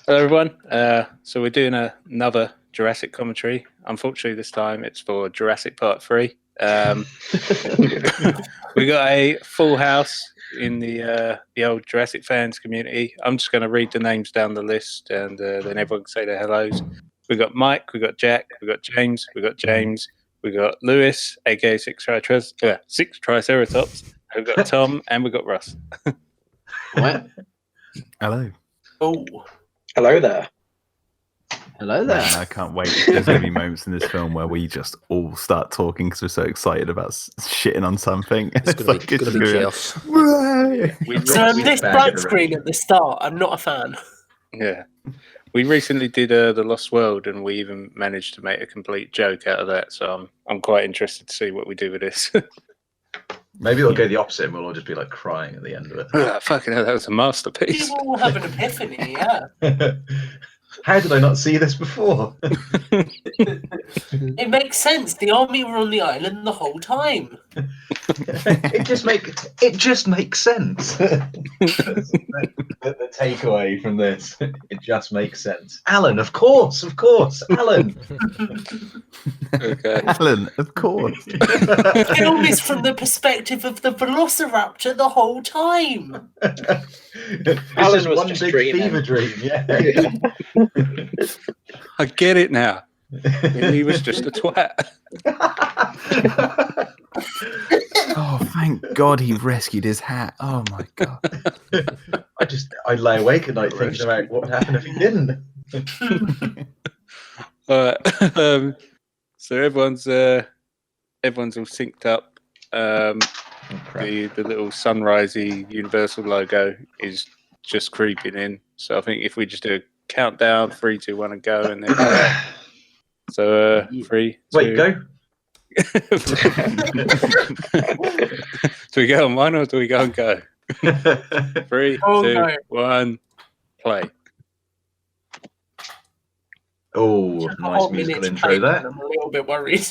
Hello, everyone. So we're doing another Jurassic commentary. Unfortunately, this time it's for Jurassic Park 3. We got a full house in the old Jurassic fans community. I'm just going to read the names down the list, and then everyone can say their hellos. We got Mike, we got Jack, we got James, we got Lewis, aka Six Triceratops. We've got Tom, and we've got Russ. What? Hello. Oh, Hello there. hello there. Man, I can't wait. There's going to be moments in this film where we just all start talking because we're so excited about shitting on something. It's going to be chaos. So this black screen at the start, I'm not a fan. Yeah. We recently did The Lost World, and we even managed to make a complete joke out of that. So I'm quite interested to see what we do with this. Maybe it'll go the opposite, and we'll all just be like crying at the end of it. Fucking hell, that was a masterpiece. People will have an epiphany, yeah. How did I not see this before? It makes sense. The army were on the island the whole time. it just makes sense. the takeaway from this, it just makes sense. Alan, of course, Alan. Okay. Alan, of course. The film is from the perspective of the Velociraptor the whole time. Alan was one just big dreaming. fever dream. Yeah. I get it now. He was just a twat. Oh, thank God he rescued his hat. Oh, my God. I lay awake at night thinking about what would happen if he didn't. All right. So everyone's all synced up. The little sunrisey Universal logo is just creeping in. So I think if we just do a countdown, 3, 2, 1, and go, and then so 3. Wait, 2. go. Do we go on one or do we go and go? 3, Oh, 2, no. 1, play. Oh, A nice whole musical minute's intro played, there. and I'm a little bit worried.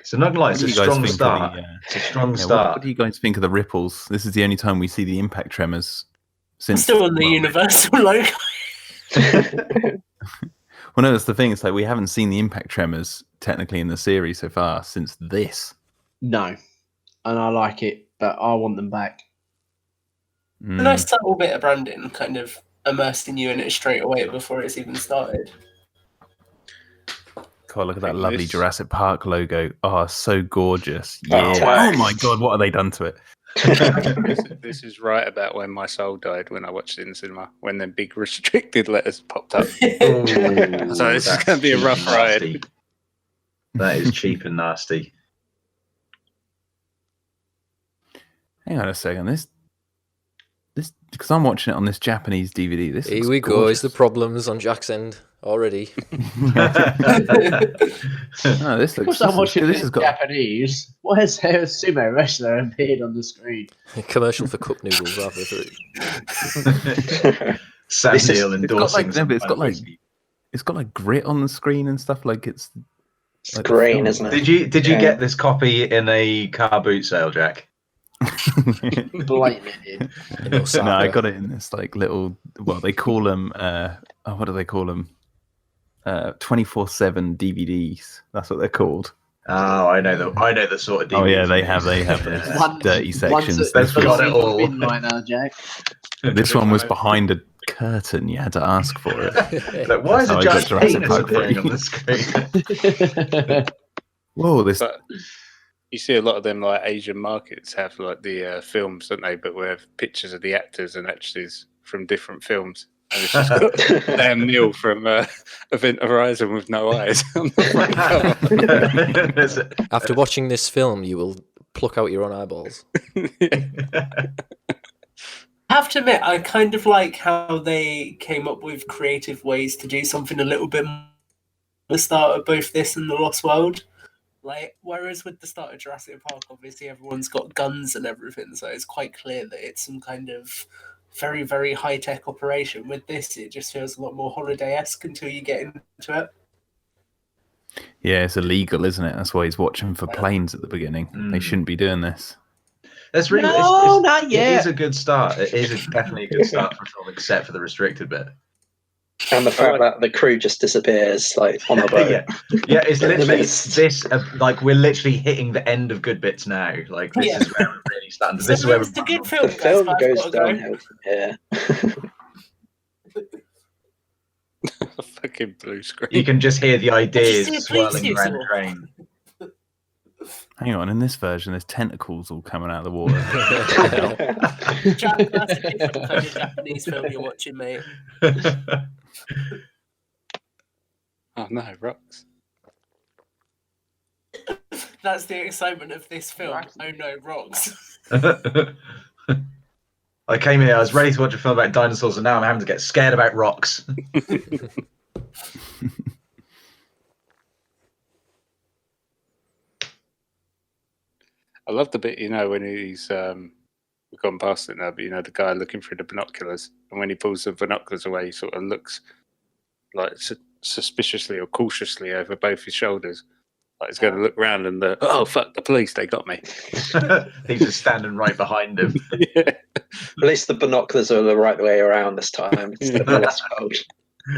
So not gonna lie, it's What a do you guys strong think of start. the, It's a strong What start. do you guys think of the ripples? This is the only time we see the impact tremors since. Still on the Universal logo. Well, no, that's the thing. It's like we haven't seen the impact tremors technically in the series so far since this. No, and I like it, but I want them back. A nice subtle bit of branding, kind of immersing you in it straight away before it's even started. God, look at that Like lovely this. Jurassic Park logo. Oh, so gorgeous. Yeah. Oh, wow. Oh my God, what have they done to it? This is right about when my soul died when I watched it in the cinema, when the big restricted letters popped up. So this is going to be a rough ride. That is cheap and nasty. Hang on a second. This, because I'm watching it on this Japanese DVD. This Here looks we go. gorgeous. Is the problems on Jack's end already? No, this looks. Because I'm watching this this has got. Japanese. Why is there a sumo wrestler appeared on the screen? Commercial for cup noodles rather than. Sam This is- Neill It's got endorsing. like, no, but some it's got like grit on the screen and stuff. Like it's. It's Like the green, film. isn't it? Did you Yeah. get this copy in a car boot sale, Jack? Blatantly did. In No, I Osaka. got it in this like little. Well, they call them. What do they call them? 24/7 DVDs. That's what they're called. Oh, I know the sort of. DVDs Oh yeah, they have Yeah. those dirty sections. One's They've got it all. in right now, Jack. This one was behind a curtain. You had to ask for it. Like, why is That's a how I got giant Jurassic penis Park appearing free. on the screen? Whoa, this. But you see a lot of them like Asian markets have like the films, don't they? But with pictures of the actors and actresses from different films. And it's just got Sam Neill from Event Horizon with no eyes on the front cover. After watching this film, you will pluck out your own eyeballs. I have to admit, I kind of like how they came up with creative ways to do something a little bit more at the start of both this and The Lost World. Like, whereas with the start of Jurassic Park, obviously everyone's got guns and everything, so it's quite clear that it's some kind of very, very high-tech operation. With this, it just feels a lot more holiday-esque until you get into it. Yeah, it's illegal, isn't it? That's why he's watching for planes at the beginning. They shouldn't be doing this. That's really No, not It yet. is a good start. It is definitely a good start for a film, except for the restricted bit. And the fact that the crew just disappears, like on the boat. Yeah, it's In the literally mist. this. Like we're literally hitting the end of good bits now. Like this is where it really stands. This is where it's a good The film. Guys, film but I've goes gotta go. downhill from here. Fucking blue screen. you can just hear the ideas see a swirling police around the use train. Hang on, in this version, there's tentacles all coming out of the water. Jack, that's a different kind of Japanese film you're watching, mate. Oh no, rocks. That's the excitement of this film. Oh no, rocks. I came here, I was ready to watch a film about dinosaurs, and now I'm having to get scared about rocks. I love the bit, when he's we've gone past it now, but the guy looking through the binoculars, and when he pulls the binoculars away, he sort of looks like suspiciously or cautiously over both his shoulders, like he's going to look round and oh fuck, the police, they got me. He's just standing right behind him. Yeah. At least the binoculars are the right way around this time. It's the Lost World.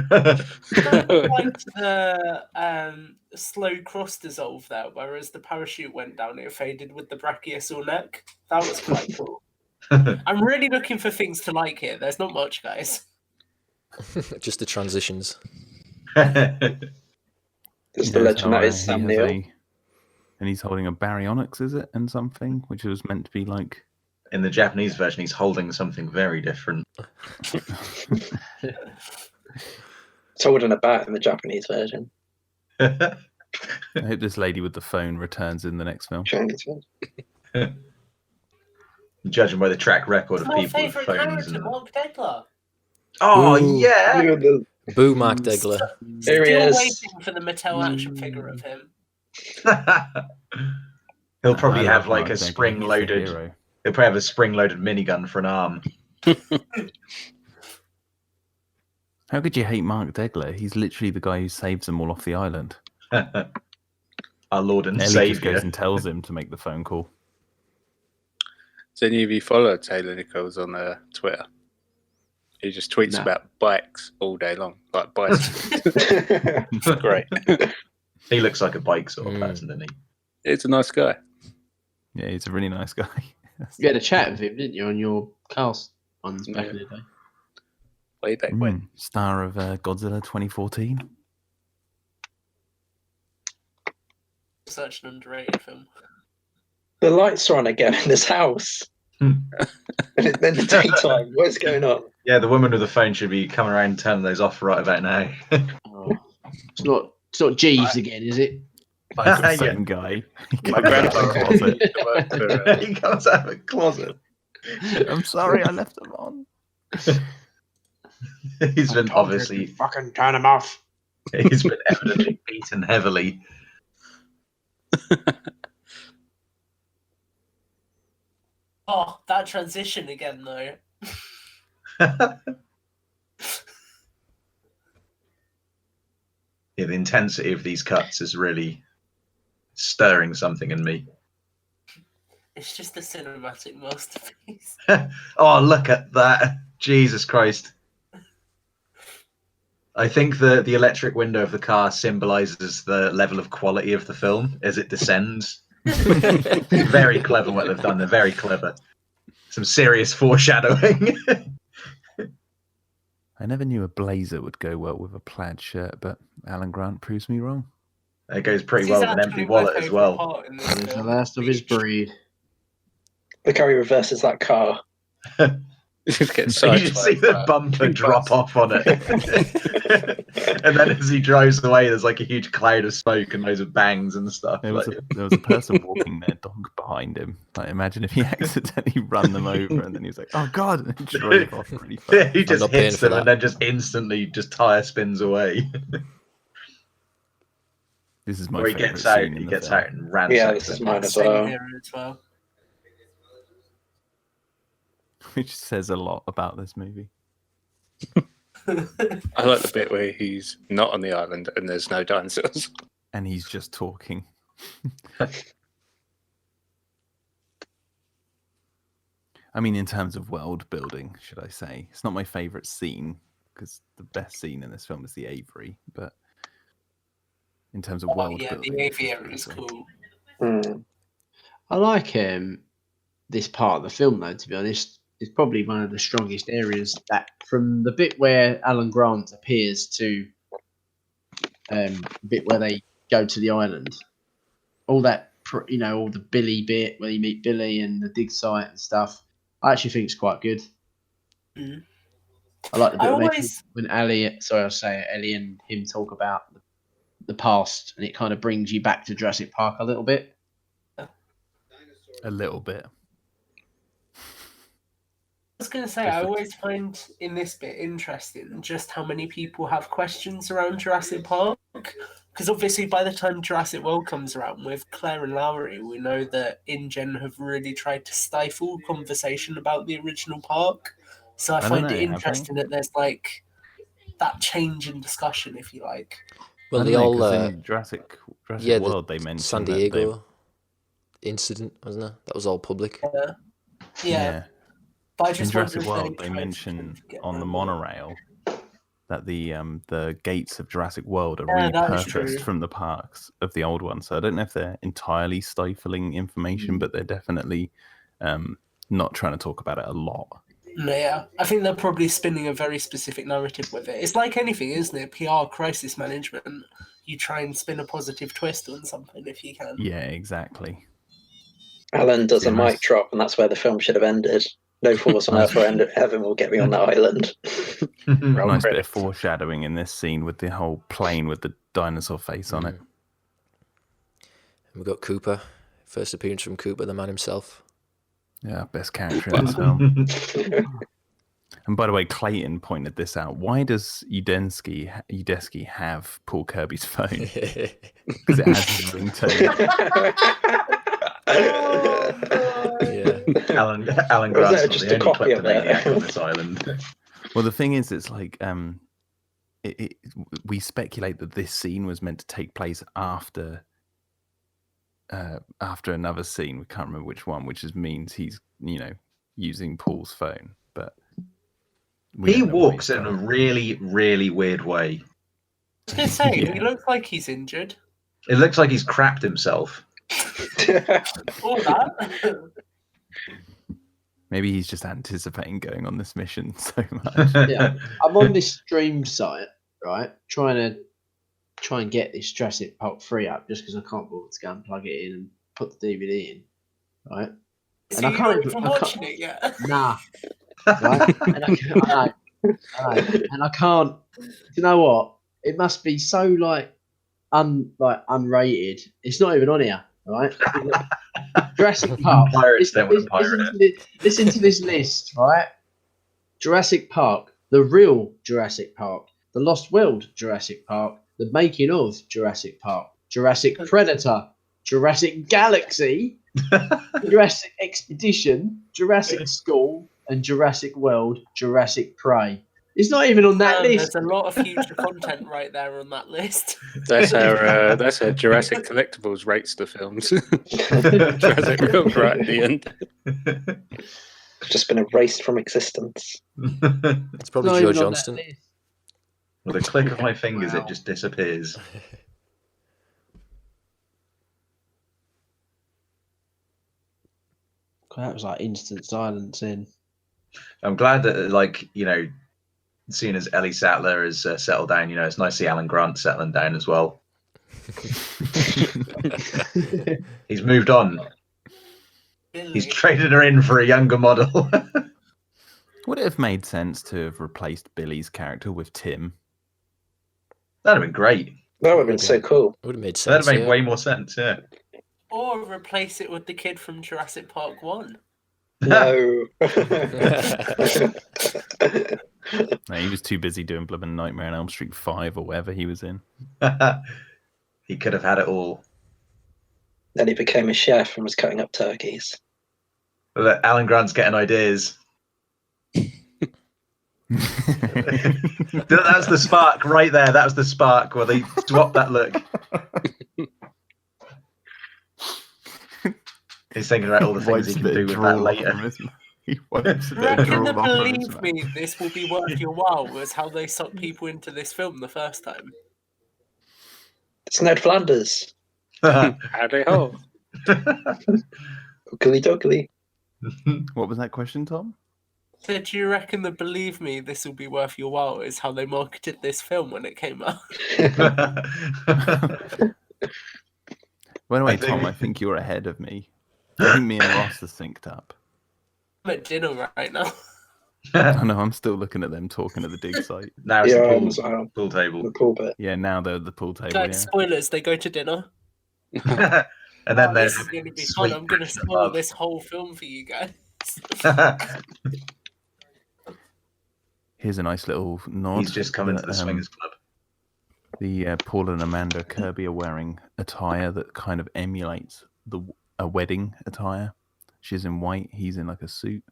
Like the slow cross dissolve there, whereas the parachute went down, it faded with the brachiosaur neck. That was quite cool. I'm really looking for things to like here. There's not much, guys. Just the transitions. There's the legend that is Sam Neill. And he's holding a baryonyx, is it? And something, which was meant to be like... In the Japanese version, he's holding something very different. Sword and a bat in the Japanese version. I hope this lady with the phone returns in the next film. Judging by the track record of My people with favourite phones. character, Mark Degler. Oh, Ooh. yeah! Boo, Mark Degler. There he Still is. waiting for the Mattel action figure of him. He'll probably I have love like Mark a Degler, he's the spring-loaded... hero. He'll probably have a spring-loaded minigun for an arm. How could you hate Mark Degler? He's literally the guy who saves them all off the island. Our Lord and Ellie just Savior. goes and tells him to make the phone call. Does any of you follow Taylor Nichols on Twitter? He just tweets about bikes all day long, like bicycles. Great. He looks like a bike sort of person, doesn't he? It's a nice guy. Yeah, he's a really nice guy. You had a chat with him, didn't you, on your cast ones back in the day? Way back when. Star of Godzilla 2014. Such an underrated film. The lights are on again in this house. And it's in the daytime. What's going on? Yeah, the woman with the phone should be coming around and turning those off right about now. It's not Jeeves again, is it? It's the same guy. My grandfather He comes out of a closet. I'm sorry, I left them on. He's been obviously... Fucking turn him off. He's been evidently beaten heavily. Oh, that transition again, though. Yeah, the intensity of these cuts is really stirring something in me. It's just a cinematic masterpiece. Oh, look at that. Jesus Christ. I think the electric window of the car symbolizes the level of quality of the film as it descends. Very clever what they've done. They're very clever. Some serious foreshadowing. I never knew a blazer would go well with a plaid shirt, but Alan Grant proves me wrong. It goes pretty This is well with an actually empty my wallet as favourite well. part in this He's the film. last of his breed. Look how he reverses that car. Just get You just see the bumper drop off on it. And then as he drives away, there's like a huge cloud of smoke and loads of bangs and stuff. There was a person walking their dog behind him. Like, imagine if he accidentally run them over and then he was like, "Oh God!" and he drove off really fast. Yeah, he just not paying hits for them that. and then just instantly just tire spins away. This is my Or he favorite gets out, scene in he the gets film. out and ransacks Yeah, this is them. mine as Same well. here as well. Which says a lot about this movie. I like the bit where he's not on the island and there's no dinosaurs. And he's just talking. I mean, in terms of world building, should I say? It's not my favourite scene, because the best scene in this film is the aviary. But in terms of world building, the aviary is cool. I like this part of the film, though, to be honest. It's probably one of the strongest areas, that from the bit where Alan Grant appears to the bit where they go to the island. All that, all the Billy bit where you meet Billy and the dig site and stuff. I actually think it's quite good. Mm. I like the bit when Ellie and him talk about the past, and it kind of brings you back to Jurassic Park a little bit. A little bit. I was going to say, I always find in this bit interesting just how many people have questions around Jurassic Park. Because obviously by the time Jurassic World comes around with Claire and Lowry, we know that InGen have really tried to stifle conversation about the original park. So I find it interesting that there's like that change in discussion, if you like. Well, they all in Jurassic World they mentioned San Diego incident, wasn't it? That was all public. Yeah. But in Jurassic World, they mention on the monorail that the gates of Jurassic World are repurposed from the parks of the old one. So I don't know if they're entirely stifling information, but they're definitely not trying to talk about it a lot. Yeah, I think they're probably spinning a very specific narrative with it. It's like anything, isn't it? PR, crisis management. You try and spin a positive twist on something if you can. Yeah, exactly. Alan does a mic drop, and that's where the film should have ended. No force on earth or end of heaven will get me on that island. Nice bit of foreshadowing in this scene with the whole plane with the dinosaur face on it. And we've got Cooper. First appearance from Cooper, the man himself. Yeah, best character in this film. And by the way, Klayton pointed this out. Why does Udesky have Paul Kirby's phone? Because it has his ringtone. Alan Grant's just the only kleptomaniac on this island. Well, the thing is, it's like we speculate that this scene was meant to take place after another scene. We can't remember which one, which means he's using Paul's phone. But he walks in a really, really weird way. I was going to say, he looks like he's injured. It looks like he's crapped himself. All that. Maybe he's just anticipating going on this mission so much. Yeah, I'm on this stream site, right, trying and get this Jurassic Park 3 up, just because I can't bother to go and plug it in and put the DVD in, right? So and you're not even watching it yet? Nah. Right? And I can't. You know what? It must be so unrated. It's not even on here, right? Jurassic Park. Listen to this list, right? Jurassic Park, the real Jurassic Park, the Lost World Jurassic Park, the making of Jurassic Park, Jurassic Predator, Jurassic Galaxy, Jurassic Expedition, Jurassic School, and Jurassic World, Jurassic Prey. It's not even on that list. There's a lot of future content right there on that list. That's how Jurassic Collectibles rates the films. Jurassic World right at the end. It's just been erased from existence. It's probably Joe Johnston. With a click of my fingers, it just disappears. That was like instant silence in. I'm glad that, seeing as Ellie Sattler has settled down, it's nice to see Alan Grant settling down as well. He's moved on. Billy. He's traded her in for a younger model. Would it have made sense to have replaced Billy's character with Tim? That'd have been great. That would have been so cool. It would have made sense. That'd have made way more sense, yeah. Or replace it with the kid from Jurassic Park 1. No. No, he was too busy doing Blooming Nightmare on Elm Street 5 or whatever he was in. He could have had it all. Then he became a chef and was cutting up turkeys. Look, Alan Grant's getting ideas. That was the spark right there. That was the spark where they dropped that look. He's thinking about all the things he can do with that later. He wipes a You bit of reckon drool that off of his believe mouth. me, this will be worth your while was how they sucked people into this film the first time. It's Ned Flanders. Howdy ho. Oogly doogly. What was that question, Tom? So do you reckon that believe me, this will be worth your while is how they marketed this film when it came out? By the way, I think- Tom, I think you're ahead of me. I think me and Ross are synced up. I'm at dinner right now. I know, I'm still looking at them talking at the dig site. Now it's Yeah, the I'm as well. pool table. The pool bit. Yeah, now they're at the pool table, Like, yeah. spoilers, they go to dinner. And then Oh, there's this is going to be fun. I'm going to spoil this whole film for you guys. Here's a nice little nod. He's just come into the swingers club. The Paul and Amanda Kirby are wearing attire that kind of emulates a wedding attire. She's in white, he's in like a suit.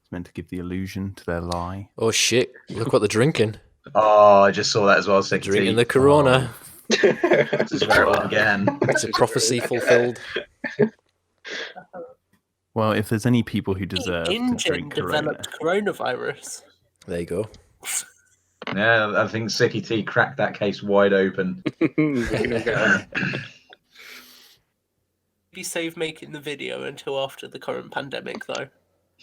It's meant to give the illusion to their lie. Oh shit! Look what they're drinking. Oh, I just saw that as well. Drinking the Corona. This is where it began. It's a prophecy fulfilled. Well, if there's any people who deserve to Ingen drink Corona, developed coronavirus. There you go. Yeah, I think Sicky T cracked that case wide open. Be safe making the video until after the current pandemic, though.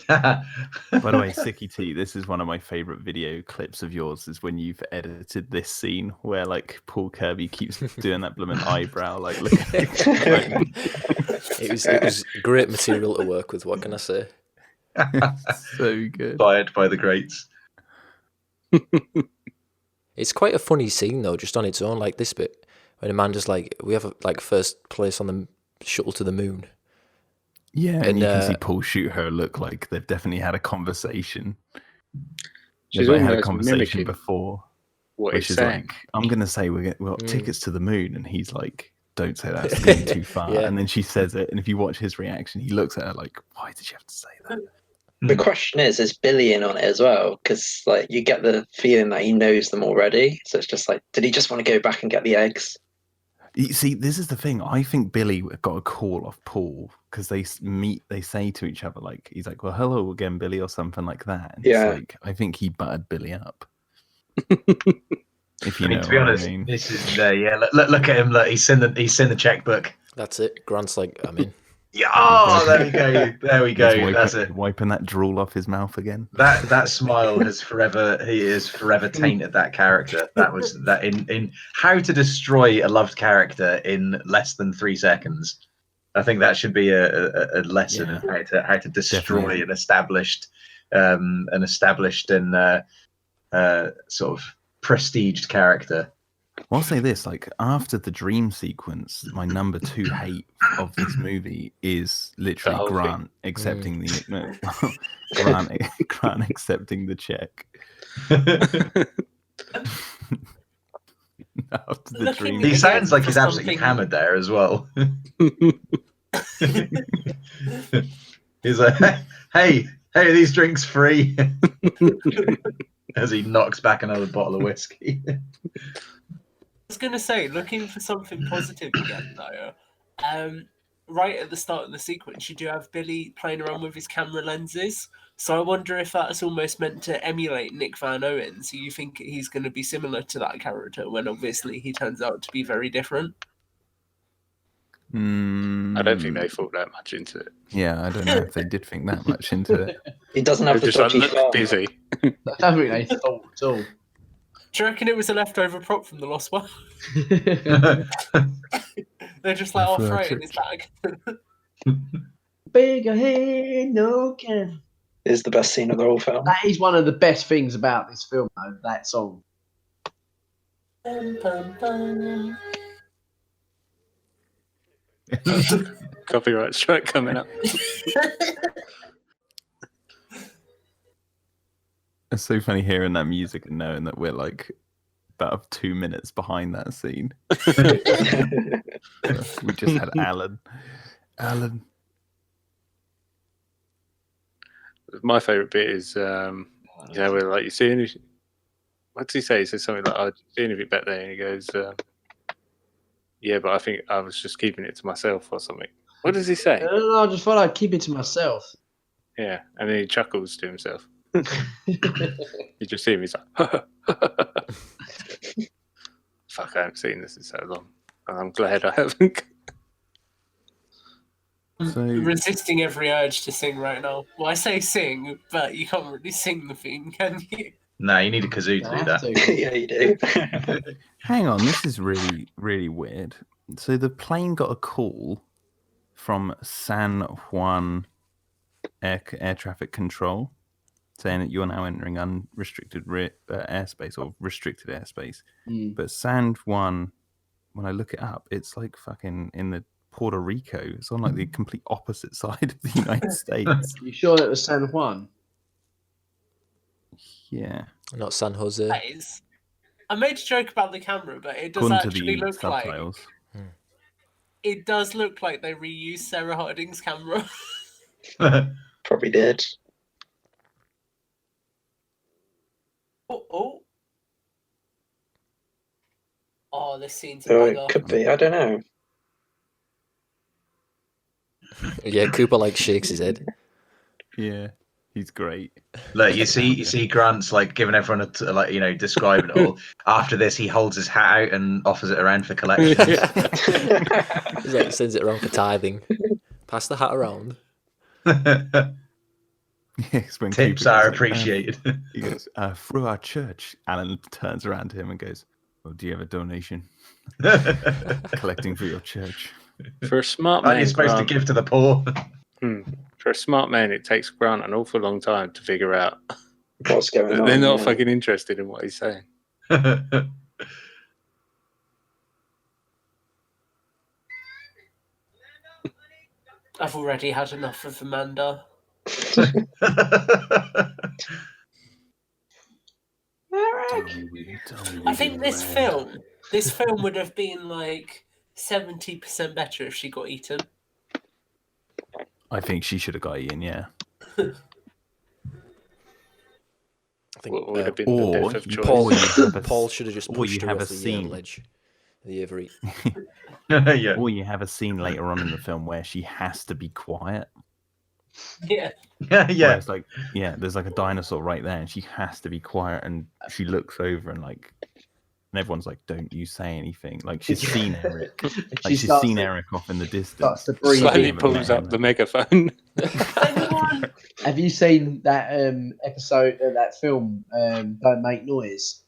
By the way, Sicky T, this is one of my favourite video clips of yours, is when you've edited this scene where like Paul Kirby keeps doing that blooming eyebrow, like look at it. It was great material to work with, what can I say? So good. Fired by the greats. It's quite a funny scene though, just on its own, like this bit. When Amanda's like, we have like first place on the shuttle to the moon. Yeah, and And, you can see Paul shoot her look like they've definitely had a conversation. She's They've had a almost conversation mimicking before. what Which he's is saying. like, I'm going to say we've got tickets to the moon. And he's like, don't say that, it's going too far. Yeah. And then she says it. And if you watch his reaction, he looks at her like, why did you have to say that? The question is Billy in on it as well? Because like you get the feeling that he knows them already. So it's just like, did he just want to go back and get the eggs? You see, this is the thing. I think Billy got a call off Paul because they say to each other, like, he's like, well, hello again, Billy, or something like that. And Yeah. it's like, I think he buttered Billy up. If you know to be what honest, I mean. this is look at him. Look, he's seen the checkbook. That's it. Grant's like, I'm in. Yeah. Oh, there we go. There we go. He's That's it. wiping that drool off his mouth again. That smile has forever. He is forever tainted that character. That was that in how to destroy a loved character in less than 3 seconds. I think that should be a lesson of how to destroy Definitely. an established and sort of prestiged character. Well, I'll say this: like after the dream sequence, my number 2 hate of this movie is literally The whole Grant accepting Grant accepting the check. After the Looking dream, He Again, sounds like for he's absolutely something- hammered there as well. He's like, hey, are these drinks free? As he knocks back another bottle of whiskey. I was going to say, looking for something positive again, though. Right at the start of the sequence, you do have Billy playing around with his camera lenses. So I wonder if that's almost meant to emulate Nick Van Owen. So you think he's going to be similar to that character when obviously he turns out to be very different. I don't think they thought that much into it. Yeah, I don't know if they did think that much into it. He doesn't They have the just like, dodgy look farm. busy. I don't think they thought at all. Do you reckon it was a leftover prop from the Lost World? They're just like, I oh, thought throw I it in his bag. Bigger head, no can. Is the best scene of the whole film. That is one of the best things about this film, though. That song. Copyright strike coming up. It's so funny hearing that music and knowing that we're like about 2 minutes behind that scene. We just had Alan. My favourite bit is, where like you see anything. What does he say? He says something like, "I didn't see anything back there," and he goes, "Yeah, but I think I was just keeping it to myself or something." What does he say? I don't know, I just thought I'd keep it to myself. Yeah, and then he chuckles to himself. You just see him. He's like, "Fuck! I haven't seen this in so long. And I'm glad I haven't." I'm resisting every urge to sing right now. Well, I say sing, but you can't really sing the theme, can you? No, you need a kazoo to do that. Yeah, you do. Hang on, this is really, really weird. So the plane got a call from San Juan Air Traffic Control saying that you're now entering unrestricted airspace or restricted airspace. But San Juan, when I look it up, it's like fucking in the Puerto Rico. It's on like the complete opposite side of the United States. You sure that was San Juan? Yeah. Not San Jose. That is. I made a joke about the camera, but it does According actually to the look subtitles. like... It does look like they reused Sarah Harding's camera. Probably did. Oh, this scene's a So banger. it could be. I don't know. Yeah, Cooper like shakes his head. Yeah, he's great. Look, you see Grant's like giving everyone describing it all. After this, he holds his hat out and offers it around for collections. He's like sends it around for tithing. Pass the hat around. Yes, when Tips Cooper are goes, appreciated. He goes, through our church. Alan turns around to him and goes, "Well, do you have a donation? Collecting for your church." For a smart man, Aren't you supposed to give to the poor? For a smart man, it takes Grant an awful long time to figure out What's going on? they're not yeah. fucking interested in what he's saying. I've already had enough of Amanda. I think this film would have been like 70% better if she got eaten. I think she should have got eaten, yeah. I think What would have been or the death of you- choice? Paul should have just or pushed you her have off a the scene. ledge of the Avery. Yeah. Or you have a scene later on in the film where she has to be quiet. Yeah. Yeah, Where yeah. it's like, there's like a dinosaur right there, and she has to be quiet, and she looks over and everyone's like, "Don't you say anything." Like she's seen Eric, She she's starts seen to- Eric off in the distance. starts to breathe. Slightly Haven't pulls met up him. the megaphone. Have you seen that episode of that film, Don't Make Noise?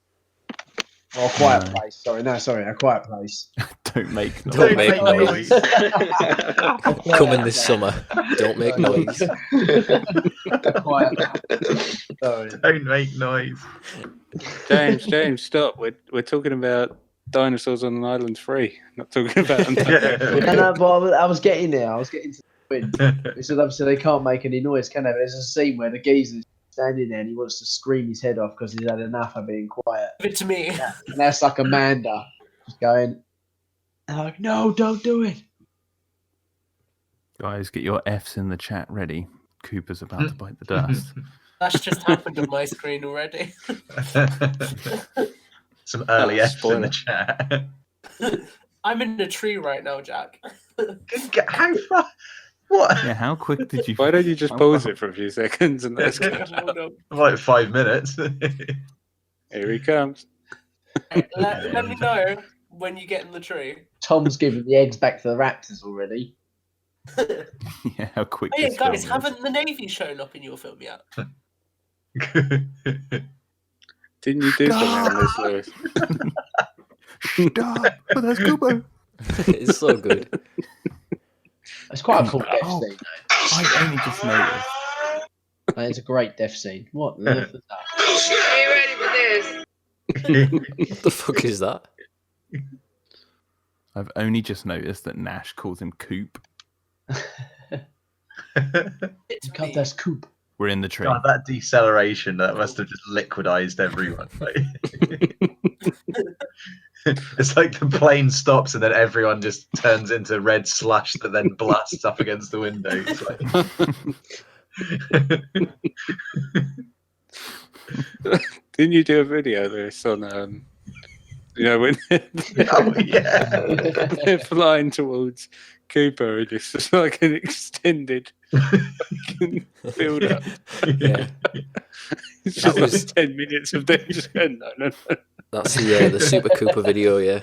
Or Quiet No. Place? Sorry, A Quiet Place. Don't make noise. Don't make noise. A Coming this summer. Don't make noise. Quiet Place. Sorry. Don't make noise. James, stop. We're talking about dinosaurs on an island free. Not talking about No, but I was getting there. I was getting to the point. He said obviously they can't make any noise, can they? But there's a scene where the geezer's standing there and he wants to scream his head off because he's had enough of being quiet. Give it to me. And that's like Amanda just going, like, no, don't do it. Guys, get your Fs in the chat ready. Cooper's about to bite the dust. That's just happened on my screen already. Some early F's in spoiler. the chat. I'm in a tree right now, Jack. How far? What? Yeah, how quick did you? Why don't you just how pause far- it for a few seconds and let's go? Hold on. Like 5 minutes. Here he comes. Let me know when you get in the tree. Tom's giving the eggs back to the Raptors already. Yeah, how quick? Oh yeah, this guys, film is. haven't the Navy shown up in your film yet? Didn't you do something on this, Lewis? Stop! But that's Cooper. It's so good. It's quite a cool death Oh. scene, I only just noticed. though. It's a great death scene. What the hell is that? What the fuck is that? I've only just noticed that Nash calls him Coop. It's God, me. that's Coop. We're in the tree. God, that deceleration, that must have just liquidized everyone. Like, it's like the plane stops and then everyone just turns into red slush that then blasts up against the window. It's like... Didn't you do a video, Lewis, on You know, when Oh yeah. they're flying towards Cooper, and it's just like an extended build up. Yeah. It's just was- like 10 minutes of them just going, no. That's the Super Cooper video, yeah.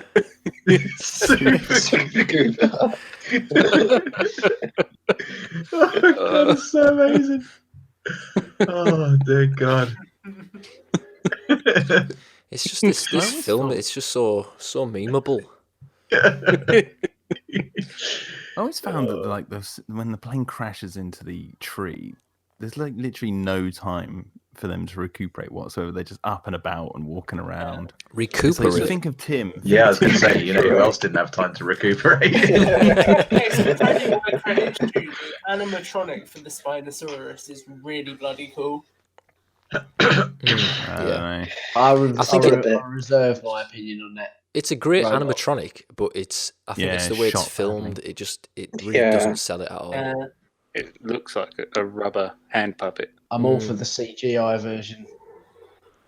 Oh god, it's so amazing. Oh dear God. It's just this film. It's just so memeable. I always found that like when the plane crashes into the tree, there's like literally no time for them to recuperate whatsoever. They're just up and about and walking around. Recuperate. So you think of Tim. Yeah, I was going to say, you know, who else didn't have time to recuperate? Animatronic for the Spinosaurus is really bloody cool. Yeah. I think reserve my opinion on that. It's a great Robot. animatronic, but it's I think it's the Yeah, way it's shot filmed. badly. It really doesn't sell it at all. It looks like a rubber hand puppet. I'm all for the CGI version.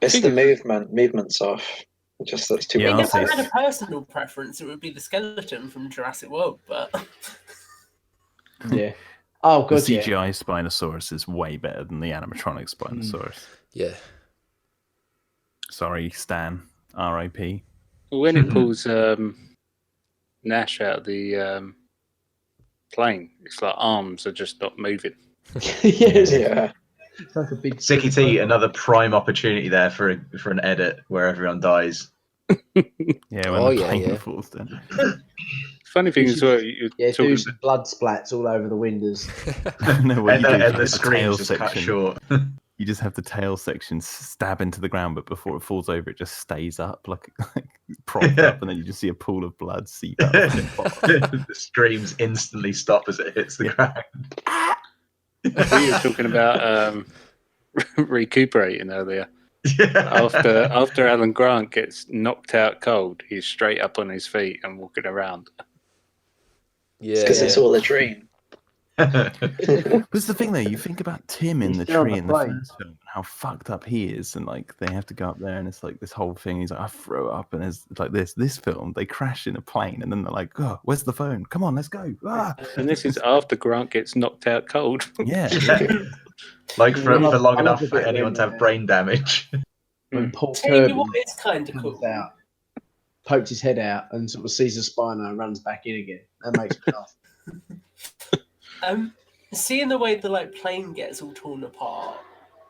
It's the movement's off. It just looks too Yeah, I I'll mean, weird. if say I had a personal preference, it would be the skeleton from Jurassic World, but Yeah. Oh The god, yeah. CGI Spinosaurus is way better than the animatronic Spinosaurus. Yeah. Sorry, Stan. R.I.P. When it pulls Nash out of the plane, it's like arms are just not moving. Yes. Yeah. It's like a big Sicky T, another prime opportunity there for an edit where everyone dies. Yeah, when the plane yeah. falls down. Funny thing as well, you're do talking some blood splats all over the windows. No, what And you do is the the tail screams just cut section. short. You just have the tail section stab into the ground, but before it falls over, it just stays up like propped up, and then you just see a pool of blood seep out. From the bottom. The screams instantly stop as it hits the ground. we were talking about recuperating earlier. Yeah. After Alan Grant gets knocked out cold, he's straight up on his feet and walking around. Yeah. Because it's all a dream. Because the thing though, you think about Tim in He's the still on tree the in the plane. first film, how fucked up he is, and like they have to go up there, and it's like this whole thing. He's like, I throw up, and it's like this film, they crash in a plane, and then they're like, oh, where's the phone? Come on, let's go. Ah! And this is after Grant gets knocked out cold. Yeah, Like for long I love enough the for bit anyone when, to have brain damage. When Paul tell you Kirby what, it's kind of comes cool. out, pokes his head out, and sort of sees a spino and runs back in again. That makes me laugh. Seeing the way the plane gets all torn apart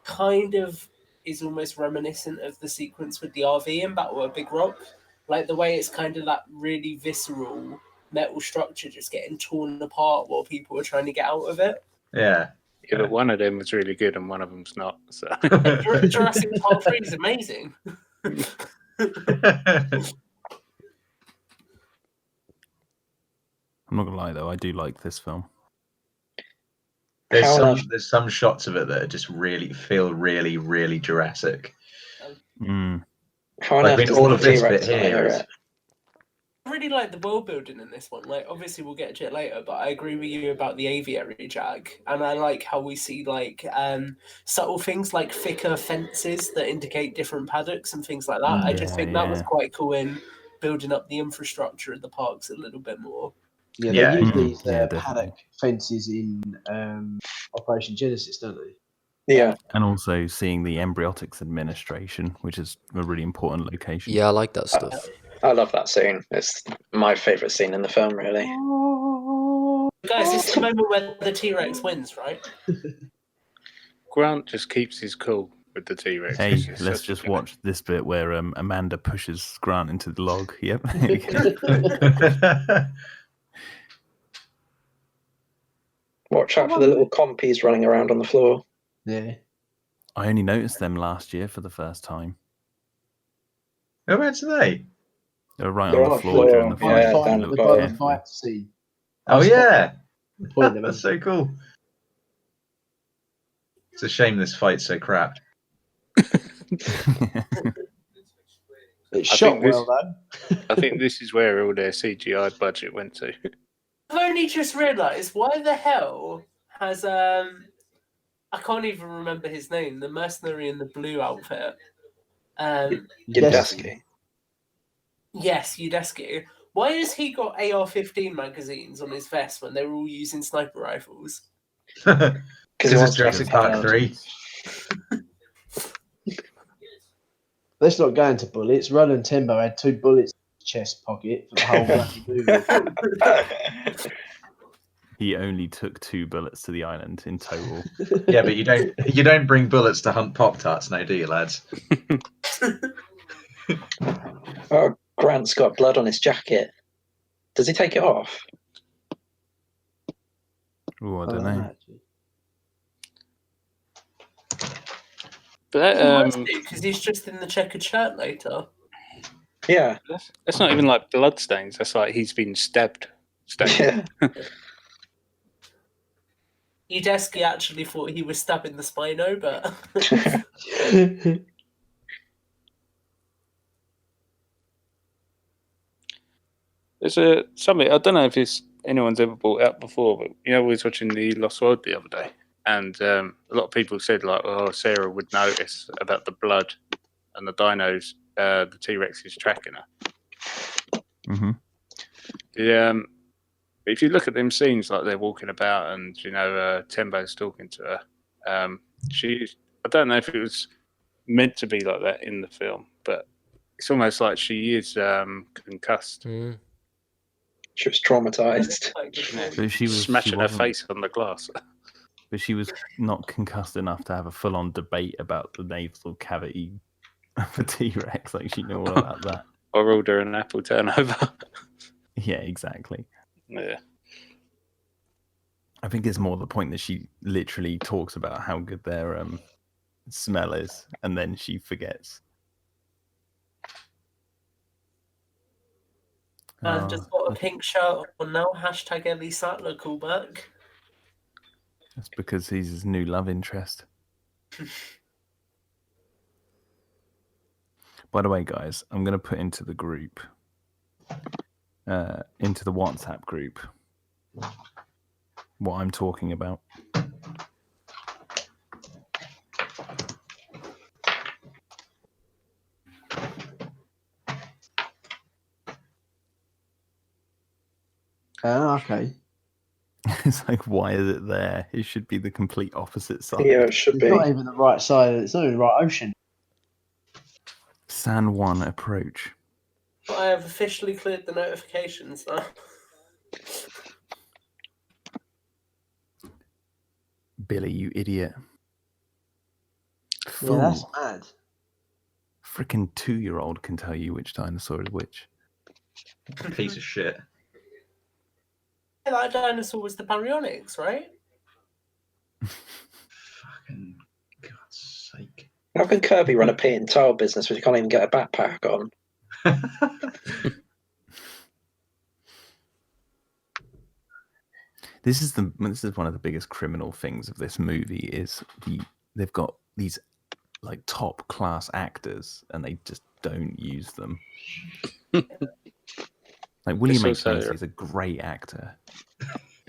kind of is almost reminiscent of the sequence with the RV in Battle at Big Rock. Like the way it's kind of that really visceral metal structure just getting torn apart while people are trying to get out of it. Yeah. Yeah, but one of them was really good and one of them's not. So Jurassic Park 3 is amazing. I'm not gonna lie though, I do like this film. There's some shots of it that are just feel really Jurassic. Mm. How on Like, earth I mean, does all the of this T-Rex bit not here hear is it? I really like the world building in this one. Like, obviously, we'll get to it later, but I agree with you about the aviary, Jack. And I like how we see subtle things like thicker fences that indicate different paddocks and things like that. I just think that was quite cool in building up the infrastructure of the parks a little bit more. Yeah, Yeah. they use these definitely. paddock fences in Operation Genesis, don't they? Yeah. And also seeing the Embryonics Administration, which is a really important location. Yeah, I like that stuff. I love that scene. It's my favourite scene in the film, really. Guys, this is the moment where the T-Rex wins, right? Grant just keeps his cool with the T-Rex. Hey, It's let's such just a- watch this bit where Amanda pushes Grant into the log. Yep. Watch out for the little compies running around on the floor. Yeah. I only noticed them last year for the first time. Whereabouts are they? They were right They're on the floor during the Yeah, fight. down Look the bottom. carefully. Fight scene. Oh yeah, Point them that's so cool. It's a shame this fight's so crap. It's I shot think this- well though. I think this is where all their CGI budget went to. I've only just realised why the hell has I can't even remember his name, the mercenary in the blue outfit. Gdaski. Yes, Udescu. Why has he got AR-15 magazines on his vest when they're all using sniper rifles? Because it's Jurassic Park 3. Let's not go into bullets. Ronan Timbo had 2 bullets in his chest pocket for the whole bloody movie. He only took 2 bullets to the island in total. Yeah, but you don't bring bullets to hunt Pop-Tarts now, do you, lads? Oh, Grant's got blood on his jacket. Does he take it off? Oh, I don't know. But because he's just in the checkered shirt later. Yeah. That's not even like blood stains. That's like he's been stabbed. Yeah. Udescu actually thought he was stabbing the Spino, but there's something I don't know if anyone's ever brought up before, but we was watching the Lost World the other day, and a lot of people said like, "Oh, Sarah would notice about the blood and the dinos, the T-Rex is tracking her." Mm-hmm. Yeah. If you look at them scenes, like they're walking about, and Tembo's talking to her, I don't know if it was meant to be like that in the film, but it's almost like she is concussed. Mm. She was traumatized. But she was smashing her face on the glass. But she was not concussed enough to have a full-on debate about the nasal cavity of a T-Rex. Like, she knew all about that. Or order an apple turnover. Yeah, exactly. Yeah. I think it's more the point that she literally talks about how good their smell is, and then she forgets. And just got a pink shirt on now. Hashtag Ellie Sattler callback. That's because he's his new love interest. By the way, guys, I'm going to put into the group, into the WhatsApp group, what I'm talking about. Oh, okay. It's like, why is it there? It should be the complete opposite side. Yeah, it should It's be. not even the right side. It's not even the right ocean. San Juan approach. I have officially cleared the notifications now. Billy, you idiot. Yeah, that's mad. Freaking 2-year-old can tell you which dinosaur is which. Piece of shit. That dinosaur was the Baryonyx, right? Fucking God's sake. How can Kirby run a paint and tile business when you can't even get a backpack on? This is one of the biggest criminal things of this movie is they've got these like top class actors and they just don't use them. Like William H. Macy is a great actor.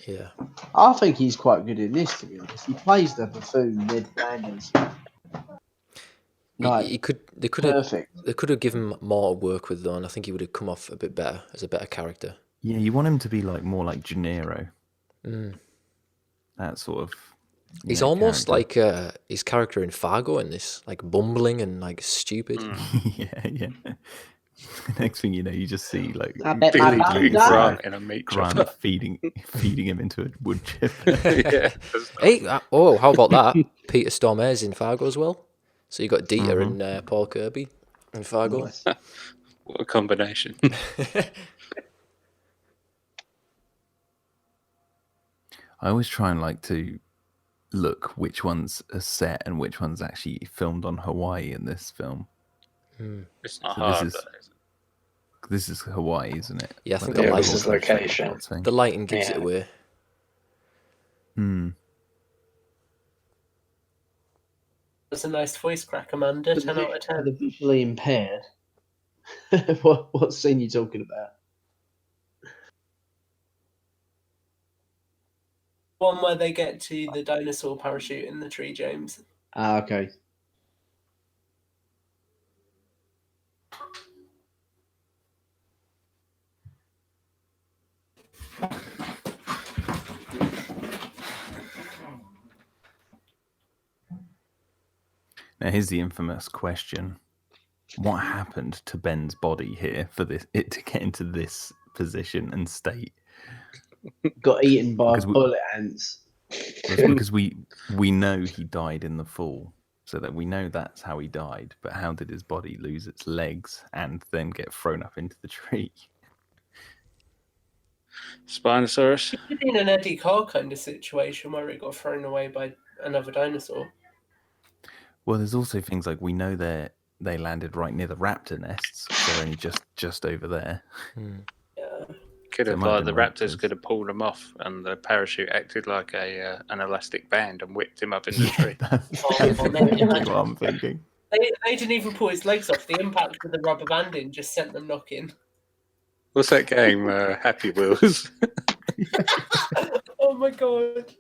Yeah, I think he's quite good in this, to be honest. He plays the buffoon Ned Flanders. Like, they could have given him more to work with though, and I think he would have come off a bit better as a better character. Yeah, you want him to be like more like Gennaro. Mm. That sort of. He's almost like his character in Fargo in this, like bumbling and like stupid. Yeah. Next thing you know, you just see like Billy doing Grant in a meat Grant chopper. feeding him into a wood chip. Yeah. Hey, how about that? Peter Stormare's in Fargo as well. So you got Dieter and Paul Kirby in Fargo. Nice. What a combination. I always try and like to look which one's a set and which one's actually filmed on Hawaii in this film. It's not So hard. This is Hawaii, isn't it? Yeah, I think Like, the this lighting, is location. the lighting gives it Yeah. away. That's a nice voice crack, Amanda. 10 out of For 10. the visually impaired. what scene you talking about? One where they get to the dinosaur parachute in the tree, James. Ah, okay. Now, here's the infamous question. What happened to Ben's body here for it to get into this position and state? Got eaten by bullet ants. Because we know he died in the fall, so that we know that's how he died. But how did his body lose its legs and then get thrown up into the tree? Spinosaurus? It could be in an Eddie Carr kind of situation where it got thrown away by another dinosaur. Well, there's also things like we know they landed right near the raptor nests. They're only just over there. Yeah. Could have the raptors could have pulled him off, and the parachute acted like an elastic band and whipped him up in the tree. That's what I'm thinking. They didn't even pull his legs off. The impact of the rubber banding just sent them knocking. What's that game? Happy Wheels. Oh my god.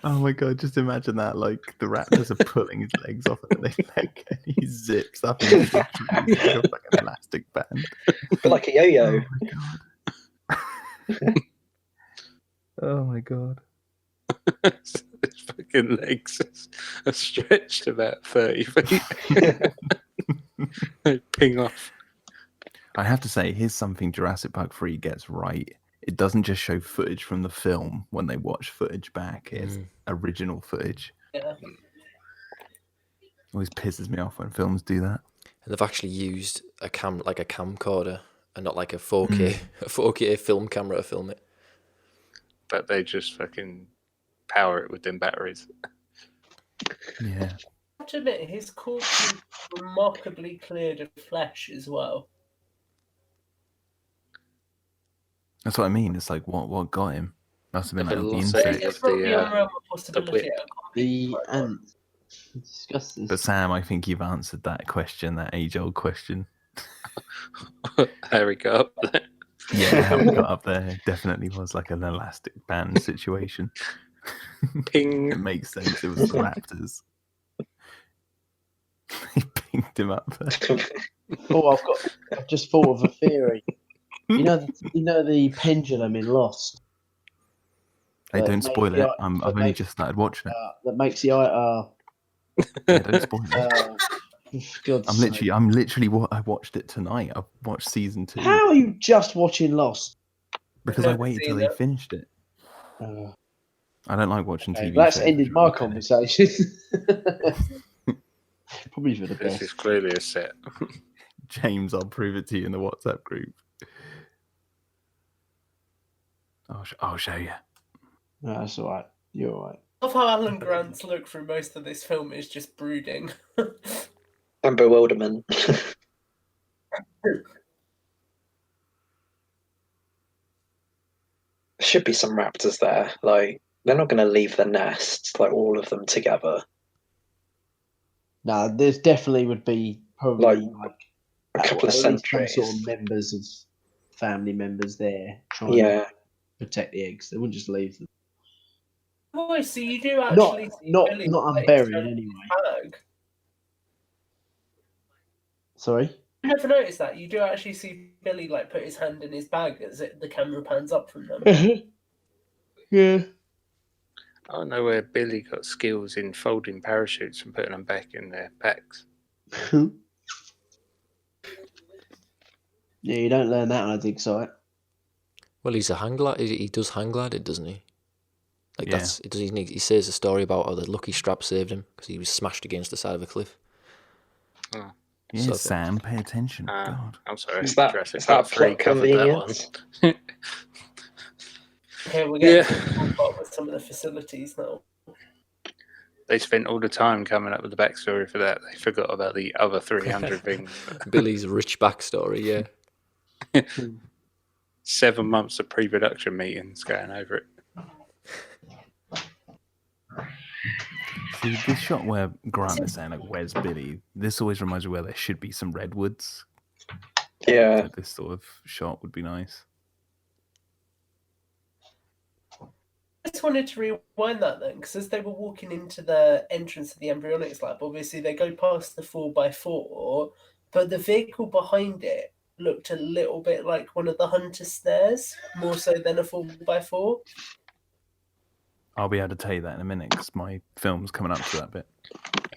Oh my god, just imagine that, like the raptors are pulling his legs off and he zips up into the tree like an elastic band. Like a yo-yo. Oh my god. His fucking legs are stretched about 30 feet. They ping off. I have to say, here's something Jurassic Park 3 gets right. It doesn't just show footage from the film when they watch footage back. It's original footage. Yeah. Always pisses me off when films do that. And they've actually used a camcorder and not like a 4K film camera to film it. But they just fucking power it with them batteries. Yeah. I have to admit, his corpse is remarkably cleared of flesh as well. That's what I mean. It's like what got him? Must have been like the insects. The ants. Disgusting. But Sam, I think you've answered that question, that age-old question. How we got up there? Yeah, how we got up there definitely was like an elastic band situation. Ping. It makes sense. It was the raptors. He pinged him up there. Oh, I've just thought of a theory. You know the pendulum in Lost. Hey, don't spoil it. I've only just started watching it. That makes the eye. Yeah, don't spoil it. I'm literally I watched it tonight. I've watched season 2. How are you just watching Lost? Because I waited till they finished it. I don't like watching TV. That's ended my conversation. Probably for the best. This is clearly a set. James, I'll prove it to you in the WhatsApp group. I'll show you. No, that's all right. You're all right. I love how Alan Grant's look through most of this film is just brooding. And bewilderment. Should be some raptors there. Like, they're not going to leave the nest, like all of them together. No, there's definitely would be probably like a couple of centuries. Some sort of members of family members there trying to protect the eggs. They wouldn't just leave them. Oh, so you do actually not unburied anyway. Bag. Sorry? I never noticed that. You do actually see Billy like put his hand in his bag as the camera pans up from them. Yeah. I don't know where Billy got skills in folding parachutes and putting them back in their packs. Yeah, you don't learn that on a dig site. Well, he's a hang glide. He does hang glide, doesn't he? Like he says a story about how the lucky strap saved him because he was smashed against the side of a cliff. Oh. Yeah, Sam, pay attention. God. I'm sorry. Is that Jurassic 3 covered that one. Okay, we're getting with some of the facilities now. They spent all the time coming up with the backstory for that. They forgot about the other 300 things. Billy's rich backstory, yeah. 7 months of pre-production meetings going over it. See, this shot where Grant is saying, like, where's Billy? This always reminds me where there should be some redwoods. Yeah. So this sort of shot would be nice. I just wanted to rewind that then, because as they were walking into the entrance of the embryonics lab, obviously they go past the 4x4, but the vehicle behind it looked a little bit like one of the hunter stairs, more so than a 4x4. I'll be able to tell you that in a minute because my film's coming up to that bit.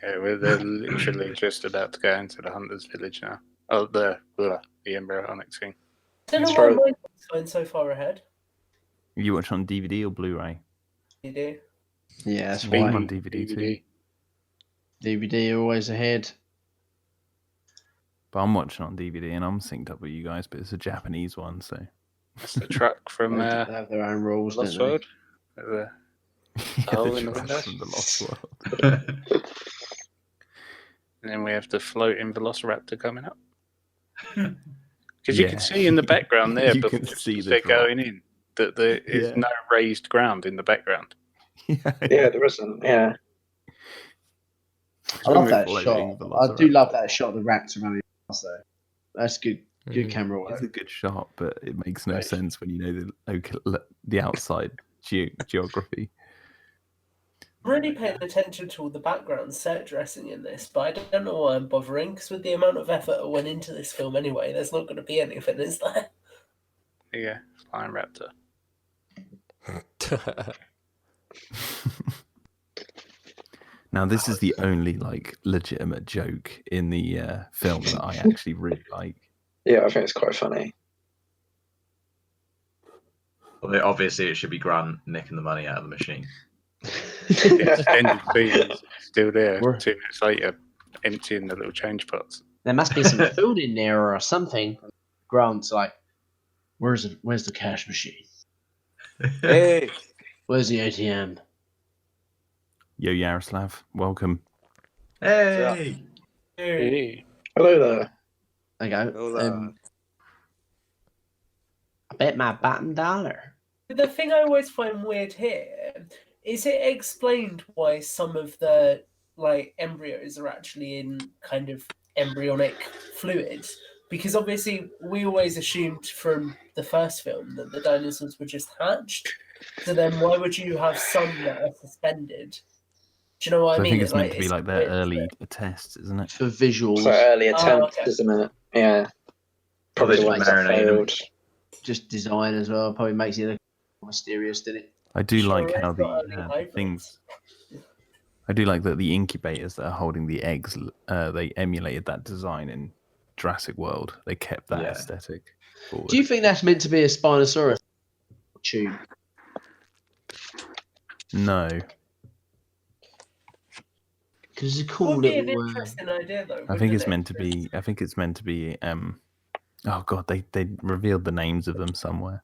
Yeah, they're literally just about to go into the hunter's village now. Oh, the embryonic scene. I don't know why mine's going so far ahead. You watch on DVD or Blu-ray? You do. Yeah, that's I'm why. on DVD too. DVD always ahead. But I'm watching on DVD and I'm synced up with you guys, but it's a Japanese one, so. That's the truck from They have their own rules, Lost don't World. Yeah, hole the in the truck window. from the Lost World. And then we have the floating Velociraptor coming up. Because you can see in the background there, You but can see the they're drop. going in, that there is no raised ground in the background. Yeah, there isn't. Yeah. I love that Floating shot. I do love that shot of the raptor running past though. That's good. Good camera work. It's a good shot, but it makes no sense when you know the outside geography. I'm really paying attention to all the background set dressing in this, but I don't know why I'm bothering, because with the amount of effort that went into this film anyway, there's not going to be anything, is there? Yeah, flying raptor. Now, this is the only legitimate joke in the film that I actually really like. Yeah, I think it's quite funny. Well, obviously, it should be Grant nicking the money out of the machine. The extended scene is still there. We're- 2 minutes later, emptying the little change pots. There must be some food in there or something. Grant's like, where's the cash machine? Hey, Where's the ATM? Yo, Jaroslav, welcome. Hey! Hey. Hello there. There you go. Hola. I bet my bottom dollar. The thing I always find weird here is it explained why some of the embryos are actually in kind of embryonic fluid, because obviously we always assumed from the first film that the dinosaurs were just hatched. So then why would you have some that are suspended? Do you know what So I mean? I think it's meant to be like their weird, early tests, isn't it? For visuals. So early attempt, okay. isn't it? Yeah. Probably the just ones that marinating them. failed. Just design as well. Probably makes it look mysterious, didn't it? I do Sure like is how got early the hybrids. things. I do like that the incubators that are holding the eggs, they emulated that design in Jurassic World. They kept that aesthetic forward. Do you think that's meant to be a Spinosaurus tube? No, Because it's a cool Would be an little. interesting idea though. I think wouldn't it's it? meant to be. I think it's meant to be. Oh god, they revealed the names of them somewhere.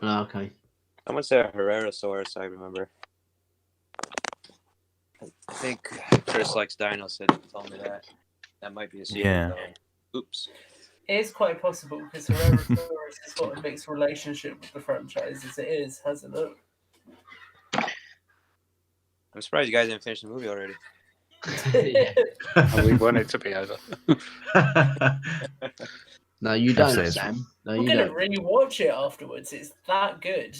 Oh, okay. someone said a Herrerasaurus, I remember. I think Chris likes Dino told me that. That might be a secret, Yeah. though. Oops. It is quite possible because Herrerasaurus is what a mixed relationship with the franchise as it is, hasn't it? I'm surprised you guys didn't finish the movie already. And we want it to be over. No, you don't, said- Sam. No, I'm you gonna don't. rewatch it afterwards. It's that good.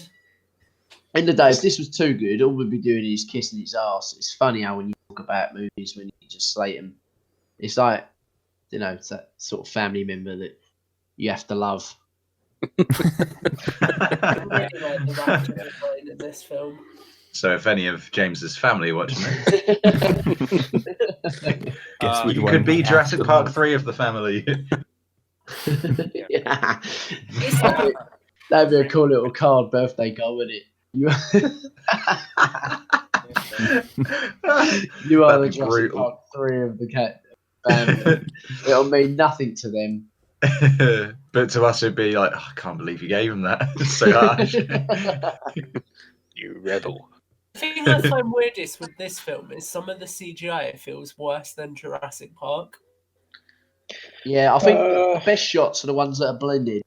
In the day, if this was too good, all we'd be doing is kissing his ass. It's funny how when you talk about movies, when you just slate them, it's like, you know, it's that sort of family member that you have to love. I really like the raptor design in this film. So if any of James's family are watching it, Guess which you one could be we Jurassic have to Park love. 3 of the family. Yeah. It's like, That'd be a cool little card birthday card, wouldn't it? You, you are the That'd be Jurassic brutal. Park 3 of the cat family. It'll mean nothing to them. But to us, it'd be like, oh, I can't believe you gave him that. It's so harsh. You rebel. the thing I find weirdest with this film is some of the CGI feels worse than Jurassic Park. Yeah, I think the best shots are the ones that are blended.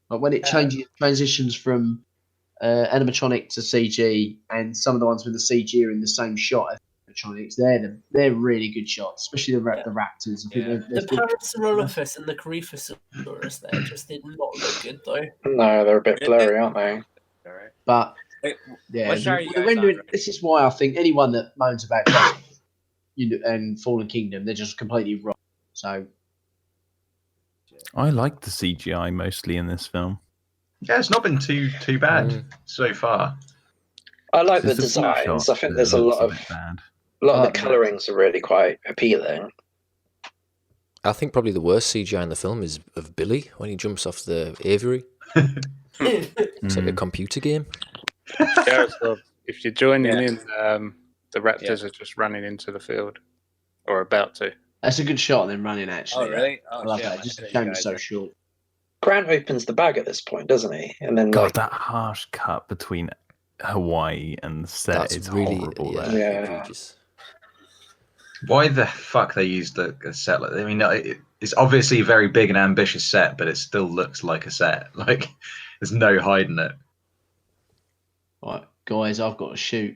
Like when it transitions from animatronic to CG, and some of the ones with the CG are in the same shot as animatronics. They're really good shots, especially the raptors. I think The Parasaurolophus and the Coryphosaurus there just did not look good though. No, they're a bit blurry, aren't they? All right. But Hey, yeah, what show are you the guys rendering. on? This is why I think anyone that moans about Jurassic and Fallen Kingdom, they're just completely wrong. So I like the CGI mostly in this film. Yeah, it's not been too bad so far. I like the There's a few designs. shots I think that there's a looks lot of bit bad. the colorings are really quite appealing. I think probably the worst CGI in the film is of Billy when he jumps off the aviary. It's like a computer game. Jaroslav, if you're joining in, the raptors are just running into the field, or about to. That's a good shot of them running, actually. Oh, really? I love that. Just a shame it's so short. Grant opens the bag at this point, doesn't he? And then God, that harsh cut between Hawaii and the set is really horrible. Egregious. Why the fuck they used a set like that? I mean, it's obviously a very big and ambitious set, but it still looks like a set. Like, there's no hiding it. Right, guys, I've got to shoot.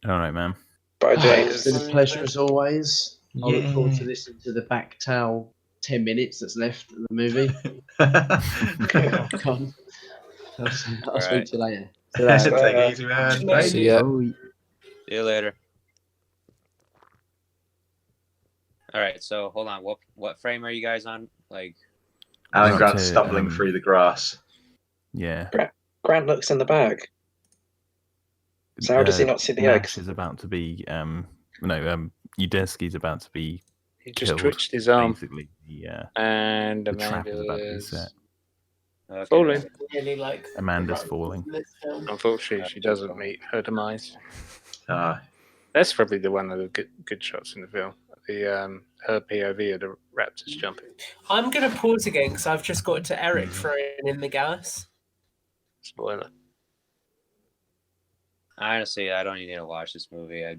All right, man. But It's been a pleasure as always. I look forward to listening to the back towel 10 minutes that's left of the movie. I'll speak to you later. Take it easy, man. See ya. See you later. All right, so hold on. What frame are you guys on? Like, Alan Grant stumbling through the grass. Yeah. Grant looks in the bag. So how does he not see the eggs? Is about to be Udesky's about to be. He just killed, twitched his arm. Basically, and the trap is about to be Amanda's set. falling. Really like Amanda's falling. Unfortunately, she doesn't meet her demise. That's probably the one of the good shots in the film. The her POV of the raptors jumping. I'm gonna pause again because I've just got to Eric throwing in the gas. Spoiler. Honestly, I don't even need to watch this movie. I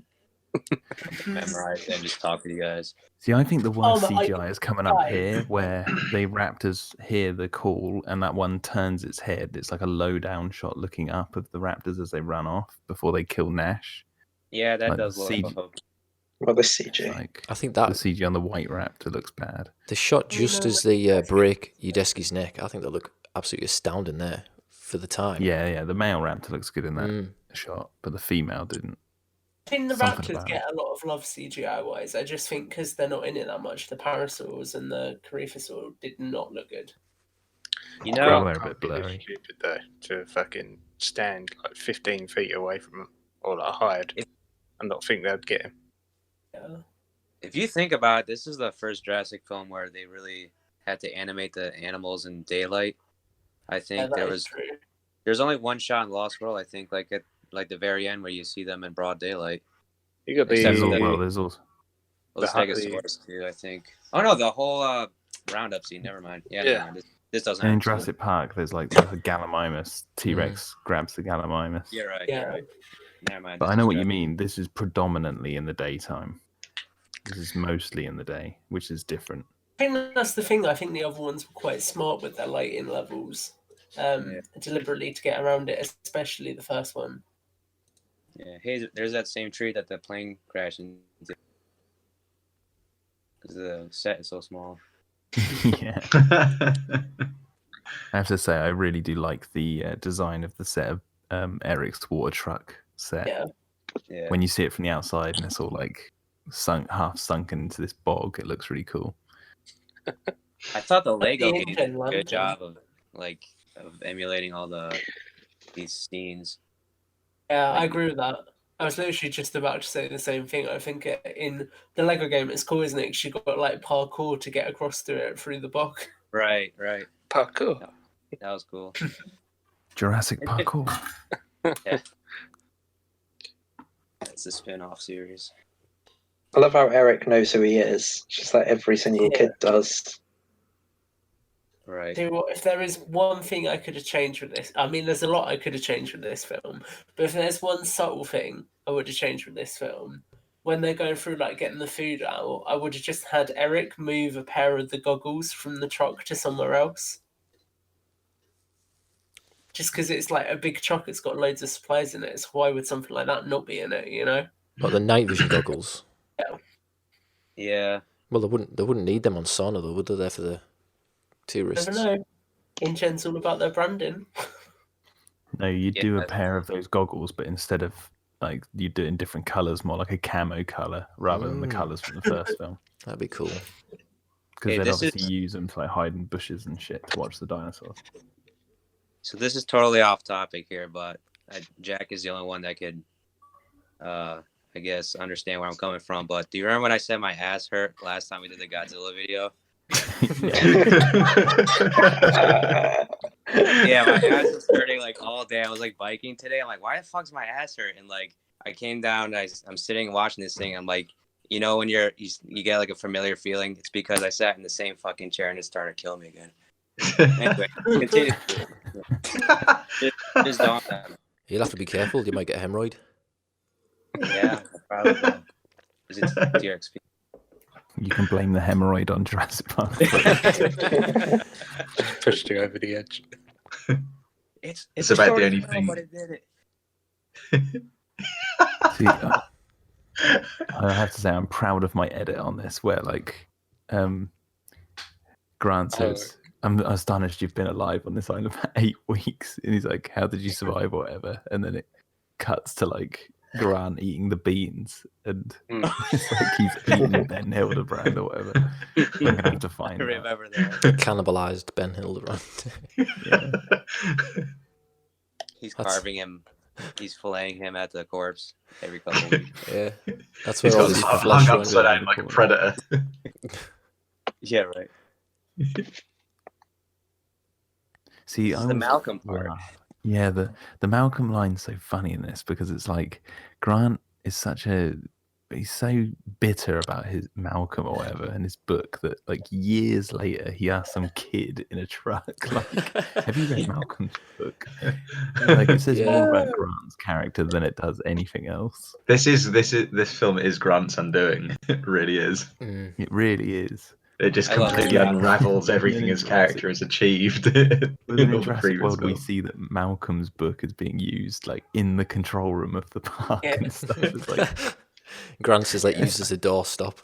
memorize it and just talk to you guys. See, I think the worst CGI is coming up here, where the raptors hear the call and that one turns its head. It's like a low-down shot looking up of the raptors as they run off before they kill Nash. Yeah, that does look like a hook. Well, the CG. I think that the CG on the white raptor looks bad. The shot just as they break Udesky's neck, I think they look absolutely astounding there for the time. Yeah. The male raptor looks good in that shot, but the female didn't. I think the raptors get a lot of love CGI wise. I just think because they're not in it that much, the parasaurs and the Coryphosaur did not look good. You know, they're a bit blurry. Stupid though to fucking stand like 15 feet away from him or like hide and not think they'd get him. Yeah. If you think about it, this is the first Jurassic film where they really had to animate the animals in daylight. I think there's only one shot in Lost World. I think like at the very end where you see them in broad daylight. You got the there's also the Stegosaurus too. I think. Oh no, the whole roundup scene. Never mind. Yeah. Never mind. This doesn't. In Jurassic Park, there's a Gallimimus. T-Rex grabs the Gallimimus. Yeah, right. Yeah, right. Never mind. But I know what you mean. This is predominantly in the daytime. This is mostly in the day, which is different. I think that's the thing. I think the other ones were quite smart with their lighting levels, deliberately to get around it, especially the first one. Yeah, hey, there's that same tree that the plane crashed into. Because the set is so small. Yeah. I have to say, I really do like the design of the set of Eric's water truck set. Yeah. When you see it from the outside and it's all like half sunken into this bog, it looks really cool. I thought the Lego game did a good job of emulating all these scenes. Yeah, I agree with that. I was literally just about to say the same thing. I think in the Lego game, it's cool, isn't it? She got like parkour to get across through the bog. Right. Parkour. That was cool. Jurassic Parkour. Yeah. It's a spin-off series. I love how Eric knows who he is, just like every single kid does. Right. If there is one thing I could have changed with this, I mean, there's a lot I could have changed with this film, but if there's one subtle thing I would have changed with this film, when they're going through like getting the food out, I would have just had Eric move a pair of the goggles from the truck to somewhere else. Just because it's like a big truck, it's got loads of supplies in it. So why would something like that not be in it? You know? But the night vision goggles. Yeah. Well, they wouldn't need them on Sauna though, would they? They're for the tourists. I don't know. InGen's all about their branding. No, you do a pair of those goggles, but instead of like you do it in different colours, more like a camo colour rather than the colours from the first film. That'd be cool. Because they'd obviously use them to like hide in bushes and shit to watch the dinosaurs. So this is totally off topic here, but Jack is the only one that could, I guess, understand where I'm coming from. But do you remember when I said my ass hurt last time we did the Godzilla video? Yeah, my ass was hurting like all day. I was like biking today. I'm like, why the fuck's my ass hurt? And like, I came down. I'm sitting watching this thing. I'm like, you know, when you get like a familiar feeling, it's because I sat in the same fucking chair and it started to kill me again. Anyway, continue. Just don't. You'll have to be careful. You might get a hemorrhoid. Yeah, probably. Is it TRXP? You can blame the hemorrhoid on Jurassic Park. Pushed you over the edge. It's about the only thing. But it did it. See, I have to say I'm proud of my edit on this, where like Grant says, I'm astonished you've been alive on this island for 8 weeks, and he's like, how did you survive or whatever, and then it cuts to like Grant eating the beans, and it's like he's eating Ben Hildebrand or whatever. I'm gonna have to find I remember that. Cannibalized Ben Hildebrand. Yeah. He's carving him. He's filleting him at the corpse every couple of weeks. Yeah, that's He's where all got these hung flesh upside went. down like a predator. Yeah, right. See, This is the Malcolm part. Yeah, the Malcolm line's so funny in this because it's like Grant is he's so bitter about his Malcolm or whatever in his book that like years later he asks some kid in a truck like, have you read Malcolm's book? Like it says more about Grant's character than it does anything else. This film is Grant's undoing. It really is. It really is. It just completely unravels everything his character has achieved. In Jurassic World, we see that Malcolm's book is being used like in the control room of the park and stuff. It's like Grant's is like used as a doorstop.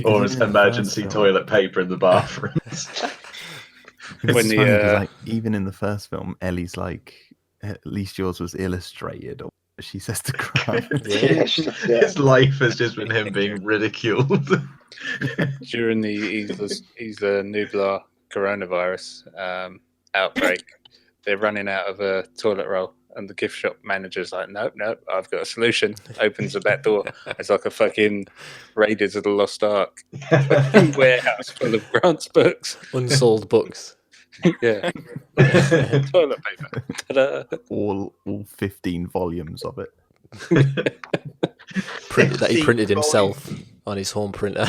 Or as emergency toilet paper in the bathrooms. It's funny, like even in the first film, Ellie's like, at least yours was illustrated, or she says to Grant. His life has just been him being ridiculed. During the Isla Nublar coronavirus outbreak, they're running out of a toilet roll, and the gift shop manager's like, nope, I've got a solution. Opens the back door. It's like a fucking Raiders of the Lost Ark warehouse full of Grant's books. Unsold books. Yeah. Toilet paper. Ta-da. All 15 volumes of it. That he printed himself on his home printer.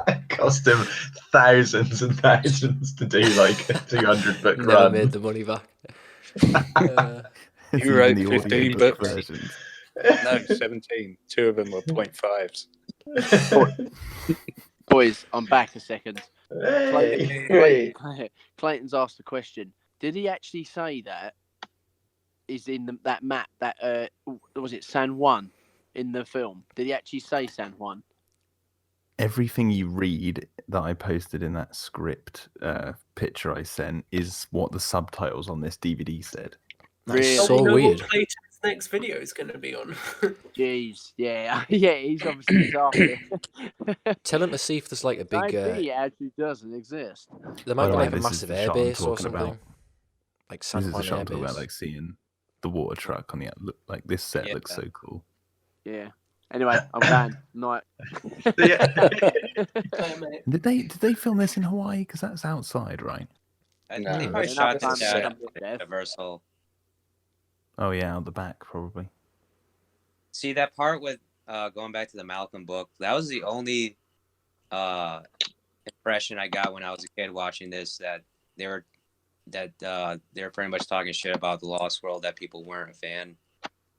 It cost him thousands and thousands to do like a 200 book Never run. made the money back. You wrote 15 books. No, 17. 2 of them were 0.5s. Boys, I'm back a second. Hey. Clayton's asked a question. Did he actually say that is in that map that was it San Juan in the film? Did he actually say San Juan? Everything you read that I posted in that script picture I sent is what the subtitles on this DVD said. That's Really? so weird. What Clayton's next video is going to be on. Jeez, yeah, he's obviously after. Tell him to see if there's like a big. Maybe it actually doesn't exist. There might be like a this is massive the shot I'm airbase or talking something. about. Like San This is the Juan shot I'm talking about, airbase. like seeing the water truck on the look. Like this set looks so cool. Yeah. Anyway, I'm going. Night. Did they film this in Hawaii? Because that's outside, right? I No. think they probably Another shot time this to at come with death. Universal. Oh yeah, out the back probably. See that part with going back to the Malcolm book. That was the only impression I got when I was a kid watching this. That they were pretty much talking shit about the Lost World. That people weren't a fan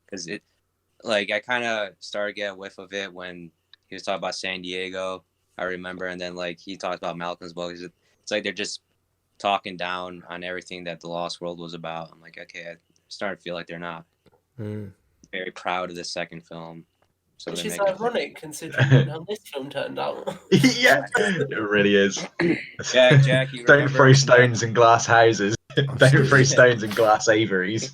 because it. Like I kind of started getting a whiff of it when he was talking about San Diego. I remember, and then like he talked about Malcolm's book. It's like they're just talking down on everything that the Lost World was about. I'm like, okay, I started to feel like they're not very proud of this second film. So Which they're is making- ironic considering how this film turned out. Yeah, it really is. Jack, you Don't remember- throw stones in glass houses. Don't throw stones in glass aviaries.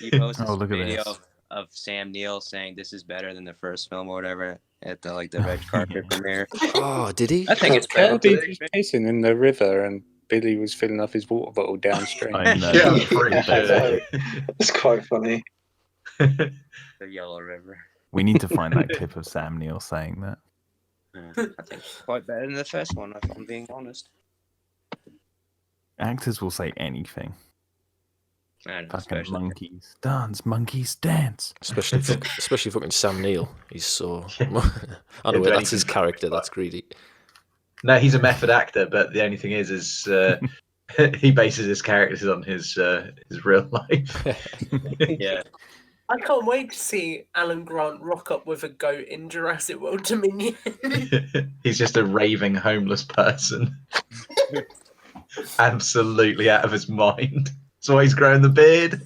You posted Oh, a look at video this. of Sam Neill saying this is better than the first film or whatever. at the red carpet premiere. Oh, did he? I think it's Kirby better. was pissing in the river, and Billy was filling up his water bottle downstream. I know. Yeah, I'm pretty sure. It's quite funny. The Yellow River. We need to find that clip of Sam Neill saying that. I think it's quite better than the first one, if I'm being honest. Actors will say anything. Man, Fucking monkeys dance, monkeys dance. Especially fucking Sam Neill. He's so. I know Yeah, that's his character. That's greedy. No, he's a method actor, but the only thing is he bases his characters on his real life. Yeah. I can't wait to see Alan Grant rock up with a goat in Jurassic World Dominion. He's just a raving homeless person. Absolutely out of his mind. That's why he's growing the beard.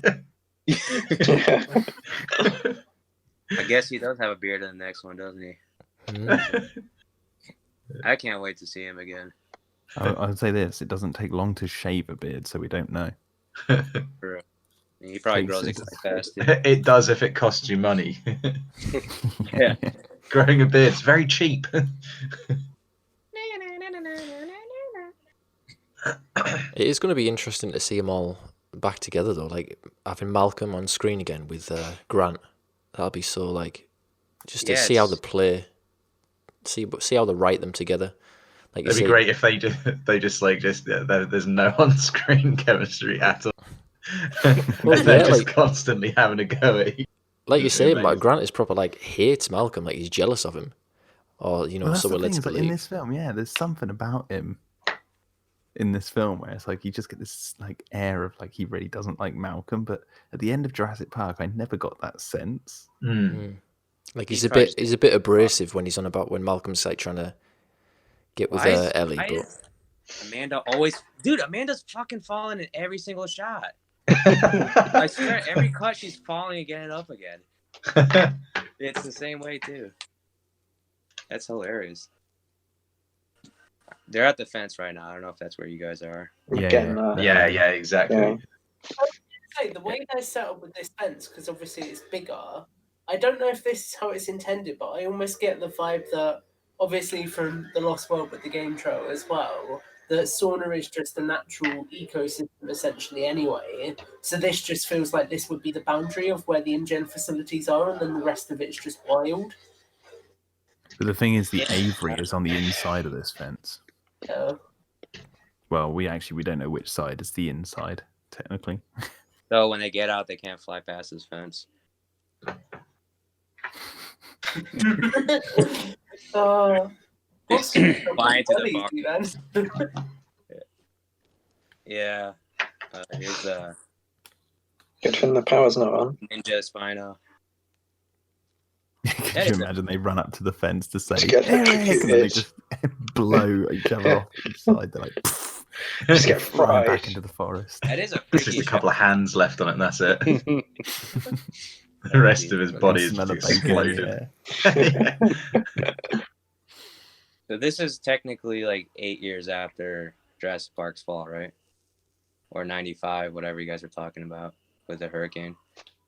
I guess he does have a beard in the next one, doesn't he? I can't wait to see him again. I would say this: it doesn't take long to shave a beard, so we don't know. He probably grows it quite fast. It does if it costs you money. Yeah. Growing a beard's very cheap. It is going to be interesting to see them all back together, though. Like having Malcolm on screen again with Grant. That'll be so like, just to see how they play, see how they write them together. Like it'd be great if there's no on-screen chemistry at all. Well, they're yeah, just like, constantly having a go at each. Like you say, Grant is proper like hates Malcolm, like he's jealous of him, or so we're led to believe. In this film, yeah, there's something about him in this film where it's like you just get this like air of like he really doesn't like Malcolm, but at the end of Jurassic Park, I never got that sense. Like he's a bit abrasive when he's on about when Malcolm's like trying to get with Ellie, but Amanda's fucking falling in every single shot. I swear, every cut she's falling and getting up again. It's the same way too. That's hilarious. They're at the fence right now. I don't know if that's where you guys are. Yeah, exactly. Yeah. The way they set up with this fence, because obviously it's bigger. I don't know if this is how it's intended, but I almost get the vibe that, obviously from the Lost World with the game trailer as well, that sauna is just a natural ecosystem essentially anyway. So this just feels like this would be the boundary of where the InGen facilities are, and then the rest of it's just wild. But the thing is, the aviary is on the inside of this fence. Yeah. Well, we don't know which side is the inside, technically. So when they get out, they can't fly past this fence. Fly into the box. Yeah. Here's good thing the power's not on. Ninja Spino. Can you imagine they run up to the fence to say, Eric, and then they just blow each other off each side. They're like, just get fried back into the forest. That is There's just a couple of hands left on it, and that's it. The rest of his body is just exploded. So this is technically like 8 years after Jurassic Park's fall, right? Or 95, whatever you guys were talking about with the hurricane.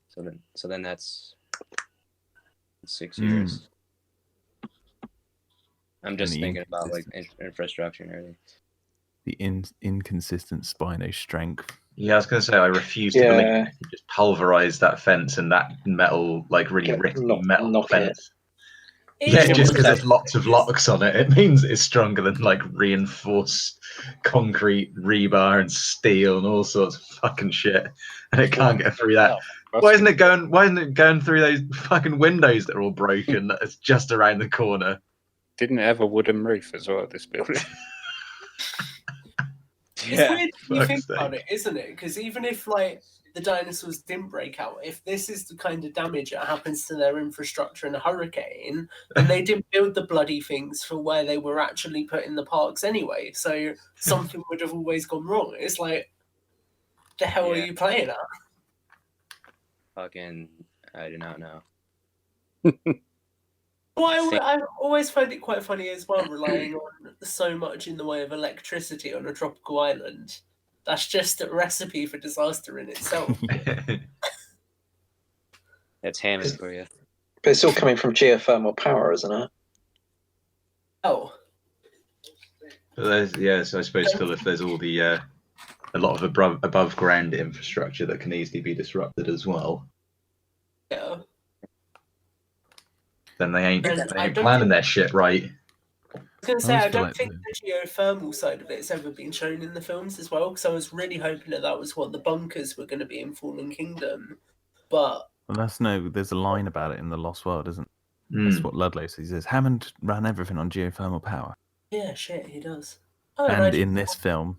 So then that's 6 years. I'm just thinking about like infrastructure and everything. The inconsistent Spino strength. Yeah, I was going to say, I refuse to believe you just pulverize that fence and that metal, like really rickety metal fence. Yeah, just because there's lots of locks on it, it means it's stronger than like reinforced concrete, rebar, and steel, and all sorts of fucking shit, and it can't get through that. Why isn't it going through those fucking windows that are all broken? That's just around the corner. Didn't it have a wooden roof as well? This building. It's weird when you think about it, isn't it? Because even if like the dinosaurs didn't break out, if this is the kind of damage that happens to their infrastructure in a hurricane, then they didn't build the bloody things for where they were actually put in the parks anyway. So something would have always gone wrong. It's like, the hell are you playing at? Fucking, I do not know. Well, I always find it quite funny as well, relying on so much in the way of electricity on a tropical island. That's just a recipe for disaster in itself. That's hammers for you. But it's all coming from geothermal power, isn't it? Oh. So I suppose still if there's all the a lot of above ground infrastructure that can easily be disrupted as well. Yeah. Then they ain't planning their shit right. I was going to say, I don't think the geothermal side of it's ever been shown in the films as well, because I was really hoping that was what the bunkers were going to be in Fallen Kingdom. But there's a line about it in The Lost World, isn't it? That's what Ludlow says. He says, Hammond ran everything on geothermal power. Yeah, shit, he does. And in this film,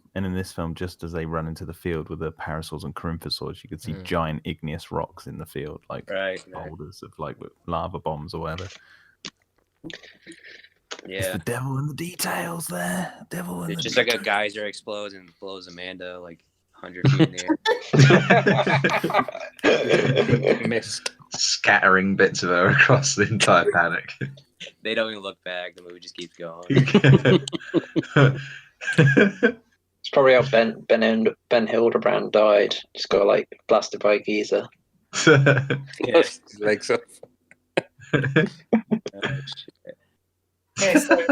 just as they run into the field with the parasols and corymphosaurs, you could see giant igneous rocks in the field, like boulders of like lava bombs or whatever. Yeah, it's the devil in the details there. It's just like a geyser explodes and blows Amanda like 100 feet in the air. Missed. Scattering bits of her across the entire paddock. They don't even look back. The movie just keeps going. It's probably how Ben Hildebrand died. Just got like blasted by a geezer. Yes, legs up. Yeah, so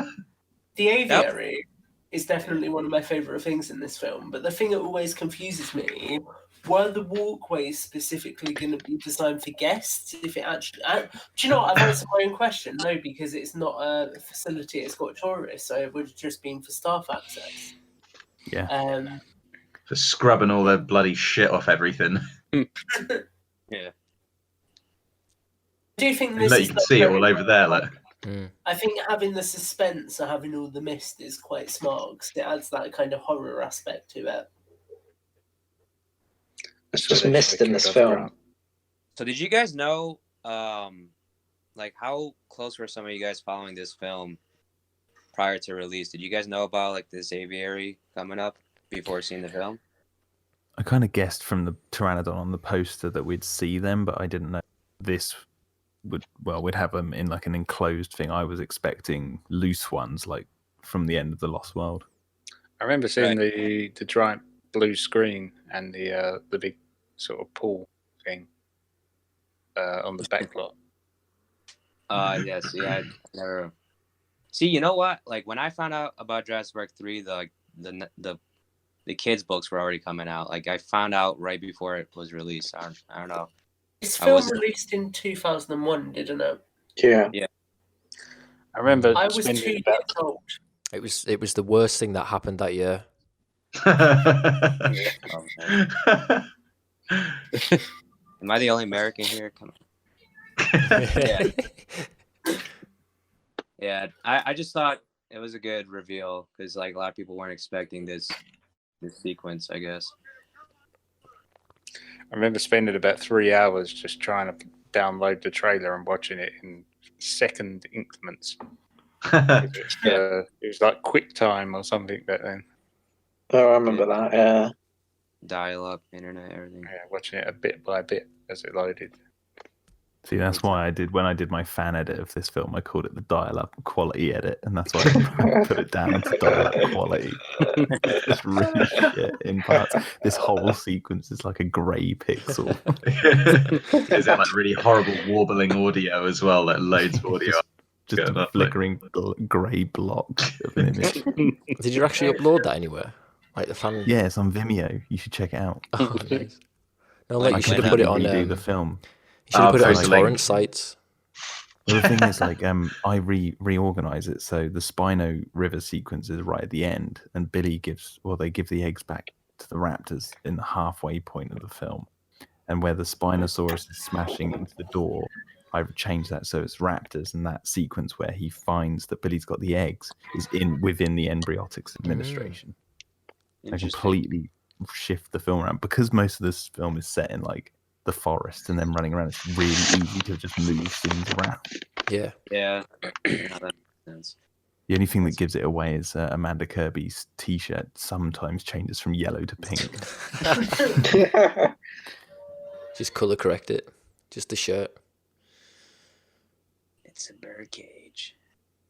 the aviary is definitely one of my favourite things in this film, but the thing that always confuses me, were the walkways specifically going to be designed for guests? If it actually, do you know what? I've answered my own question. No, because it's not a facility; it's got tourists, so it would have just been for staff access. Yeah. For scrubbing all their bloody shit off everything. Yeah. Do you think this? You can see it all over there, like. I think having the suspense or having all the mist is quite smart because it adds that kind of horror aspect to it. It's just mist in this film. So did you guys know, like how close were some of you guys following this film prior to release? Did you guys know about like this aviary coming up before seeing the film? I kind of guessed from the Pteranodon on the poster that we'd see them, but I didn't know this we'd have them in like an enclosed thing. I was expecting loose ones, like from the end of The Lost World. I remember seeing the giant blue screen and the big sort of pool thing on the back lot. Yes, yeah. I never. See, you know what? Like when I found out about Jurassic Park 3, the kids' books were already coming out. Like I found out right before it was released. I don't know. This film released in 2001, didn't it? Yeah. Yeah. I remember. I was 2 years old. It was the worst thing that happened that year. Am I the only American here? Come on. Yeah. I just thought it was a good reveal because like a lot of people weren't expecting this sequence, I guess. I remember spending about 3 hours just trying to download the trailer and watching it in second increments. It was like QuickTime or something back then. Oh, I remember that. Yeah. Dial-up, internet, everything. Yeah, watching it a bit by bit as it loaded. See, that's why when I did my fan edit of this film, I called it the dial-up quality edit, and that's why I put it down into dial-up quality. It's really shit in parts. This whole sequence is like a grey pixel. Is that like really horrible warbling audio as well? That loads of audio. Just a flickering grey block of an image. Did you actually upload that anywhere? Like the fan? Yeah, it's on Vimeo. You should check it out. Oh, nice. No, like you should have put it on. The film. You should have put it on torrent sites. Well, the thing is, like, I reorganize it so the Spino River sequence is right at the end, and they give the eggs back to the raptors in the halfway point of the film, and where the Spinosaurus is smashing into the door, I've changed that so it's raptors, and that sequence where he finds that Billy's got the eggs is within the Embryonics Administration. I completely shift the film around because most of this film is set in like the forest and then running around. It's really easy to just move scenes around. Yeah. That makes sense. The only thing that gives it away is Amanda Kirby's T-shirt sometimes changes from yellow to pink. Just color correct it. Just the shirt. It's a birdcage.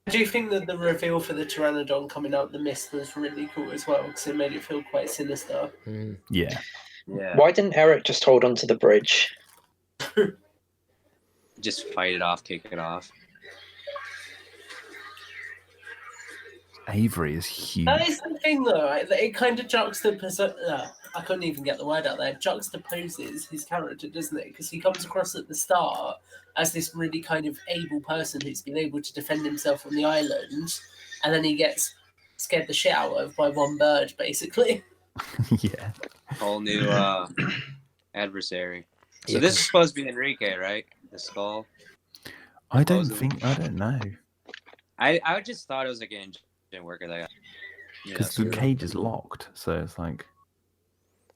I do think that the reveal for the Pteranodon coming out the mist was really cool as well because it made it feel quite sinister. Yeah. Why didn't Eric just hold on to the bridge? Just fight it off, kick it off. Avery is huge. That is the thing, though. Right? That it kind of juxtaposes. I couldn't even get the word out there. Juxtaposes his character, doesn't it? Because he comes across at the start as this really kind of able person who's been able to defend himself on the island, and then he gets scared the shit out of by one bird, basically. Yeah. Whole new adversary. So this is supposed to be Enrique, right? The skull. I don't know. I just thought it was like an engine worker that. Because the cage is locked, so it's like.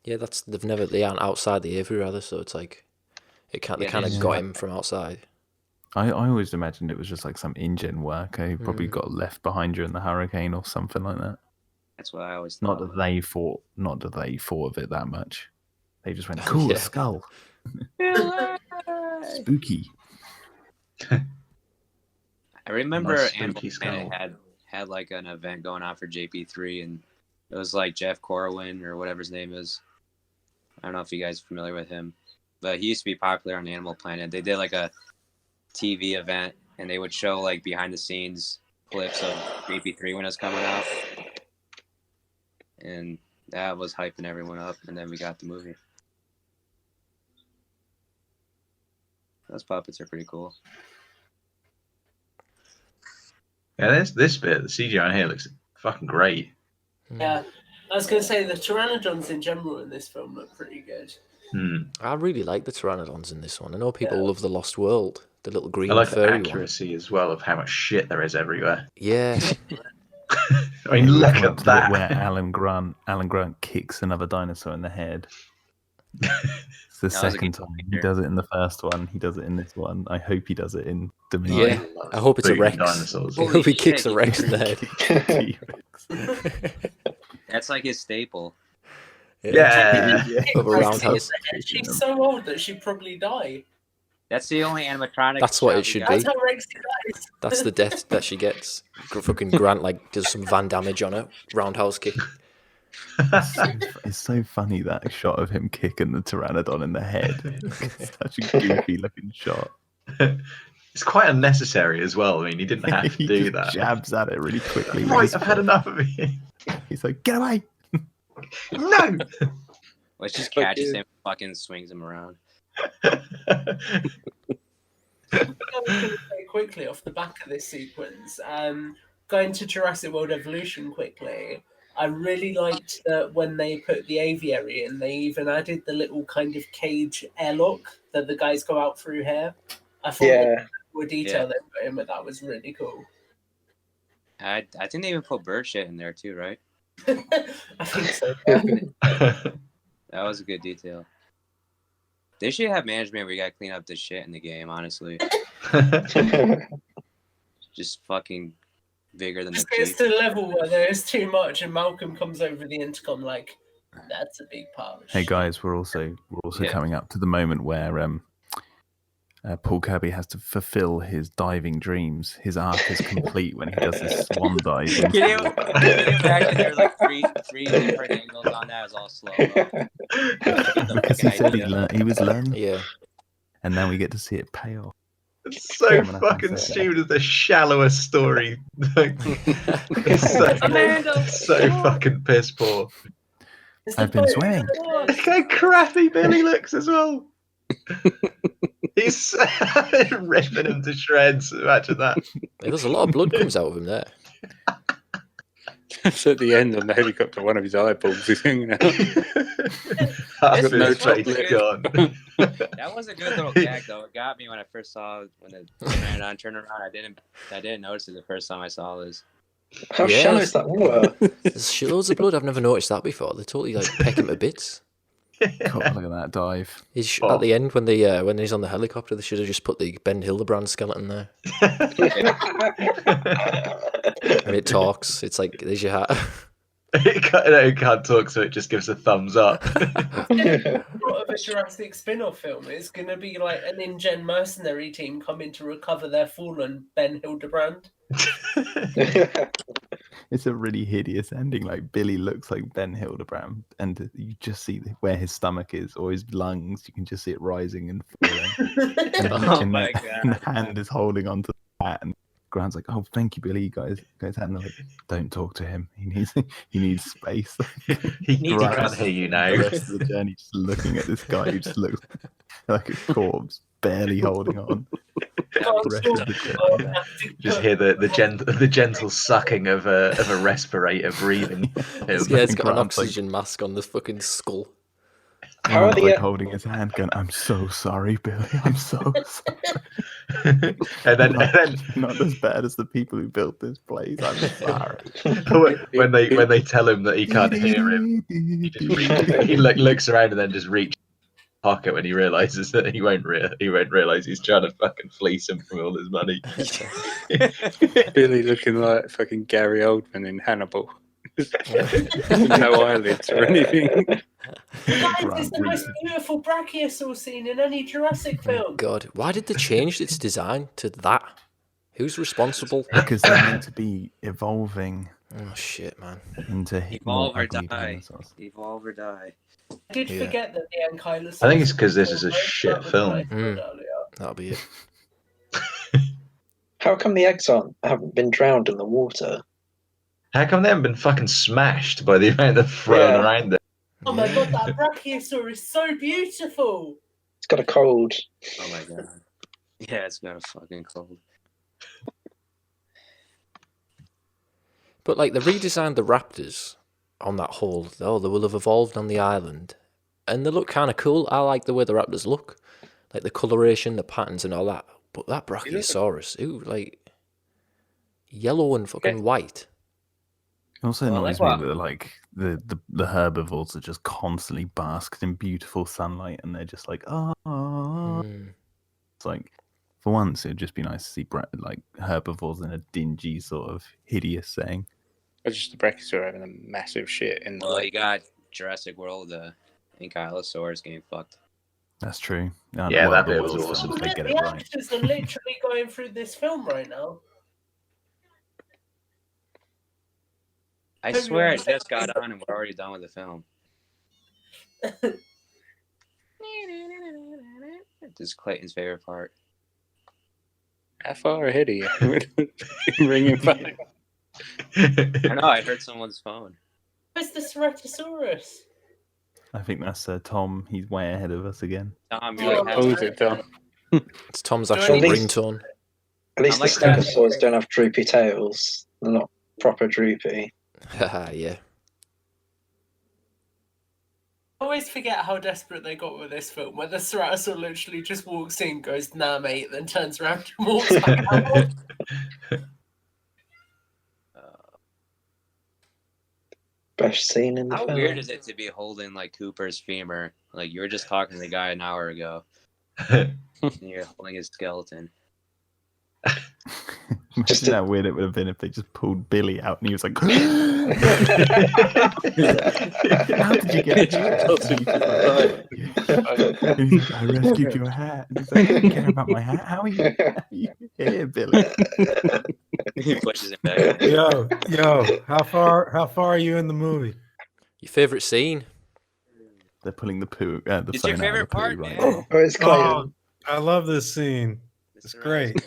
Yeah, they aren't outside the Avery rather, so it's like they kind of got him from outside. I always imagined it was just like some engine worker who probably got left behind during the hurricane or something like that. That's what I always thought. Not that they thought of it that much. They just went, cool, a skull. Spooky. I remember Animal Planet had like an event going on for JP3, and it was like Jeff Corwin or whatever his name is. I don't know if you guys are familiar with him, but he used to be popular on Animal Planet. They did like a TV event, and they would show like behind the scenes clips of JP3 when it was coming out, and that was hyping everyone up. And then we got the movie. Those puppets are pretty cool. Yeah, this bit, the CGI here looks fucking great. Yeah, I was going to say the pteranodons in general in this film look pretty good. I really like the pteranodons in this one. I know people love the Lost World, the little green I like furry the accuracy as well of how much shit there is everywhere. Yeah. I mean, look at that. Where Alan Grant kicks another dinosaur in the head. It's the second time. He does it in the first one. He does it in this one. I hope he does it in Dominion. Yeah, I hope it's a Rex. I hope he kicks a Rex in the head. That's like his staple. Yeah. Of a roundhouse. She's so old that she'd probably die. That's the only animatronic. That's what it should be. That's how Rex dies. That's the death that she gets. Fucking Grant like does some Van damage on her roundhouse kick. It's so funny, that shot of him kicking the pteranodon in the head. It's such a goofy looking shot. It's quite unnecessary as well. I mean, he didn't have to do that. Jabs at it really quickly. Right, I've had enough of it. He's like, get away! No! Well, just catches him, fucking swings him around. Quickly off the back of this sequence, going to Jurassic World Evolution quickly. I really liked that when they put the aviary in, they even added the little kind of cage airlock that the guys go out through here. I thought the more detail they put in, but that was really cool. I think they even put bird shit in there too, right? I think so. That was a good detail. They should have management where you gotta clean up the shit in the game, honestly. Just fucking bigger than Just the gets to the level where there's too much, and Malcolm comes over the intercom like, "That's a big part." Hey guys, we're also coming up to the moment where Paul Kirby has to fulfill his diving dreams. His arc is complete when he does his swan dive. Can you imagine there's like three different angles on that? It was all slow. Because he said he was learning. Yeah. And now we get to see it pay off. It's so fucking stupid. It's the shallowest story. It's so fucking piss poor. I've been swimming. Look how crappy Billy looks as well. He's ripping him to shreds. Imagine that. There's a lot of blood comes out of him there. It's at the end on the helicopter, one of his eyeballs is hanging out. That was a good little gag, though. It got me when I first saw it, when it turned around. I didn't notice it the first time I saw this. How shallow is that water? There's shitloads of blood. I've never noticed that before. They totally like peck him to bits. God, look at that dive. At the end, when he's on the helicopter, they should have just put the Ben Hildebrand skeleton there. And it talks. It's like, there's your hat. It can't talk, so it just gives a thumbs up. What of a Jurassic spin-off film? It's going to be like an InGen mercenary team coming to recover their fallen Ben Hildebrand. It's a really hideous ending. Like, Billy looks like Ben Hildebrand, and you just see where his stomach is or his lungs. You can just see it rising and falling. And my God. And the hand is holding onto the hat, and Grant's like, "Oh, thank you, Billy. You guys had." And they're like, "Don't talk to him. He needs space." He can't hear you now. The rest of the journey, just looking at this guy who just looks like a corpse, barely holding on. Just hear the gentle sucking of a respirator breathing. Yeah, it's got an oxygen mask on this fucking skull. How are the holding his hand, going, "I'm so sorry, Billy. I'm so sorry." and then not as bad as the people who built this place. I'm sorry. when they tell him that he can't hear him, he looks around and then just reaches pocket when he realizes that he won't realize he's trying to fucking fleece him from all his money. Billy looking like fucking Gary Oldman in Hannibal. No eyelids or anything. Guys, it's the most beautiful brachiosaur scene in any Jurassic film. God, why did they change its design to that? Who's responsible? Because they're meant to be evolving. Oh shit, man! Into evolve or die. Evolve or die. I did forget that the Ankylosaurus. I think it's because this is a shit film. That'll be it. How come the eggs haven't been drowned in the water? How come they haven't been fucking smashed by the amount they're throwing around them? Oh my god, that brachiosaur is so beautiful. It's got a cold. Oh my god. Yeah, it's got a fucking cold. But like they redesigned the raptors on that whole. They will have evolved on the island, and they look kind of cool. I like the way the raptors look, like the coloration, the patterns, and all that. But that brachiosaurus, like yellow and fucking white. It also annoys me that like the herbivores are just constantly basked in beautiful sunlight, and they're just like, It's like, for once, it'd just be nice to see like herbivores in a dingy sort of hideous setting. Or just the brachiosaur having a massive shit in the. Well, you got Jurassic World, the Ankylosaurus getting fucked. That's true. Yeah, that bit was awesome. The actors are literally going through this film right now. I swear I just got on and we're already done with the film. This is Clayton's favorite part. How far ahead are you? Ringing phone. I know, I heard someone's phone. Where's the Ceratosaurus? I think that's Tom. He's way ahead of us again. Tom, who's it, Tom? It's Tom's actual ringtone. At least the stegosaurs don't have droopy tails. They're not proper droopy. Yeah. I always forget how desperate they got with this film, where the Ceratosaur literally just walks in, goes, "Nah, mate," then turns around and walks back out. Best scene in the film. How weird is it to be holding like Cooper's femur? Like you were just talking to the guy an hour ago. And you're holding his skeleton. Imagine how weird it would have been if they just pulled Billy out and he was like, "How did you get here?" "I rescued your hat." And he's like, "I don't care about my hat. How are you here, Billy?" He pushes it back. Yo, how far are you in the movie? Your favorite scene? They're pulling the poo. It's your favorite part, right? man. Oh, it's Clayton. I love this scene. It's great.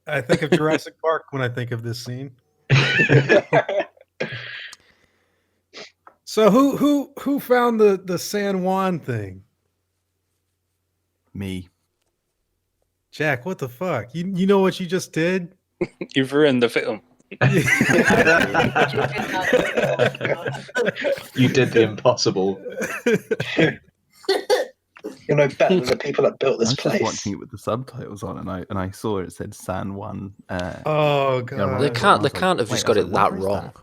I think of Jurassic Park when I think of this scene. So who found the San Juan thing? Me. Jack, what the fuck? You know what you just did? You've ruined the film. You did the impossible. You're no better than the people that built this place. I was watching it with the subtitles on, and I saw it said San Juan. Oh god! They can't have just got it that wrong.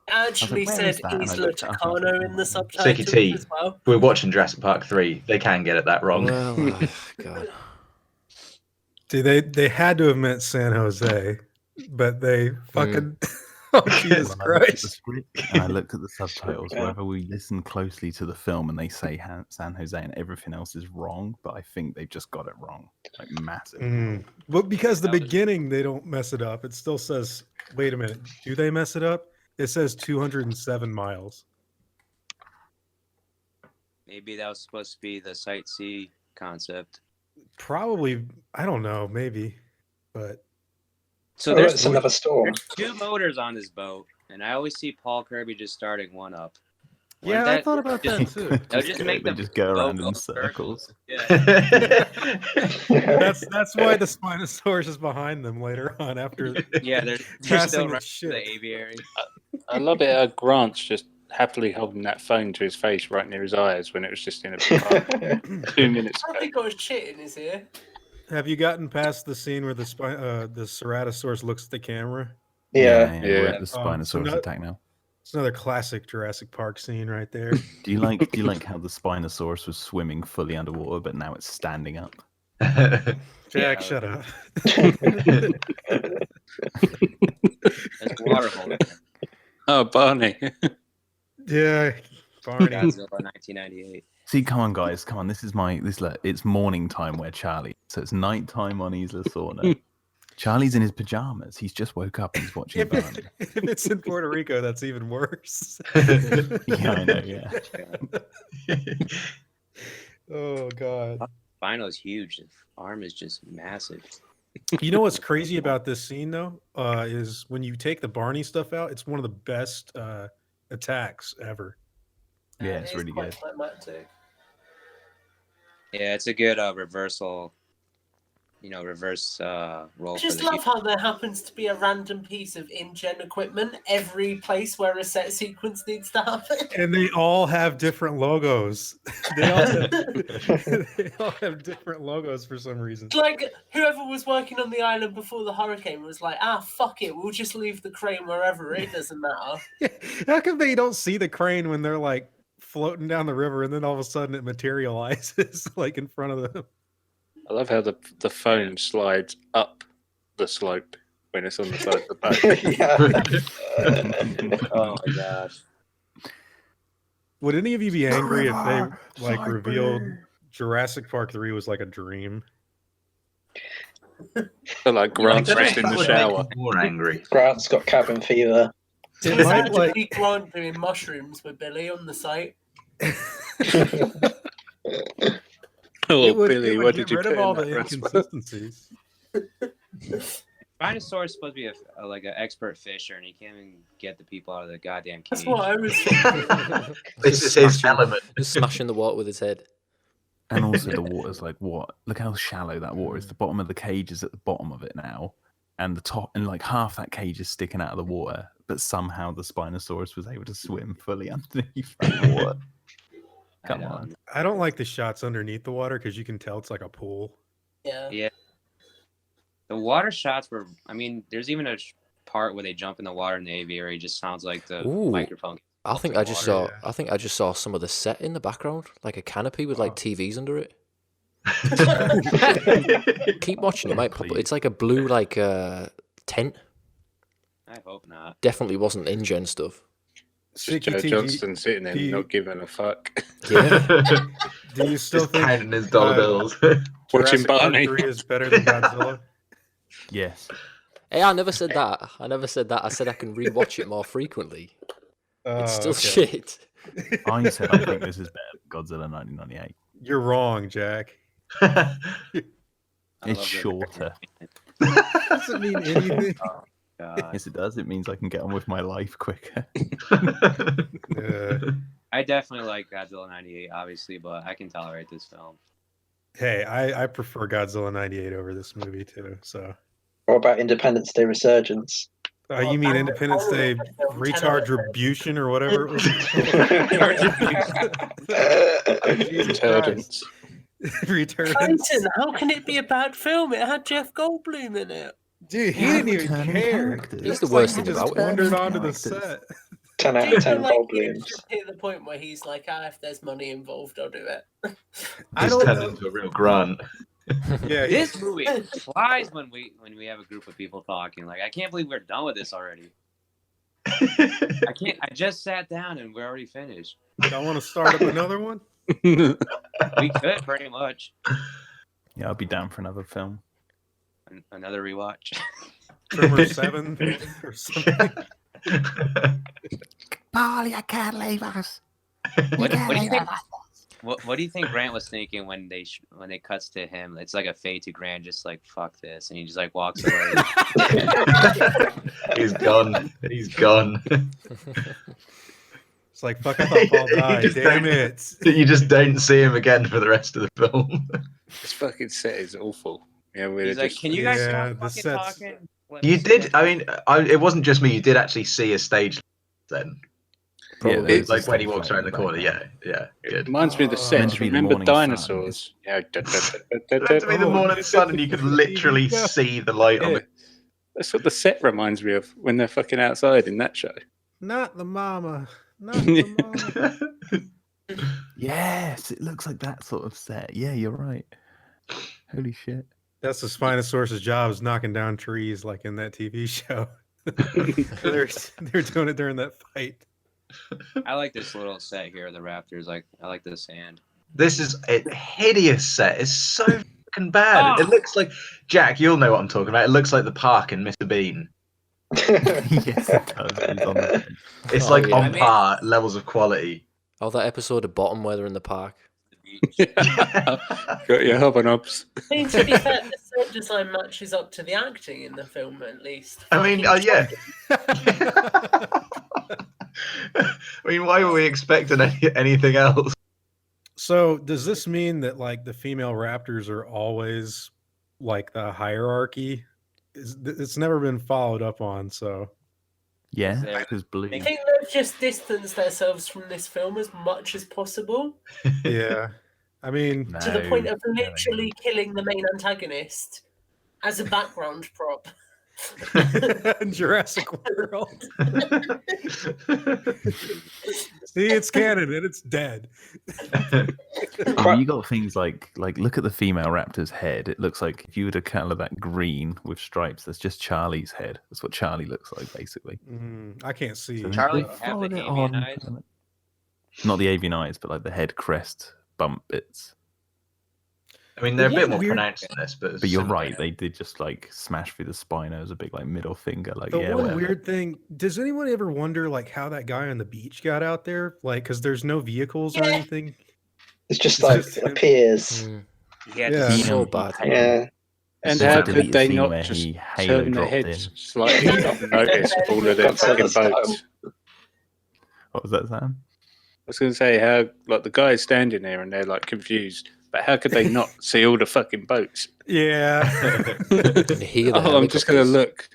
Actually said Isla Tucano in the subtitles Sticky T. as well. We're watching Jurassic Park 3. They can get it that wrong. Well, God. Dude, they had to have meant San Jose, but they fucking. Oh, Jesus Christ. I looked at the subtitles. Wherever we listen closely to the film and they say San Jose and everything else is wrong, but I think they've just got it wrong. Like massive. Well, because the beginning, they don't mess it up. It still says, wait a minute, do they mess it up? It says 207 miles. Maybe that was supposed to be the Sight C concept. Probably, I don't know, maybe, but So there's another storm. There's 2 motors on this boat, and I always see Paul Kirby just starting one up. Yeah, I thought about that too. They'll just make them just go around in circles. Yeah. That's why the Spinosaurus is behind them later on after. Yeah, they're passing still the running ship. the aviary. I love it how Grant's just happily holding that phone to his face right near his eyes when it was just in a car 2 minutes How ago. he got his shit in his ear? Have you gotten past the scene where the Ceratosaurus looks at the camera? Yeah. We're at the Spinosaurus so attack now. It's another classic Jurassic Park scene right there. Do you like how the Spinosaurus was swimming fully underwater, but now it's standing up? Jack, shut up. There's water hole. Oh, Barney. Yeah, Barney. Godzilla 1998. See, come on, guys, come on. It's morning time where Charlie. So it's night time on Isla Sorna. Charlie's in his pajamas. He's just woke up and he's watching Barney. If it's in Puerto Rico, that's even worse. Yeah, I know. Yeah. Oh God. Spino's huge. His arm is just massive. You know what's crazy about this scene though? Is when you take the Barney stuff out, it's one of the best attacks ever. Yeah, it's really good. Climactic. Yeah, it's a good reversal. Reverse role. I just love how there happens to be a random piece of InGen equipment every place where a set sequence needs to happen. And they all have different logos. They all have different logos for some reason. Like, whoever was working on the island before the hurricane was like, fuck it, we'll just leave the crane wherever, it doesn't matter. How come they don't see the crane when they're like floating down the river and then all of a sudden it materializes like in front of them? I love how the phone slides up the slope when it's on the side of the boat. Oh my gosh. Would any of you be angry if they like revealed Jurassic Park 3 was like a dream? So like Grant's just in the shower. More angry. Grant's got cabin fever. It was actually Grant doing mushrooms with Billy on the site. Oh, Billy, what did you rid put of all in the that inconsistencies? Spinosaurus is supposed to be an expert fisher, and he can't even get the people out of the goddamn cage. That's what I was thinking. This is his element. Just smashing the water with his head. And also the water's like what? Look how shallow that water is. The bottom of the cage is at the bottom of it now. And the top and like half that cage is sticking out of the water, but somehow the Spinosaurus was able to swim fully underneath that water. Come on. I don't like the shots underneath the water because you can tell it's like a pool. Yeah. The water shots were. I mean, there's even a part where they jump in the water in the aviary. It just sounds like the microphone. I think I just saw some of the set in the background, like a canopy with like TVs under it. Keep watching, it might pop up. It's like a blue tent. I hope not. Definitely wasn't InGen stuff. Just Joe Johnston sitting there not giving a fuck. Yeah. Do you still Just think counting his dollar bills? Watching Jurassic Park Barney 3 is better than Godzilla? Yes. Hey, I never said that. I said I can rewatch it more frequently. It's still Okay. shit. I said I think this is better than Godzilla 1998. You're wrong, Jack. It's shorter. Doesn't mean anything. Oh, God. Yes, it does. It means I can get on with my life quicker. I definitely like Godzilla 98, obviously, but I can tolerate this film. Hey, I prefer Godzilla 98 over this movie too. So, What about Independence Day Resurgence? you mean Independence Day retard retribution or whatever it was? Retardants. Returns. Clayton, how can it be a bad film? It had Jeff Goldblum in it. Dude, he didn't even care. He's the worst thing He just about it. wandered onto the set. 10 out Do you of 10 feel like Goldblums. it's just hit the point where he's like, if there's money involved, I'll do it. I He's don't turned know. into a real grunt. Yeah, This movie flies when we have a group of people talking. Like, I can't believe we're done with this already. I just sat down and we're already finished. I want to start up another one. We could pretty much Yeah, I'll be down for another film. another rewatch. Trimmer 7 or something. Paul, you can't leave us. What do you think? What do you think Grant was thinking when they cuts to him? It's like a fade to Grant, just like fuck this, and he just like walks away. He's gone. He's gone. It's like fuck. I thought Paul died. Damn it! You just don't see him again for the rest of the film. This fucking set is awful. Yeah, He's like, "Can you guys stop fucking talking?" You did. I mean, it wasn't just me. You did actually see a stage then. Probably. Yeah, like when he walks around the corner. Yeah, It reminds me of the set. Remember dinosaurs? Yeah. Meant to be the morning sun, and you could literally see the light on it. That's what the set reminds me of when they're fucking outside in that show. Not the mama. Not the mama. Yes, it looks like that sort of set. Yeah, you're right. Holy shit. That's the Spinosaurus's job, is knocking down trees like in that TV show. they're doing it during that fight. I like this little set here of the Raptors. Like, I like the sand. This is a hideous set. It's so fucking bad. It looks like Jack. You'll know what I'm talking about. It looks like the park in Mr. Bean. Yes, it does. It's like on par levels of quality. Oh, that episode of Bottom where they're in the park. Got your hub and ups. I mean, to be fair, the set design matches up to the acting in the film, at least. I mean, yeah. I mean, why were we expecting anything else? So, does this mean that like the female raptors are always like the hierarchy? It's never been followed up on. So, yeah, because blue. I think they've just distanced themselves from this film as much as possible. Yeah, I mean, to the point of literally killing the main antagonist as a background prop. Jurassic World. See, it's canon and it's dead. You got things like look at the female raptor's head. It looks like if you were to color that green with stripes, that's just Charlie's head. That's what Charlie looks like, basically. I can't see. So Charlie have the avian eyes? Not the avian eyes, but like the head crest bump bits. I mean, they're a bit more pronounced in this, but you're right. They did just like smash through the spine as a big like middle finger. Like, the one whatever. Weird thing. Does anyone ever wonder like how that guy on the beach got out there? Like, because there's no vehicles or anything. It's just appears. Yeah, so bad. Yeah. And how could they not just turn their heads slightly not notice all of their fucking boats? What was that, Sam? I was going to say how like the guy's standing there and they're like confused. But how could they not see all the fucking boats? Yeah. I'm just going to look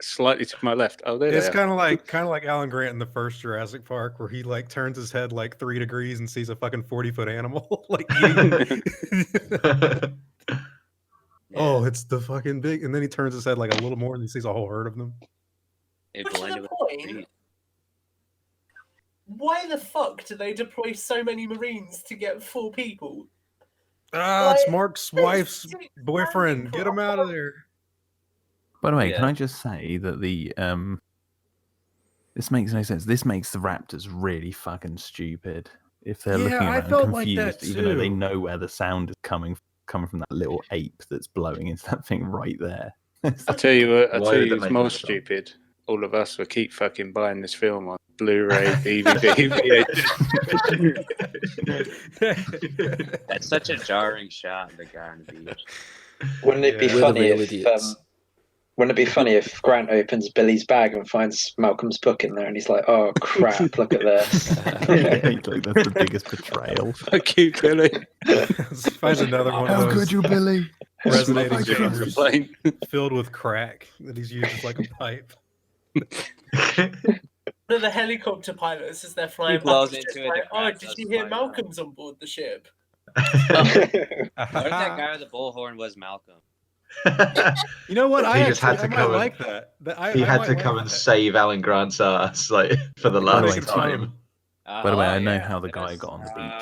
slightly to my left. Oh, there it's kind of like Alan Grant in the first Jurassic Park, where he like turns his head like 3 degrees and sees a fucking 40-foot animal. Like, oh, it's the fucking big, and then he turns his head like a little more and he sees a whole herd of them. Which is the point. Why the fuck do they deploy so many Marines to get 4 people? It's Mark's wife's boyfriend. Get him out of there. By the way, can I just say that this makes no sense. This makes the Raptors really fucking stupid. If they're looking around confused, even though they know where the sound is coming from that little ape that's blowing into that thing right there. I'll tell you what, it's more stupid. All of us will keep fucking buying this film on Blu-ray, DVD, VHS. That's such a jarring shot of the guy on the beach. Wouldn't it be funny if Grant opens Billy's bag and finds Malcolm's book in there and he's like, "Oh crap, look at this." That's the biggest betrayal. Fuck you, Billy. Finds another one of those. How could you, Billy? Resonating chambers filled with crack that he's used as like a pipe. One of the helicopter pilots, as they're flying back, into like, "Oh, did you hear Malcolm's on board the ship?" What if that guy with the bullhorn was Malcolm? You know what? He just had to come like that. He had to come and save Alan Grant's ass, like for the last time. By the way, I know how the guy got on the beach.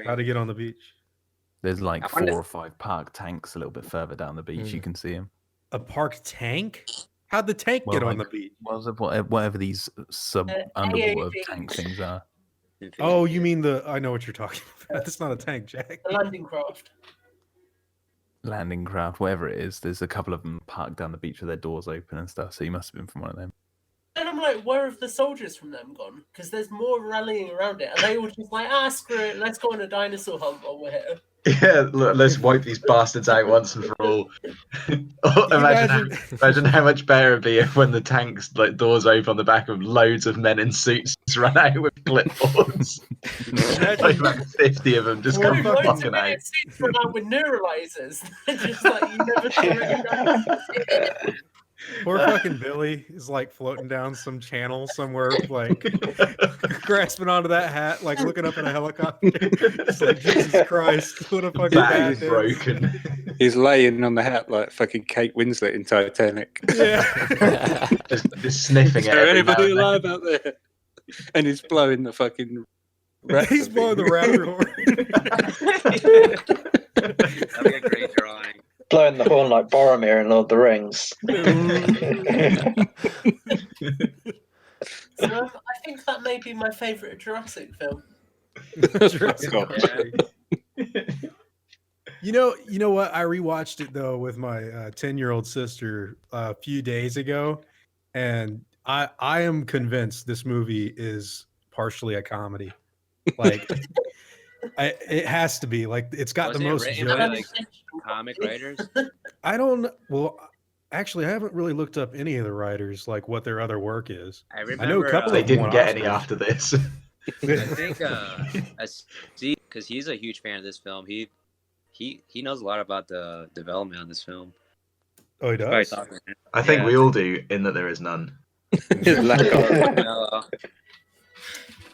How to get on the beach? There's like 4 or 5 park tanks a little bit further down the beach. You can see him. A park tank? How'd the tank get on the beach? Whatever these underwater tank things are. Oh, you mean I know what you're talking about. That's not a tank, Jack. The landing craft. Landing craft, whatever it is. There's a couple of them parked down the beach with their doors open and stuff. So you must have been from one of them. And I'm like, where have the soldiers from them gone? Because there's more rallying around it. And they all just like, screw it, let's go on a dinosaur hunt while we're here. Yeah, look, let's wipe these bastards out once and for all. Imagine how much better it'd be if when the tanks like doors open on the back of loads of men in suits just run out with clipboards. Like about 50 of them just come fucking out. Suits run out with neuralizers. Just like you never saw. Poor fucking Billy is like floating down some channel somewhere, like grasping onto that hat, like looking up in a helicopter. It's like, Jesus Christ, what a fucking bad is broken. He's laying on the hat like fucking Kate Winslet in Titanic. Yeah. just sniffing Is it. there anybody alive out there? And he's blowing the fucking. He's blowing the raptor horn. That'd be a great drawing. Blowing the horn like Boromir in Lord of the Rings. I think that may be my favourite Jurassic film. You know what? I rewatched it though with my 10-year-old sister a few days ago, and I am convinced this movie is partially a comedy. Like, it has to be. Like, it's got the most written by, like, comic writers. I don't. Well, actually, I haven't really looked up any of the writers, like what their other work is. I know a couple. They of them didn't won get Oscars. any after this. I think see, because he's a huge fan of this film. He knows a lot about the development on this film. Oh, he does. I think we all do, in that there is none.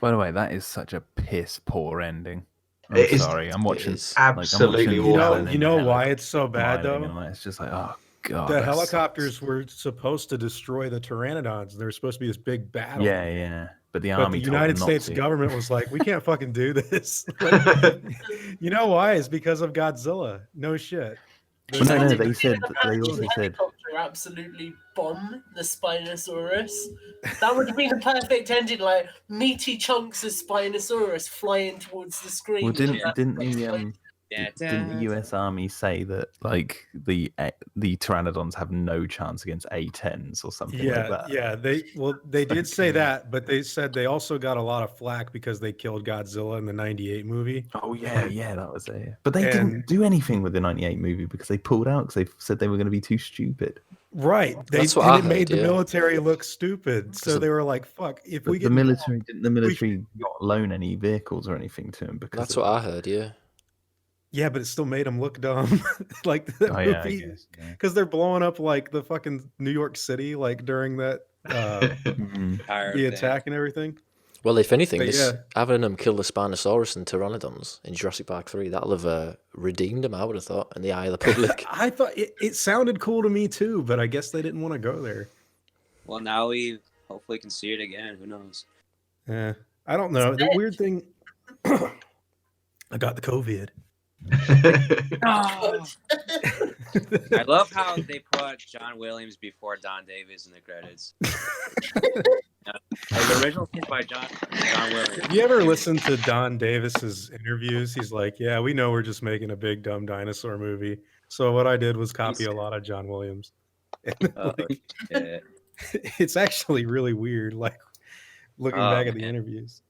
By the way, that is such a piss poor ending. I'm It is- sorry. I'm watching. absolutely awful. You know why it's so bad though? It's just like, oh god. The that helicopters sucks. were supposed to destroy the pteranodons. There was supposed to be this big battle. Yeah. But the But army. the told United them not States to. government was like, we can't fucking do this. Like, you know why? It's because of Godzilla. No shit. Well, no, they said. They also said. Helicopter absolutely bomb the Spinosaurus. That would have been a perfect ending, like meaty chunks of Spinosaurus flying towards the screen. Well, didn't the Didn't the U.S. Army say that like the pteranodons have no chance against A-10s or something like that? Yeah. They did say that, but they said they also got a lot of flack because they killed Godzilla in the '98 movie. Oh yeah, that was it. But they didn't do anything with the '98 movie because they pulled out because they said they were going to be too stupid. Right. That's what I It made heard, the yeah. military look stupid. So they were like, "Fuck! If we But get the military didn't not loan any vehicles or anything to him because That's what I heard, yeah. Yeah, but it still made them look dumb. Like the movie, because they're blowing up like the fucking New York City, like during that the attack and everything. Well, if anything, But having them kill the Spinosaurus and Pteranodons in Jurassic Park 3, that'll have redeemed them, I would have thought, in the eye of the public. I thought it sounded cool to me too, but I guess they didn't want to go there. Well, now we hopefully can see it again. Who knows? Yeah, I don't know. The weird thing, I got the COVID. I love how they put John Williams before Don Davis in the credits. Like the original piece by John Williams. Have you ever listened to Don Davis's interviews? He's like, "Yeah, we know we're just making a big dumb dinosaur movie. So what I did was copy a lot of John Williams." Shit. It's actually really weird, like looking back at the interviews.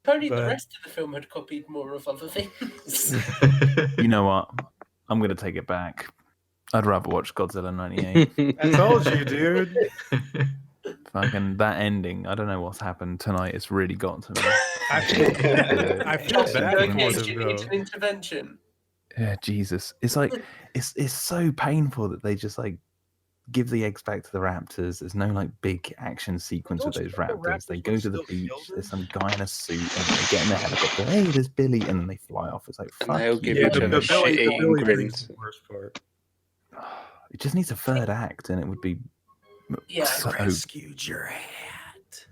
Only the rest of the film had copied more of other things. You know what? I'm going to take it back. I'd rather watch Godzilla 98. I told you, dude. Fucking that ending. I don't know what's happened tonight. It's really got to me. I feel bad Okay, for do them, you though. need an intervention? Yeah, Jesus. It's like it's so painful that they just like give the eggs back to the raptors. There's no like big action sequence with those raptors. They go to the beach. There's some guy in a suit, and they get in the helicopter. Hey, there's Billy, and then they fly off. It's like fuck they'll give you. each other shit-eating grins. The worst part. It just needs a third act, and it would be Yeah, rescued your hat.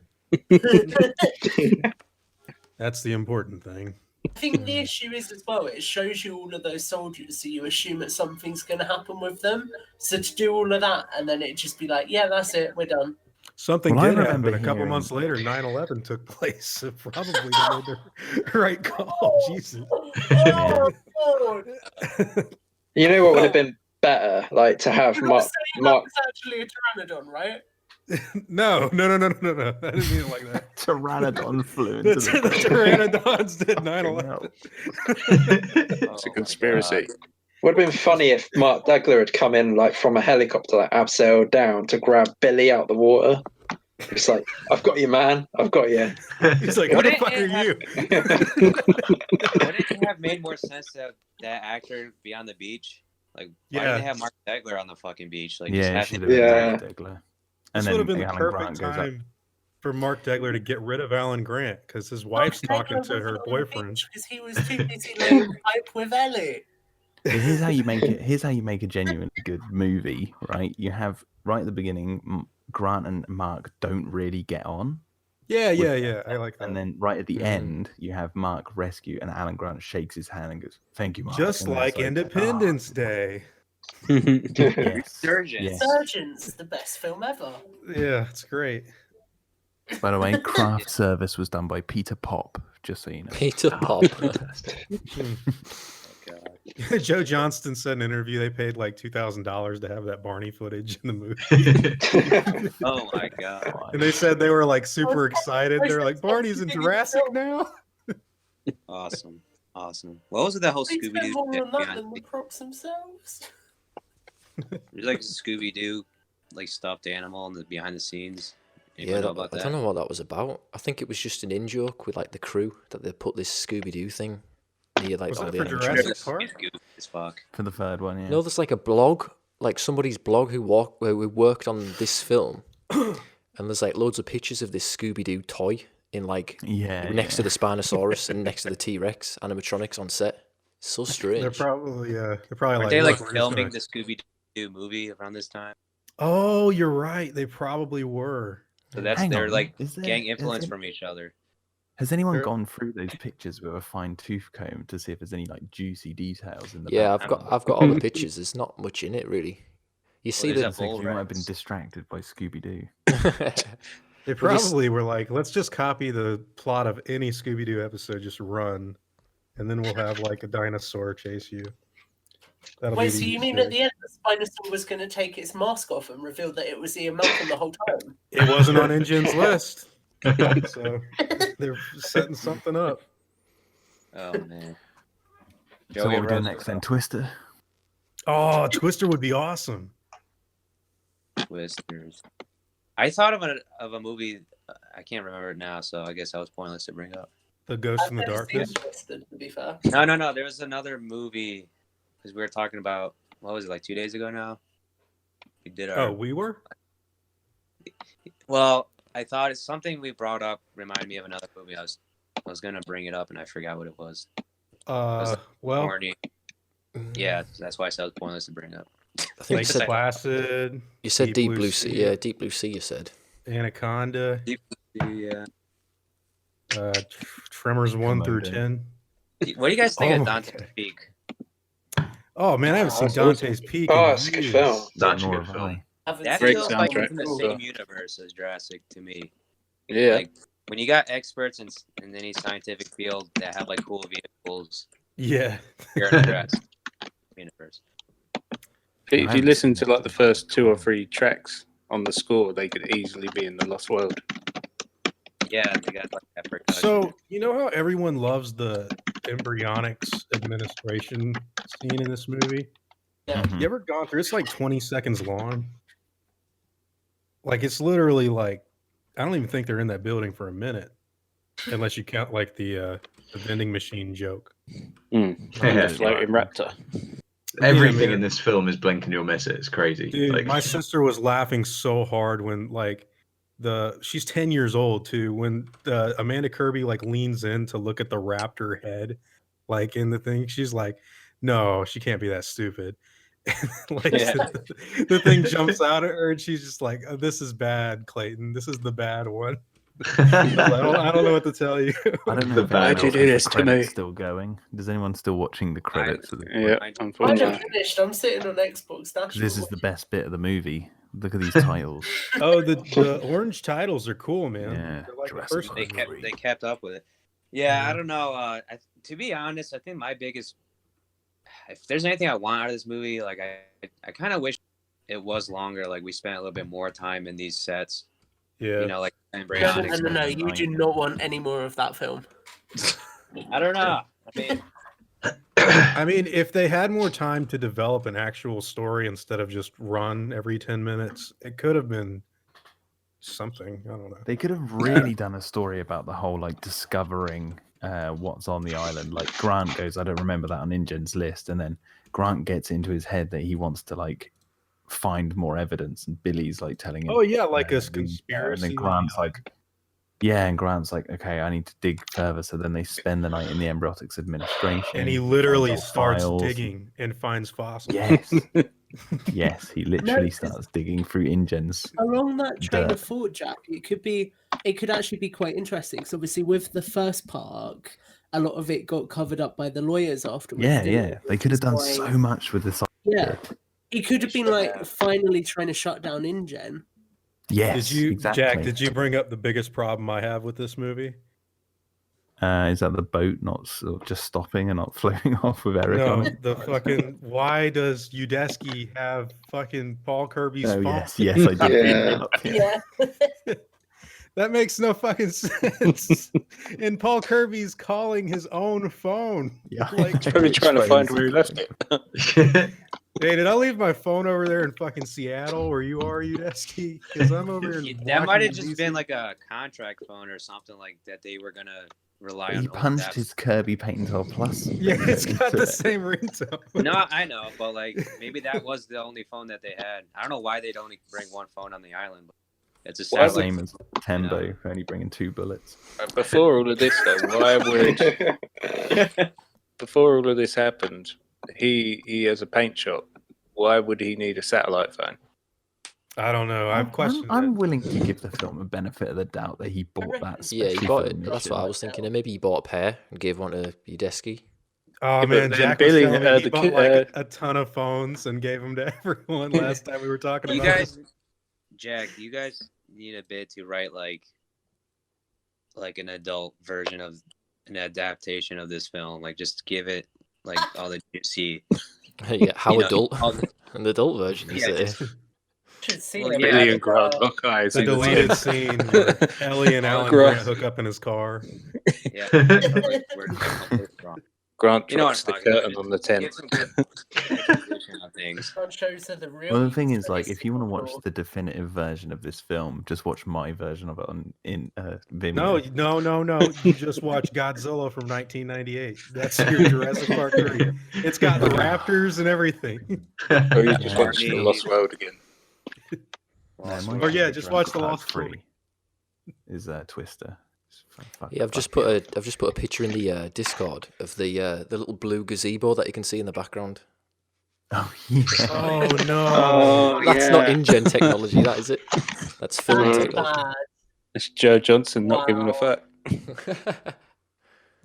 That's the important thing. I think the issue is as well, it shows you all of those soldiers, so you assume that something's going to happen with them. So to do all of that, and then it just be like, yeah, that's it, we're done. Something Well, I did happen. remember A couple hearing- months later, 9/11 took place. So probably they made the right call. Jesus. Oh, God. You know what would have been better? Like to have You're not Mark. saying that was actually a pteranodon, right? No. I didn't mean it like that. Pteranodon flew The into the Pteranodons did 9/11. It's a conspiracy. Would have been funny if Mark Degler had come in like from a helicopter, like abseiled down to grab Billy out the water. It's like, I've got you, man. I've got you. He's like, who the fuck are you? Wouldn't it have made more sense to have that actor be on the beach? Like, why did they have Mark Degler on the fucking beach? Like, yeah, just have Mark Degler. This would have been the perfect time for Mark Degler to get rid of Alan Grant because his wife's talking to her boyfriend. Because he was too busy laying pipe with Ellie. Here's how you make it. Here's how you make a genuinely good movie, right? You have right at the beginning, Grant and Mark don't really get on. Yeah. I like that. And then right at the end, you have Mark rescue, and Alan Grant shakes his hand and goes, "Thank you, Mark." Just like Independence Day. Yes. Surgeons, the best film ever. Yeah, it's great. By the way, craft service was done by Peter Pop, just so you know. Peter Pop. Joe Johnston said in an interview they paid like $2,000 to have that Barney footage in the movie. Oh my god! And they said they were like super excited. They're like, Barney's in Jurassic now. Awesome. What was it? That whole Scooby Doo more on that than the props themselves. There's like Scooby Doo, like stuffed animal in the behind the scenes. Yeah, I don't know what that was about. I think it was just an in-joke with like the crew that they put this Scooby Doo thing. Like, was that for Jurassic Park? For the third one, yeah. No, there's like a blog, like somebody's blog who worked on this film, and there's like loads of pictures of this Scooby Doo toy in like next to the Spinosaurus and next to the T-Rex animatronics on set. It's so strange. They're probably like filming the Scooby Doo movie around this time. Oh, you're right. They probably were. So they're like getting influence from each other. Has anyone gone through those pictures with a fine tooth comb to see if there's any like juicy details in the back? I've got all the pictures. There's not much in it really. You see that you might have been distracted by Scooby Doo. They probably were like, let's just copy the plot of any Scooby Doo episode, just run, and then we'll have like a dinosaur chase you. Wait, so you mean at the end the Spinosaurus was going to take its mask off and reveal that it was Ian Malcolm the whole time? It wasn't on InGen's list. So they're setting something up. Oh man! So what we're doing next then? Twister. Oh, Twister would be awesome. Twisters. I thought of a movie. I can't remember it now, so I guess that was pointless to bring up. The Ghost in the Darkness. Twisted, to be fair. No. There was another movie because we were talking about what was it like 2 days ago now? We did our. Oh, we were. Well. I thought it's something we brought up reminded me of another movie. I was gonna bring it up and I forgot what it was. Yeah, that's why I said it was pointless to bring up. I think you said Placid. You said Deep Blue Sea. Yeah, Deep Blue Sea. You said Anaconda. Deep Blue Sea. Yeah. Tremors 1 through 10. What do you guys think of Dante's Peak? Oh man, I haven't seen Dante's Peak. Oh, it's a good film. That's a good film. That feels like it's in the same universe as Jurassic to me. Yeah. Like when you got experts in any scientific field that have like cool vehicles. Yeah. You're in the Jurassic universe. If you listen to like the first 2 or 3 tracks on the score, they could easily be in the Lost World. Yeah, they got like that percussion. So you know how everyone loves the embryonics administration scene in this movie? Yeah. You ever gone through? It's like 20 seconds long. Like it's literally like I don't even think they're in that building for a minute, unless you count like the vending machine joke. Floating raptor. Everything in this film is blink and you'll miss it. It's crazy. Dude, like, my sister was laughing so hard when like she's 10 years old too. When Amanda Kirby like leans in to look at the raptor head, like in the thing, she's like, "No, she can't be that stupid." Like the thing jumps out at her and she's just like, oh, this is bad, Klayton. This is the bad one. I don't know what to tell you. I don't know. Why'd you do this to me? Still going? Does anyone still watching the credits? Yeah, I'm finished. I'm sitting on Xbox. This is the best bit of the movie. Look at these titles. Oh, the orange titles are cool, man. Yeah, like they kept up with it. Yeah, I don't know. To be honest, I think my biggest, if there's anything I want out of this movie, like I kind of wish it was longer. Like we spent a little bit more time in these sets. Yeah. You know, like embryonics. No. You do not want any more of that film. I don't know. I mean, if they had more time to develop an actual story instead of just run every 10 minutes, it could have been something. I don't know. They could have really done a story about the whole like discovering what's on the island. Like Grant goes, I don't remember that on InGen's list, and then Grant gets into his head that he wants to like find more evidence, and Billy's like telling him, oh yeah, like a conspiracy. And then Grant's like, yeah, and Grant's like, okay, I need to dig further. So then they spend the night in the Embryotics administration, and he literally starts digging and finds fossils. Yes. Yes, he literally starts digging through InGen's. Along that train of thought, Jack, it could actually be quite interesting. Because obviously, with the first park, a lot of it got covered up by the lawyers afterwards. Yeah. They could have done so much with this. Yeah, it could have been like finally trying to shut down InGen. Yes, exactly. Jack? Did you bring up the biggest problem I have with this movie? Is that the boat not just stopping and not floating off with Eric on it? The fucking why does Udesky have fucking Paul Kirby's phone? Yes, I did. Yeah. That makes no fucking sense. And Paul Kirby's calling his own phone. Yeah, like probably trying to find where he left it. Hey, did I leave my phone over there in fucking Seattle where you are, Udesky? Because I'm over here. That might have just been like a contract phone or something like that. They were gonna rely on. He punched his Kirby Painter Plus. Yeah, it's got the same ringtone. No, I know, but like maybe that was the only phone that they had. I don't know why they'd only bring one phone on the island. But it's a same as Tembo, only bringing 2 bullets. Before all of this, though, before all of this happened, he has a paint shop. Why would he need a satellite phone? I don't know. I've questioned. I'm willing to give the film a benefit of the doubt that he bought that. Yeah, he bought it. That's what I was thinking. Maybe he bought a pair and gave one to Udesky. Oh man, Jack was telling me he bought like a ton of phones and gave them to everyone last time we were talking about this. Jack, you guys need a bit to write like an adult version of an adaptation of this film. Like just give it like all the juicy. Yeah, how adult? An adult version, is it? Should see Billy and Grant lock eyes. The deleted scene where Ellie and Alan Grant hook up in his car. Yeah. Grant drops the curtain on the tent. Well, the thing is, like, if you want to watch the definitive version of this film, just watch my version of it in Vimeo. No. You just watch Godzilla from 1998. That's your Jurassic Park 3. It's got the raptors and everything. Or you just watch The Lost World again. Or yeah, just watch The Lost World. Is Twister. Yeah, I've just put a picture in the Discord of the little blue gazebo that you can see in the background. Oh yeah. Oh no. That's not InGen technology, that is it. That's film technology. It's Joe Johnson not giving a fuck.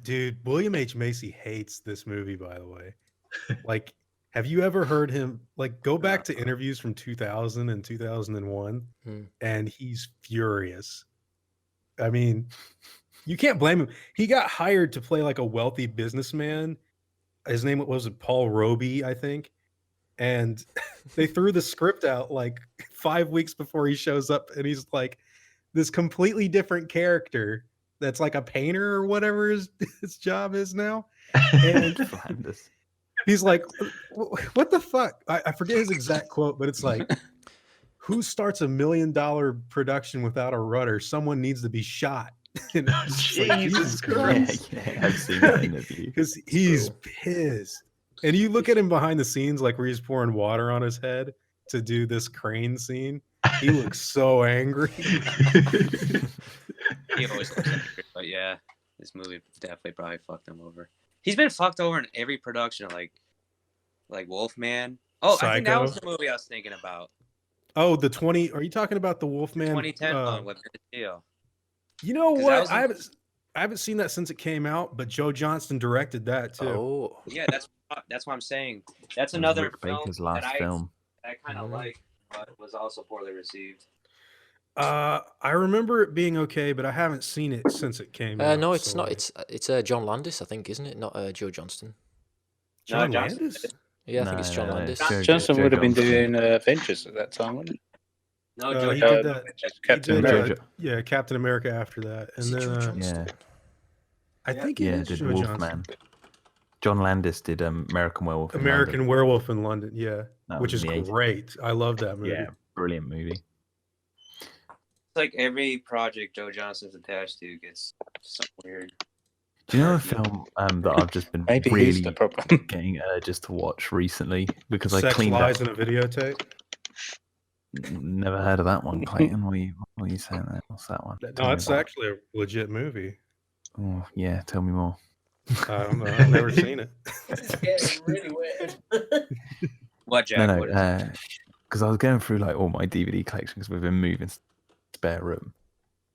Dude, William H. Macy hates this movie, by the way. Like, have you ever heard him go back to interviews from 2000 and 2001 and he's furious. I mean, you can't blame him. He got hired to play like a wealthy businessman. His name was Paul Roby, I think. And they threw the script out like 5 weeks before he shows up. And he's like this completely different character that's like a painter or whatever his job is now. And he's like, what the fuck? I forget his exact quote, but it's like, who starts $1 million production without a rudder? Someone needs to be shot. And Jesus Christ. Yeah, I've seen that interview. Because he's pissed. And you look at him behind the scenes, like where he's pouring water on his head to do this crane scene. He looks so angry. He always looks angry, but yeah, this movie definitely probably fucked him over. He's been fucked over in every production, like Wolfman. Oh, Psycho. I think that was the movie I was thinking about. Oh, the 20. Are you talking about the Wolfman? 2010 one with Theo. You know what? I haven't seen that since it came out, but Joe Johnston directed that too. Oh, yeah, that's what I'm saying. That's another film Baker's last film. I kind of like, but was also poorly received. I remember it being okay, but I haven't seen it since it came out. No, it's not. It's John Landis, I think, isn't it? Not Joe Johnston. John Landis? Yeah, I think it's John Landis. Johnson would have been doing Avengers at that time, wouldn't he? No, he did that. Captain He did, America. yeah, Captain America after that, and then I think it is did Joe Wolfman. Johnson. John Landis did American Werewolf. American Werewolf in London, yeah, which is in the 80s. great. I love that movie. Yeah, brilliant movie. It's like every project Joe Johnson's attached to gets something weird. Do you know a film that I've just been Maybe really he's the problem. getting urges to watch recently because I Sex cleaned Lies up. in a Videotape. Never heard of that one, Clayton. What are you saying there? What's that one? No, it's actually a legit movie. Oh yeah, tell me more. I don't know. I've never seen it. It's getting really weird. What, Jack? No, What is it? because I was going through like all my DVD collection because we've been moving spare room,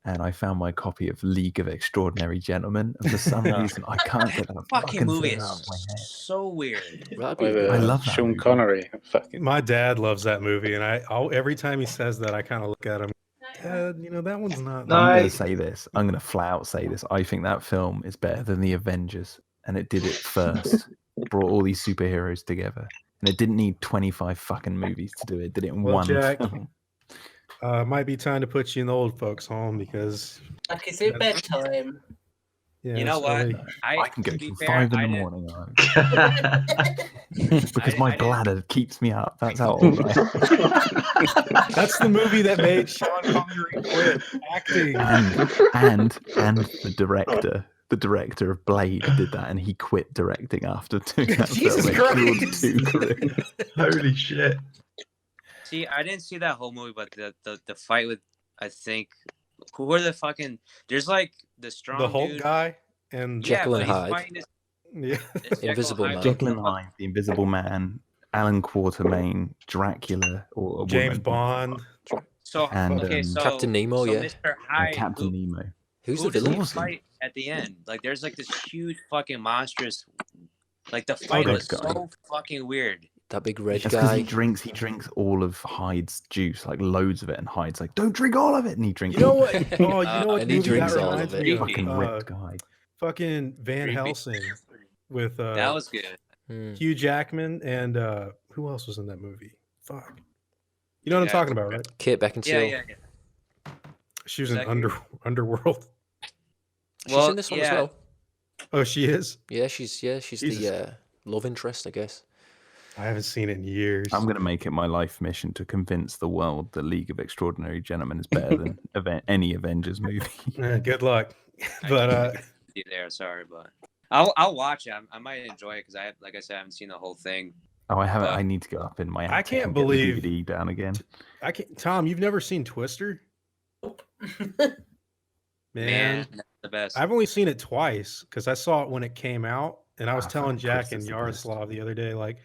and I found my copy of League of Extraordinary Gentlemen, and for some reason I can't get that Fucking movie thing out is of my head. so weird. I love that Sean movie. Connery. Fucking. My dad loves that movie, and every time he says that, I kind of look at him. Dad, that one's not. I'm going to say this. I'm going to flat out say this. I think that film is better than the Avengers, and it did it first. Brought all these superheroes together, and it didn't need 25 fucking movies to do it. It did it in one Jack, film. might be time to put you in the old folks' home because. Like, is it bedtime? Yeah, You know it's what? early. I can go to be till fair, 5 in I the didn't- morning because my bladder keeps me up. That's how old I am. That's the movie that made Sean Connery quit acting. And the director of Blade did that, and he quit directing after doing that Jesus film. It Christ. killed 2 careers. Holy shit! See, I didn't see that whole movie, but the fight with, I think, who were the fucking? There's like the strong The Hulk dude. guy and Jekyll and but he's Hyde. fighting yeah. this Invisible Man. Jekyll and Hyde, the Invisible Man, Alan Quatermain, Dracula, or a James woman. Bond. So And, okay, so Captain Nemo, so yeah. Mr. Hyde, Captain Nemo. Who's who the does he villain? fight at the end? Like, there's like this huge fucking monstrous. Like the fight that was guy. so fucking weird. That big red That's because guy. he drinks all of Hyde's juice, like loads of it, and Hyde's like, "Don't drink all of it," and he drinks. You know all what? of it. Oh, you know what? And he movie drinks that all of reminds it. me of? Fucking ripped guy. Fucking Van Creepy. Helsing with That was good. Hugh Jackman and who else was in that movie? Fuck. You know what I'm talking about, right? Kate Yeah, Beckinsale. yeah. She was in Exactly. Underworld. She's Well, in this one yeah. as well. Oh, she is? Yeah, she's Jesus. the love interest, I guess. I haven't seen it in years. I'm going to make it my life mission to convince the world that League of Extraordinary Gentlemen is better than any Avengers movie. Good luck. But You there? Sorry, but I'll watch it. I might enjoy it because like I said, I haven't seen the whole thing. Oh, I haven't. I need to go up in my attic I can't and get the believe DVD down again. I can't. Tom, you've never seen Twister? Man, that's the best. I've only seen it twice because I saw it when it came out, and I was Ah, telling fuck, Jack Chris and is the best. Jaroslav the other day, like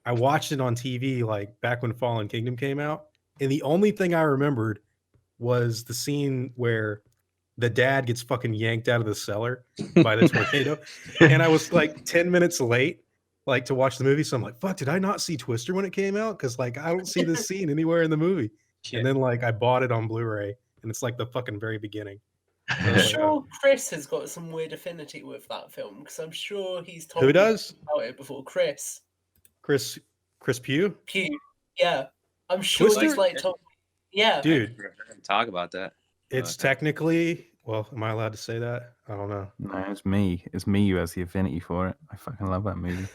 I watched it on TV, like back when Fallen Kingdom came out, and the only thing I remembered was the scene where the dad gets fucking yanked out of the cellar by the tornado, and I was like 10 minutes late, like to watch the movie, so I'm like, fuck, did I not see Twister when it came out? Because like I don't see this scene anywhere in the movie, and then like I bought it on Blu-ray, and it's like the fucking very beginning. I'm sure Chris has got some weird affinity with that film because I'm sure he's told Who me does? about it before. Chris Chris Pugh? Pugh, yeah, I'm sure Twister? he's like told. Yeah, Dude, Talk about that. it's technically, well, am I allowed to say that? I don't know. No, it's me. It's me who has the affinity for it. I fucking love that movie.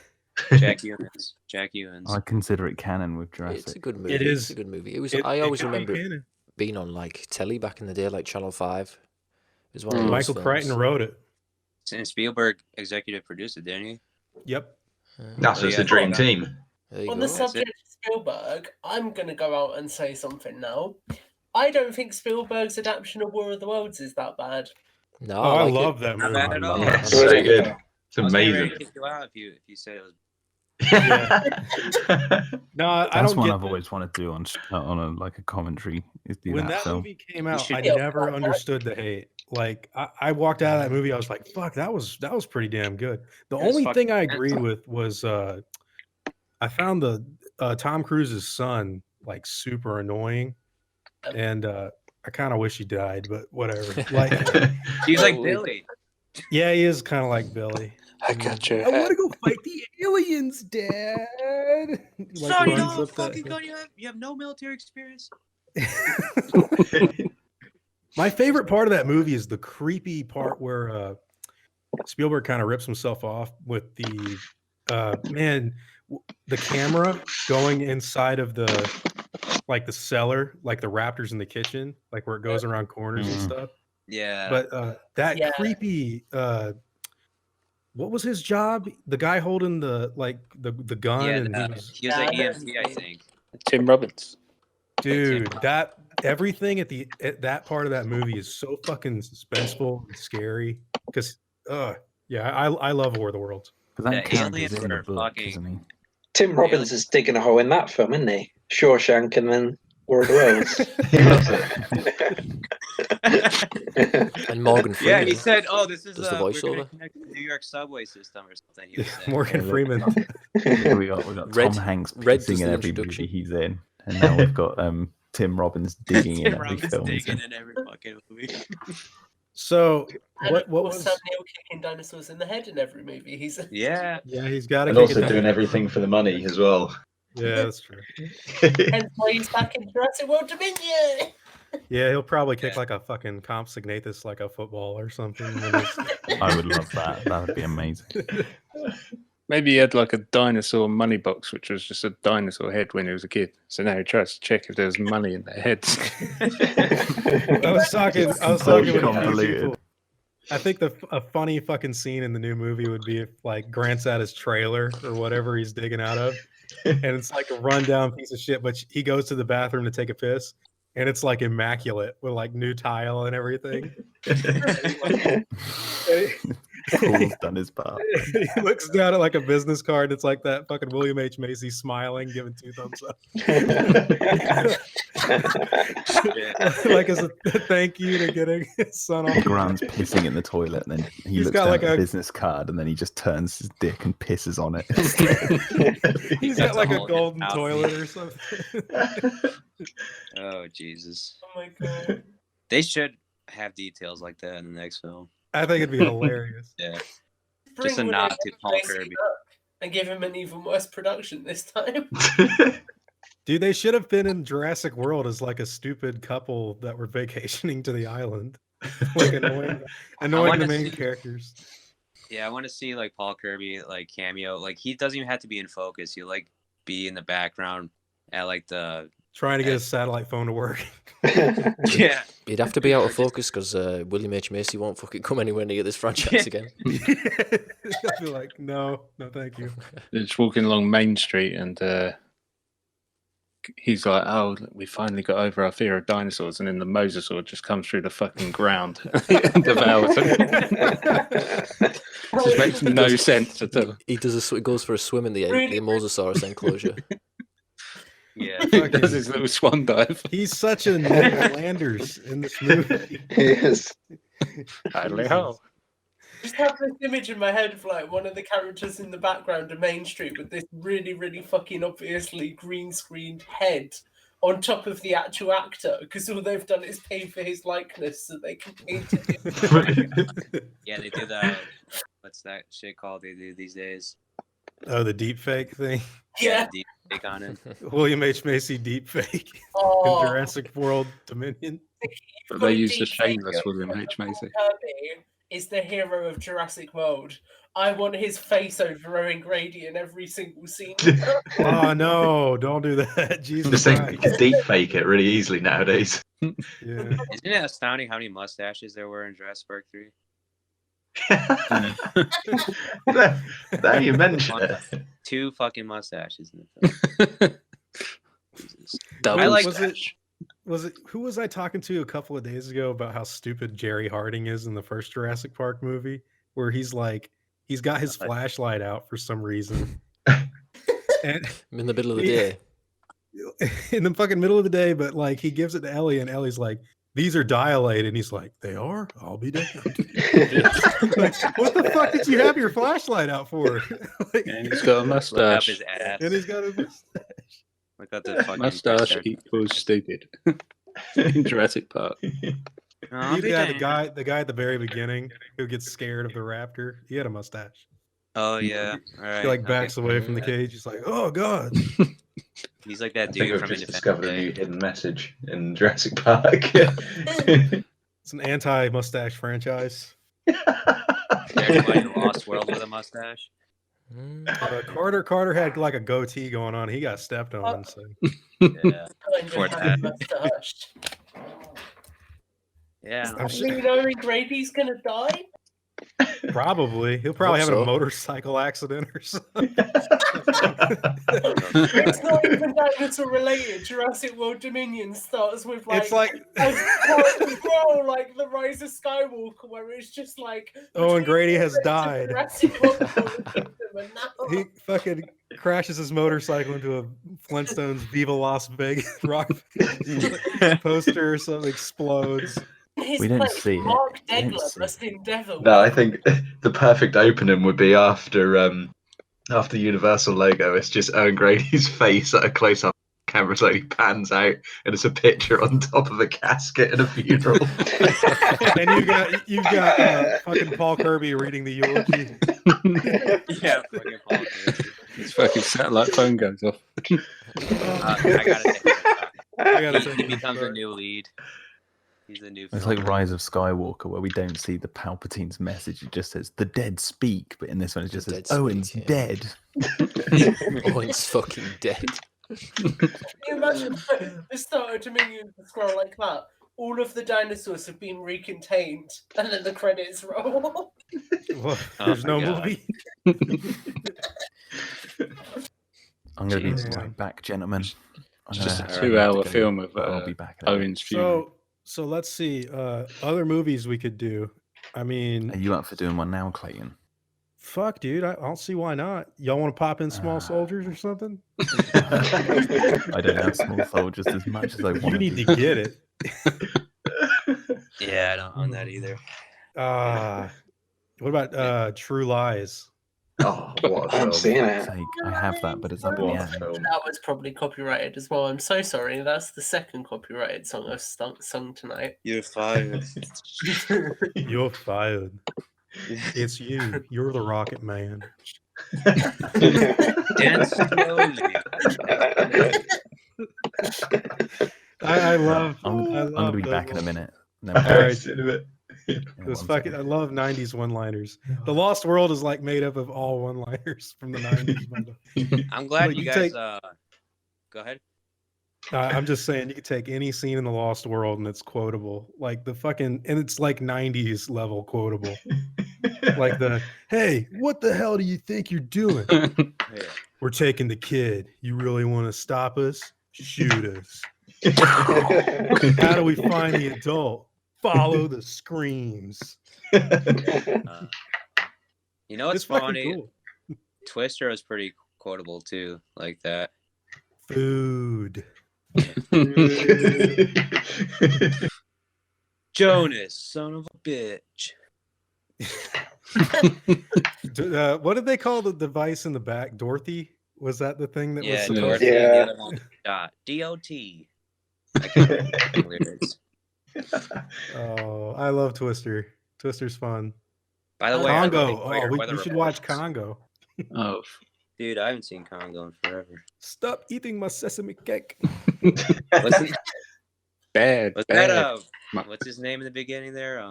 Jack Evans. Jack Evans. I consider it canon with Jurassic. It's a good movie. It is. It's a good movie. It was. It- I it always could be remember it canon. being on like telly back in the day, like Channel 5. It was one of those Michael films. Crichton wrote it. And Spielberg executive produced it, didn't he? Yep. No, so it's the dream team. There you on go. the subject of Spielberg, I'm going to go out and say something now. I don't think Spielberg's adaptation of War of the Worlds is that bad. No, Oh, I like love that Not movie. bad at all. Yeah, it's so good. It's I was getting ready amazing. to kick you out if you said it was. No, I That's don't one get I've always wanted to do on a like a commentary. Is do when that that film. movie came out, should I get never that. understood the hate. Like I walked out of that movie, I was like, "Fuck, that was pretty damn good." The It was only fucking thing I intense. agreed with was I found the Tom Cruise's son like super annoying, and I kind of wish he died, but whatever. Like, He's like Holy- Billy. yeah, he is kind of like Billy. I got your I want to hat. go fight the aliens, Dad. Son, you runs know up that- fucking gun you have no military experience. My favorite part of that movie is the creepy part where Spielberg kind of rips himself off with the the camera going inside of the cellar, like the raptors in the kitchen, like where it goes around corners and stuff. Yeah. But that creepy what was his job? The guy holding the gun, and he was an EMT, I think. Tim Robbins. Dude, that everything at that part of that movie is so fucking suspenseful and scary. Because, I love War of the Worlds. That character's in the book, isn't he? Tim Robbins is digging a hole in that film, isn't he? Shawshank and then War of the Worlds. And Morgan Freeman. Yeah, he said, "Oh, this is the we're voiceover. gonna connect the New York subway system or something." He was saying. Morgan Freeman. we got Tom Hanks singing every movie he's in, and now we've got Tim Robbins digging in every film. Digging in every fucking movie. So what was Sam Neill kicking dinosaurs in the head in every movie? He's he's got to, and also doing everything for the money as well. Yeah, that's true. Hence why he's back in Jurassic World Dominion. Yeah, he'll probably kick like a fucking Compsognathus like a football or something. I would love that. That would be amazing. Maybe he had like a dinosaur money box, which was just a dinosaur head when he was a kid. So now he tries to check if there's money in their heads. I was talking with a few people. I think a funny fucking scene in the new movie would be if like Grant's at his trailer or whatever he's digging out of, and it's like a rundown piece of shit, but he goes to the bathroom to take a piss, and it's like immaculate with like new tile and everything. Paul's done his part. He looks down at like a business card. It's like that fucking William H. Macy smiling, giving 2 thumbs up. Like as a thank you to getting his son off. Grant's pissing in the toilet, and then he looks down at the business card, and then he just turns his dick and pisses on it. He's got like a golden toilet or something. Oh Jesus! Oh my god! They should have details like that in the next film. I think it'd be hilarious. Yeah. Just a nod to Paul Kirby. And give him an even worse production this time. Dude, they should have been in Jurassic World as like a stupid couple that were vacationing to the island. Like annoying the main characters. Yeah, I want to see like Paul Kirby like cameo. Like he doesn't even have to be in focus. He'll like be in the background at like the trying to get his satellite phone to work. Yeah. He'd have to be out of focus because William H. Macy won't fucking come anywhere near this franchise again. I'll be like, no, thank you. They're just walking along Main Street, and he's like, "Oh, we finally got over our fear of dinosaurs," and then the mosasaur just comes through the fucking ground and devours it. Just makes no sense at all. He goes for a swim in the Mosasaurus enclosure. Yeah, he does his little swan dive. He's such a Ned Landers in this movie. Yes. Just have this image in my head of like one of the characters in the background of Main Street with this really, really fucking obviously green screened head on top of the actual actor, because all they've done is pay for his likeness so they can paint it. Yeah, they do that. What's that shit called they do these days? Oh, the deep fake thing. Yeah, deep fake on it. William H. Macy deep fake in Jurassic World Dominion. But they used the shameless William H. Macy. Kirby is the hero of Jurassic World. I want his face over Owen Grady in every single scene. Oh no! Don't do that. Jesus. Just think you can deep fake it really easily nowadays. Yeah. Isn't it astounding how many mustaches there were in Jurassic Park 3? Now you mention it. 2 fucking mustaches in the film. Jesus. I like Was it who was I talking to a couple of days ago about how stupid Jerry Harding is in the first Jurassic Park movie, where he's got his flashlight out for some reason, and in the middle of the day. In the fucking middle of the day, but like he gives it to Ellie, and Ellie's like, "These are dilated," and he's like, "They are? I'll be damned." Like, what the fuck did you have your flashlight out for? Like, and he's got a mustache. His ass. And he's got a mustache. Look at the fucking mustache equals stupid in Jurassic Park. The guy at the very beginning who gets scared of the raptor, he had a mustache. Oh yeah, all right. He like backs away from the cage. He's like, "Oh God." He's like that I dude think we've from just Independence discovered a Day. new hidden message in Jurassic Park. It's an anti-mustache franchise. There's like a Lost World with a mustache. Carter had like a goatee going on. He got stepped on. So. Yeah. For that. Yeah. Does that mean Owen Grady's gonna die? Probably. He'll probably have a motorcycle accident or something. It's not even dinosaur related. Jurassic World Dominion starts with like, it's like well, like the Rise of Skywalker, where it's just like Owen Grady has died. Jurassic World and now... He fucking crashes his motorcycle into a Flintstones Viva Las Vegas rock poster or something, explodes. We don't see it. Mark Degler dressed in devil. No, I think the perfect opening would be after Universal logo. It's just Owen Grady's face at a close up. Camera slowly pans out, and it's a picture on top of a casket at a funeral. And you've got fucking Paul Kirby reading the eulogy. Yeah, fucking Paul Kirby. His fucking satellite phone goes off. I gotta say, he becomes a new lead. He's the new. It's like Rise of Skywalker, where we don't see the Palpatine's message. It just says "the dead speak," but in this one, it just says "Owen's dead." Owen's fucking dead. Can you imagine the start of Dominion scroll like that? All of the dinosaurs have been recontained, and then the credits roll. Well, there's no movie. I'm going to be right back, gentlemen. It's just a 2-hour film of I'll be back. Owen's funeral. So let's see. Other movies we could do. I mean, are you up for doing one now, Clayton? Fuck, dude. I don't see why not. Y'all want to pop in Small Soldiers or something? I don't have Small Soldiers as much as I want. You need to get it. Yeah, I don't own that either. What about True Lies? Oh, what a film. I'm seeing it. I have that, but it's up in the air. That was probably copyrighted as well. I'm so sorry. That's the second copyrighted song I've sung tonight. You're fired. You're fired. It's you. You're the Rocket Man. Dance slowly. I love. I'm gonna be back in a minute. No, all right. This fucking. I love '90s one-liners. The Lost World is like made up of all one-liners from the '90s. I'm glad like you guys. Go ahead. I'm just saying you could take any scene in the Lost World and it's quotable. Like the fucking, and it's like '90s level quotable. Like hey, what the hell do you think you're doing? Yeah. We're taking the kid. You really want to stop us? Shoot us. How do we find the adult? Follow the screams. You know what's It's fucking funny? cool. Twister is pretty quotable too, like that. Food. Jonas, son of a bitch. What did they call the device in the back? Dorothy? Was that the thing that was supposed Dorothy, to... the other one shot. D-O-T. I can't remember the lyrics. Oh, I love Twister. Twister's fun. By the way, Congo. We should watch Congo. Oh, dude, I haven't seen Congo in forever. Stop eating my sesame cake. Bad. Was that what's his name in the beginning there?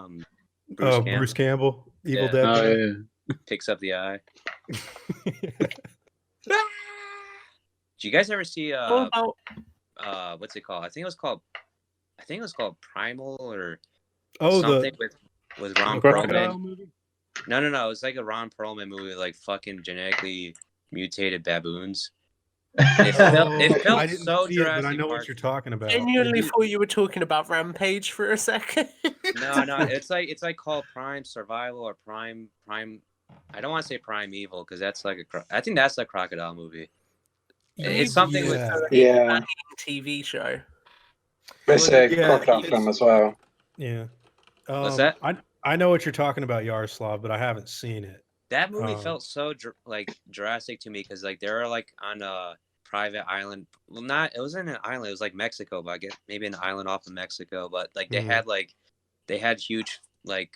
Bruce Campbell, Evil Dead. Oh, yeah. Picks up the eye. Did you guys ever see what's it called? I think it was called Primal or something with Ron Perlman. No. It was like a Ron Perlman movie with like fucking genetically mutated baboons. It felt so Jurassic but I know Park. what you're talking about. Genuinely thought you were talking about Rampage for a second. No, it's like called Prime Survival or Prime. I don't want to say Primeval because that's like I think that's a crocodile movie. It's something with TV show. It's a crocodile film as well. Yeah. What's that? I know what you're talking about, Jaroslav, but I haven't seen it. That movie felt so like Jurassic to me because like they were like on a private island. Well, it wasn't an island. It was like Mexico, but I guess maybe an island off of Mexico. But like they had huge like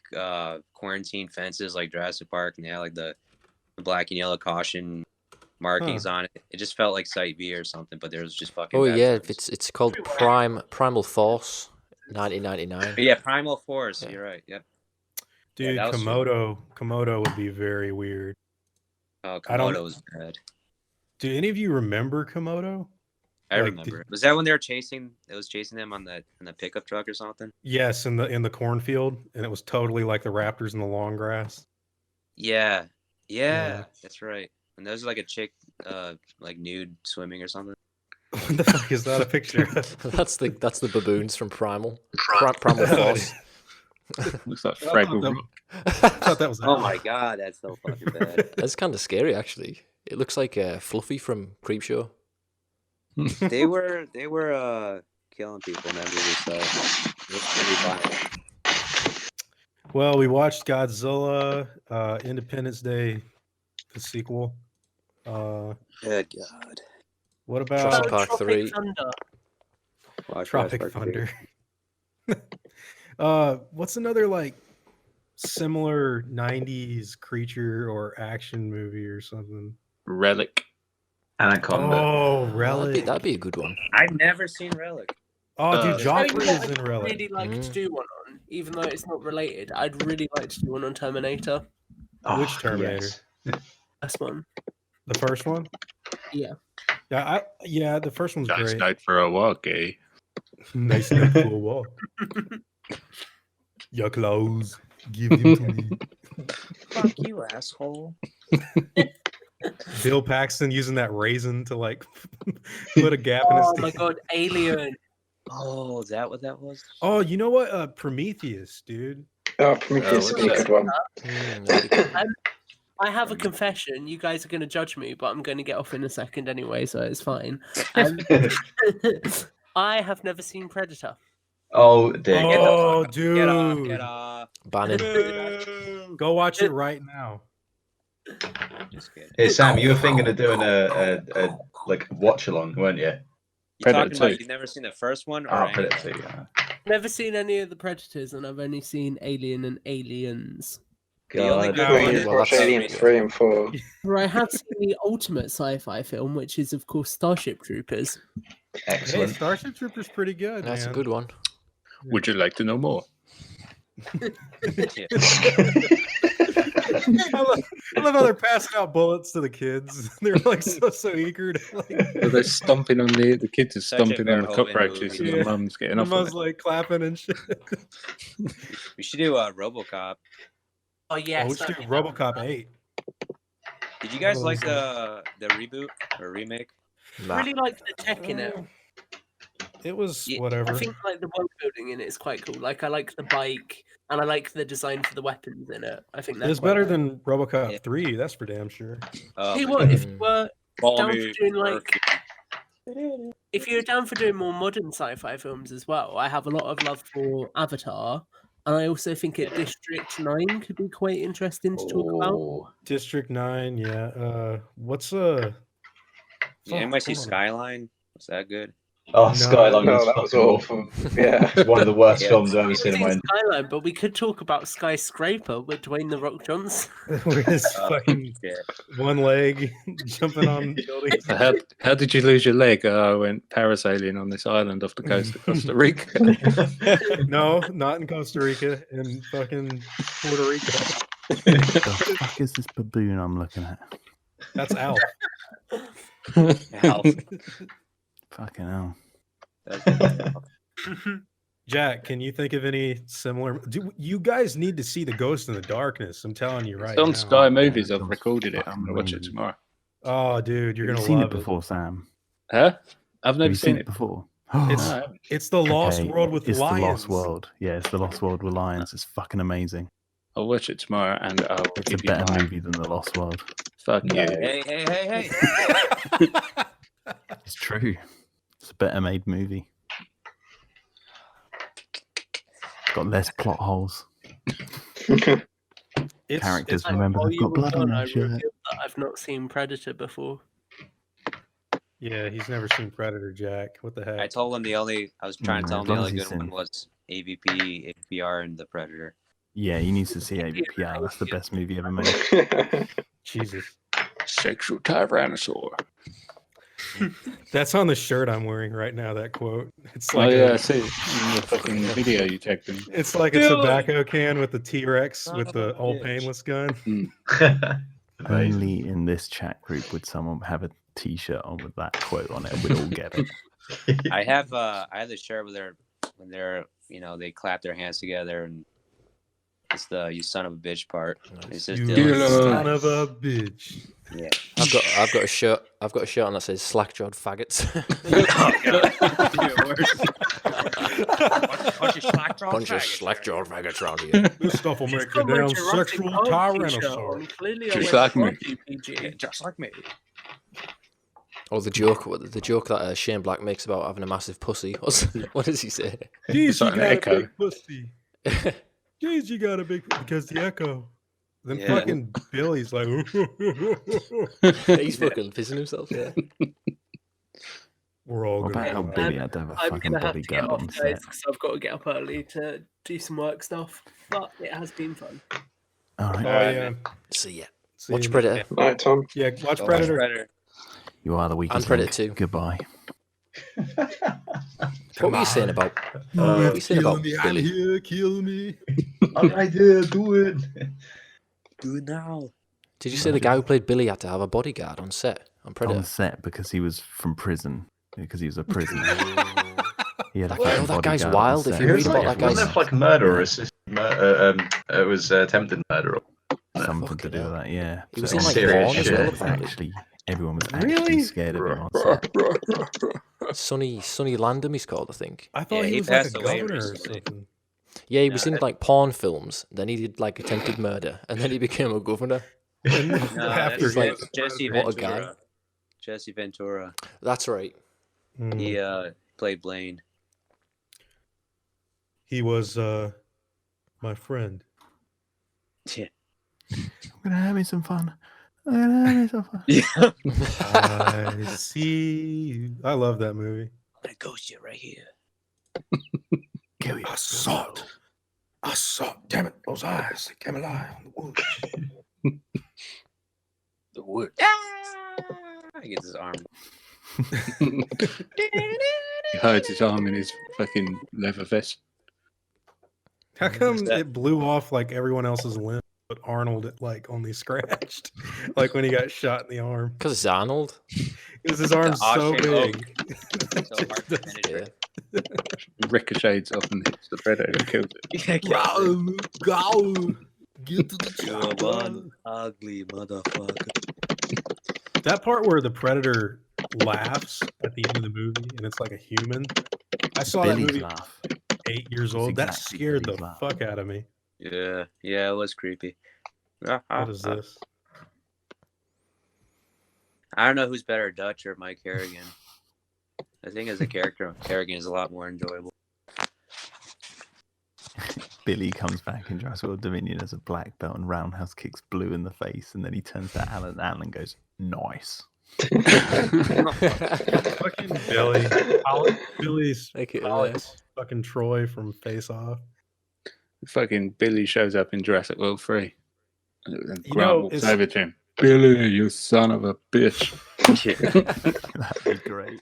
quarantine fences like Jurassic Park, and they had like the black and yellow caution markings on it. It just felt like Site B or something, but there was just fucking. Oh yeah, it's called Primal Force, 1999. Yeah, Primal Force. Yeah. You're right. Yep. Dude, Komodo would be very weird. Oh, Komodo was bad. Do any of you remember Komodo? I remember. Was that when they were chasing? It was chasing them on the pickup truck or something. Yes, in the cornfield, and it was totally like the raptors in the long grass. Yeah, that's right. And there's like a chick, like nude swimming or something. What the fuck is that a picture of? That's the baboons from Primal Force. Looks like Fraggle Rock. I thought that was. Oh my god, that's so fucking bad. That's kind of scary, actually. It looks like Fluffy from Creepshow. They were killing people in that movie, so it's pretty violent. Well, we watched Godzilla, Independence Day, the sequel. Good God. What about Jurassic Park 3? Tropic Thunder. What's another like similar 90s creature or action movie or something? Relic. Anaconda. Oh, Relic. That'd be a good one. I've never seen Relic. Oh, dude, Joffrey is in I'd Relic. really like to do one on, even though it's not related. I'd really like to do one on Terminator. Which Terminator? Yes. That's one. The first one? Yeah. Yeah, the first one's Nice great. night for a walk, eh? Nice night for a walk. Your clothes. Give them to me. Fuck you, asshole. Bill Paxton using that raisin to like put a gap in his Oh my god, Alien. Oh, is that what that was? Oh, you know what? Prometheus, dude. Oh, Prometheus is a good one. I have a confession. You guys are going to judge me, but I'm going to get off in a second anyway, so it's fine. I have never seen Predator. Oh, dear. Oh, dude. Get off. Ban it. Go watch it right now. Just kidding. Hey, Sam, you were thinking of doing a like watch along, weren't you? You're talking Predator. about you've never seen the first one? Or Oh, any? Predator 2, yeah. Never seen any of the Predators, and I've only seen Alien and Aliens. The only God. good No, one you is Watch Alien 3 and 4. Where I have seen the ultimate sci-fi film, which is of course Starship Troopers. Hey, Excellent. Starship Troopers pretty good. That's man. a good one. Would you like to know more? Yeah. I love how they're passing out bullets to the kids. They're like so eager to like. So they're stomping on the kids are Such a stomping on the Verhoeven cockroaches, movie. and Yeah. the mum's getting The off on mom's it. like clapping and shit. We should do a RoboCop. Oh yes, Oh, we should do RoboCop 8. Did you guys Oh, like the reboot or remake? I really like the tech in it. It was Yeah, whatever. I think like the world building in it is quite cool. Like I like the bike, and I like the design for the weapons in it. I think that's It's better than RoboCop 3. That's for damn sure. Tell you my what, God. if you were down Bonnie for doing like, Murphy. if you're down for doing more modern sci-fi films as well, I have a lot of love for Avatar, and I also think District 9 could be quite interesting to talk about. Oh, District 9, yeah. What's Yeah, anybody see hold on. Skyline? Was that good? Oh, No. Skyline No, was that was fucking awful. Yeah. It's one of the worst Yeah. films I've ever We've seen in my seen Skyline, but we could talk about Skyscraper with Dwayne the Rock Johnson. Where his fucking Yeah. one leg jumping on buildings. So how did you lose your leg? I went parasailing on this island off the coast of Costa Rica. No, not in Costa Rica, in fucking Puerto Rico. The fuck is this baboon I'm looking at? That's Alf. Alf. Fucking hell. Jack, can you think of any similar? You guys need to see The Ghost in the Darkness. I'm telling you right It's on now. Sky Movies. Yeah, I've recorded it. I'm fucking gonna watch it amazing. tomorrow. Oh, dude, you're Have gonna you seen love it before, Sam? Huh? I've Have never you seen it. before? It's- No, I haven't. It's the Lost Okay, World with it's lions. the Lost World. Yeah, it's the Lost World with lions. It's fucking amazing. I'll watch it tomorrow, and I'll It's a give you better my movie than the Lost World. fuck you. Hey. It's true. It's a better made movie. Got less plot holes. It's- Characters it's- remember While they've you got were blood on gone, their I shirt. revealed that I've not seen Predator before. Yeah, he's never seen Predator, Jack. What the heck? I told him I was trying to tell him as the long only as he's good one in- was AVP, AVPR, and the Predator. Yeah, he needs to see ABPR. That's the best movie ever made. Jesus. Sexual Tyrannosaur. That's on the shirt I'm wearing right now, that quote. It's Oh, like yeah, I see. In the fucking video you tagged in. It's like a tobacco can with the T-Rex with the old painless gun. Only in this chat group would someone have a T-shirt on with that quote on it. We'd all get it. I have the shirt when they're they clap their hands together and it's the "you son of a bitch" part. It says You Dylan. son of a bitch. Yeah. I've got a shirt. I've got a shirt on that says "slack-jawed faggots." Bunch of slack-jawed faggots around here. This stuff will make you damn sexual tyrannosaur. Just like me. Or the joke that Shane Black makes about having a massive pussy. What does he say? Jeez, you an got a echo. big pussy. Jeez, you got a big because the echo. Then Yeah. fucking Billy's like, He's fucking pissing himself. Yeah. we're all What about how gonna. Billy had to have a I'm fucking gonna have to get bodyguard off on guys set? because I've got to get up early to do some work stuff. But it has been fun. All Oh right. yeah. See ya. See Watch you. Predator. Night, Tom. Yeah, watch Watch Predator. Predator. You are the weakest. And Predator link. 2. Goodbye. What were you saying about? What were you saying about Billy? Here, kill me. All right, do it. Do it now. Did you say the guy who played Billy had to have a bodyguard on set on Predator? On set because he was from prison. Because he was a prisoner. He had a Oh, fucking that guy's bodyguard on wild. If set. you read about that Wasn't guy's... there like murder or assist? It was attempted murder. Something to do with that, yeah. He was So in like serious Porn as shit. well. everyone apparently. actually, everyone was actually Really? scared of him on set. Sonny Landham, he's called, I think. I thought Yeah, he he was like a passed away governor or recently. something. Yeah, he was in like porn films. Then he did like attempted murder, and then he became a governor. And No, after that's like- he- Jesse What a Ventura. guy. Jesse Ventura. That's right. He played Blaine. He was my friend. Yeah. I'm gonna have me some fun. I'm gonna have me some fun. Yeah. I see you. I love that movie. I'm gonna ghost you right here. Kill you. I saw it. I saw it. Damn it, those eyes. They came alive on the woods. The wood. I get his arm. He hides his arm in his fucking leather vest. How come that? it blew off like everyone else's limb, but Arnold it like only scratched? Like when he got shot in the arm. Because it's Arnold. Because his arm's so big. So hard to penetrate. Ricochets off and hits the predator and kills it. Go! Get to the You're one ugly motherfucker. That part where the predator laughs at the end of the movie and it's like a human. I saw that Billy's movie laugh. 8 years That's old. That exactly scared the Billy's laugh. fuck out of me. Yeah, it was creepy. What is this? I don't know who's better, Dutch or Mike Harrigan. I think as a character, Harrigan is a lot more enjoyable. Billy comes back in Jurassic World Dominion as a black belt and Roundhouse kicks Blue in the face, and then he turns to Alan. Alan goes, "Nice." Fucking Billy. Billy's Make it Alex. Fucking Troy from Face Off. Fucking Billy shows up in Jurassic World 3. And You Grant know, walks it's- over to him. Billy, you son of a bitch. That'd be great.